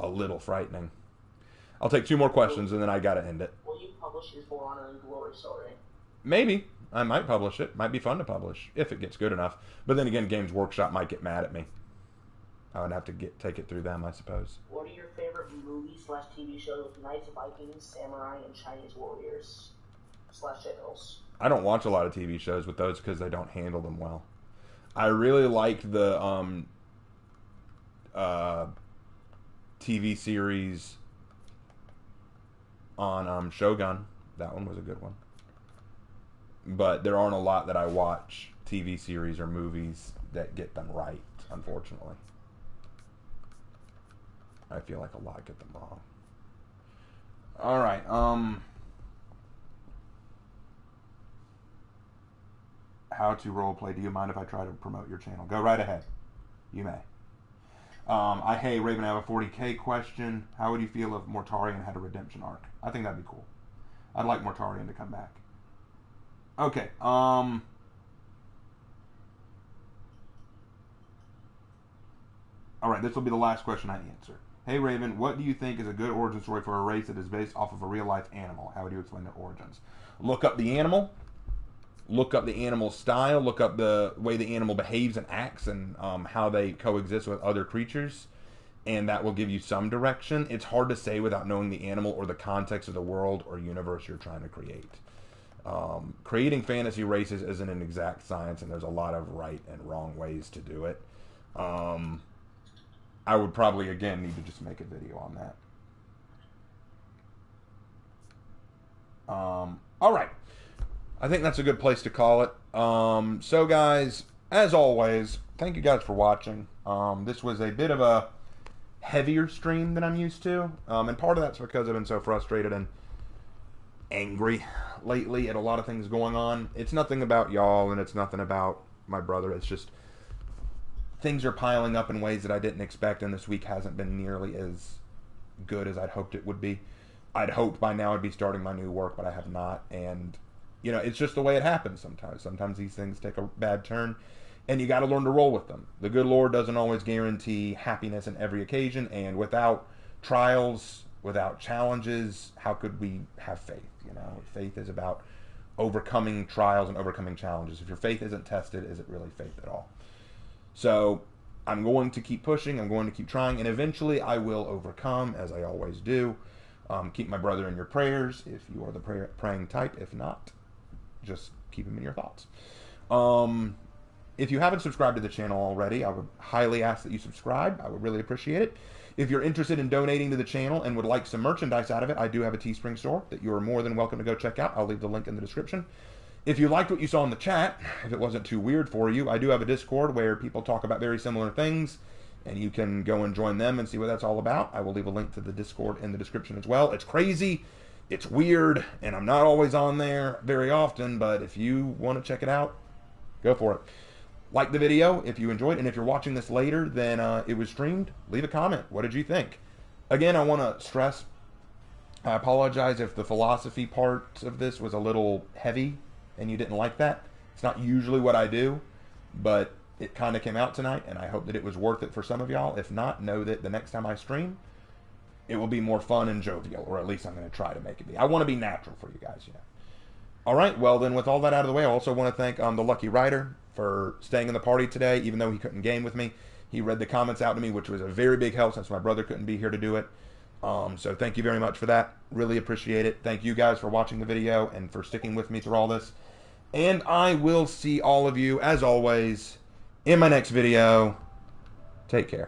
a little frightening. I'll take 2 more questions and then I gotta end it. Will you publish your For Honor and Glory story? Maybe. I might publish it. Might be fun to publish if it gets good enough. But then again, Games Workshop might get mad at me. I would have to take it through them, I suppose. What are your favorite movies/TV shows with knights, Vikings, samurai, and Chinese warriors/generals? I don't watch a lot of TV shows with those because they don't handle them well. I really liked the TV series on Shogun. That one was a good one. But there aren't a lot that I watch TV series or movies that get them right, unfortunately. I feel like a lot get them wrong. All right. How to roleplay. Do you mind if I try to promote your channel? Go right ahead. You may. Hey, Raven, I have a 40K question. How would you feel if Mortarion had a redemption arc? I think that'd be cool. I'd like Mortarion to come back. Okay. All right, this will be the last question I answer. Hey, Raven, what do you think is a good origin story for a race that is based off of a real-life animal? How would you explain their origins? Look up the animal. Look up the animal style. Look up the way the animal behaves and acts and how they coexist with other creatures. And that will give you some direction. It's hard to say without knowing the animal or the context of the world or universe you're trying to create. Creating fantasy races isn't an exact science, and there's a lot of right and wrong ways to do it. I would probably, again, need to just make a video on that. All right. I think that's a good place to call it. So, guys, as always, thank you guys for watching. This was a bit of a heavier stream than I'm used to. And part of that's because I've been so frustrated and angry lately at a lot of things going on. It's nothing about y'all, and it's nothing about my brother. It's just things are piling up in ways that I didn't expect, and this week hasn't been nearly as good as I'd hoped it would be. I'd hoped by now I'd be starting my new work, but I have not. And, you know, it's just the way it happens sometimes. Sometimes these things take a bad turn, and you got to learn to roll with them. The good Lord doesn't always guarantee happiness in every occasion, and without trials, without challenges, how could we have faith? You know, faith is about overcoming trials and overcoming challenges. If your faith isn't tested, is it really faith at all? So I'm going to keep pushing. I'm going to keep trying, and eventually I will overcome, as I always do. Keep my brother in your prayers if you are the praying type. If not, just keep him in your thoughts. If you haven't subscribed to the channel already, I would highly ask that you subscribe. I would really appreciate it. If you're interested in donating to the channel and would like some merchandise out of it, I do have a Teespring store that you are more than welcome to go check out. I'll leave the link in the description. If you liked what you saw in the chat, if it wasn't too weird for you, I do have a Discord where people talk about very similar things, and you can go and join them and see what that's all about. I will leave a link to the Discord in the description as well. It's crazy, it's weird, and I'm not always on there very often, but if you want to check it out, go for it. Like the video if you enjoyed, and if you're watching this later than it was streamed, leave a comment. What did you think? Again, I want to stress, I apologize if the philosophy part of this was a little heavy and you didn't like that. It's not usually what I do, but it kind of came out tonight, and I hope that it was worth it for some of y'all. If not, know that the next time I stream, it will be more fun and jovial, or at least I'm going to try to make it be. I want to be natural for you guys, you know. All right, well then, with all that out of the way, I also want to thank the Lucky Rider for staying in the party today, even though he couldn't game with me. He read the comments out to me, which was a very big help since my brother couldn't be here to do it. So thank you very much for that. Really appreciate it. Thank you guys for watching the video and for sticking with me through all this. And I will see all of you, as always, in my next video. Take care.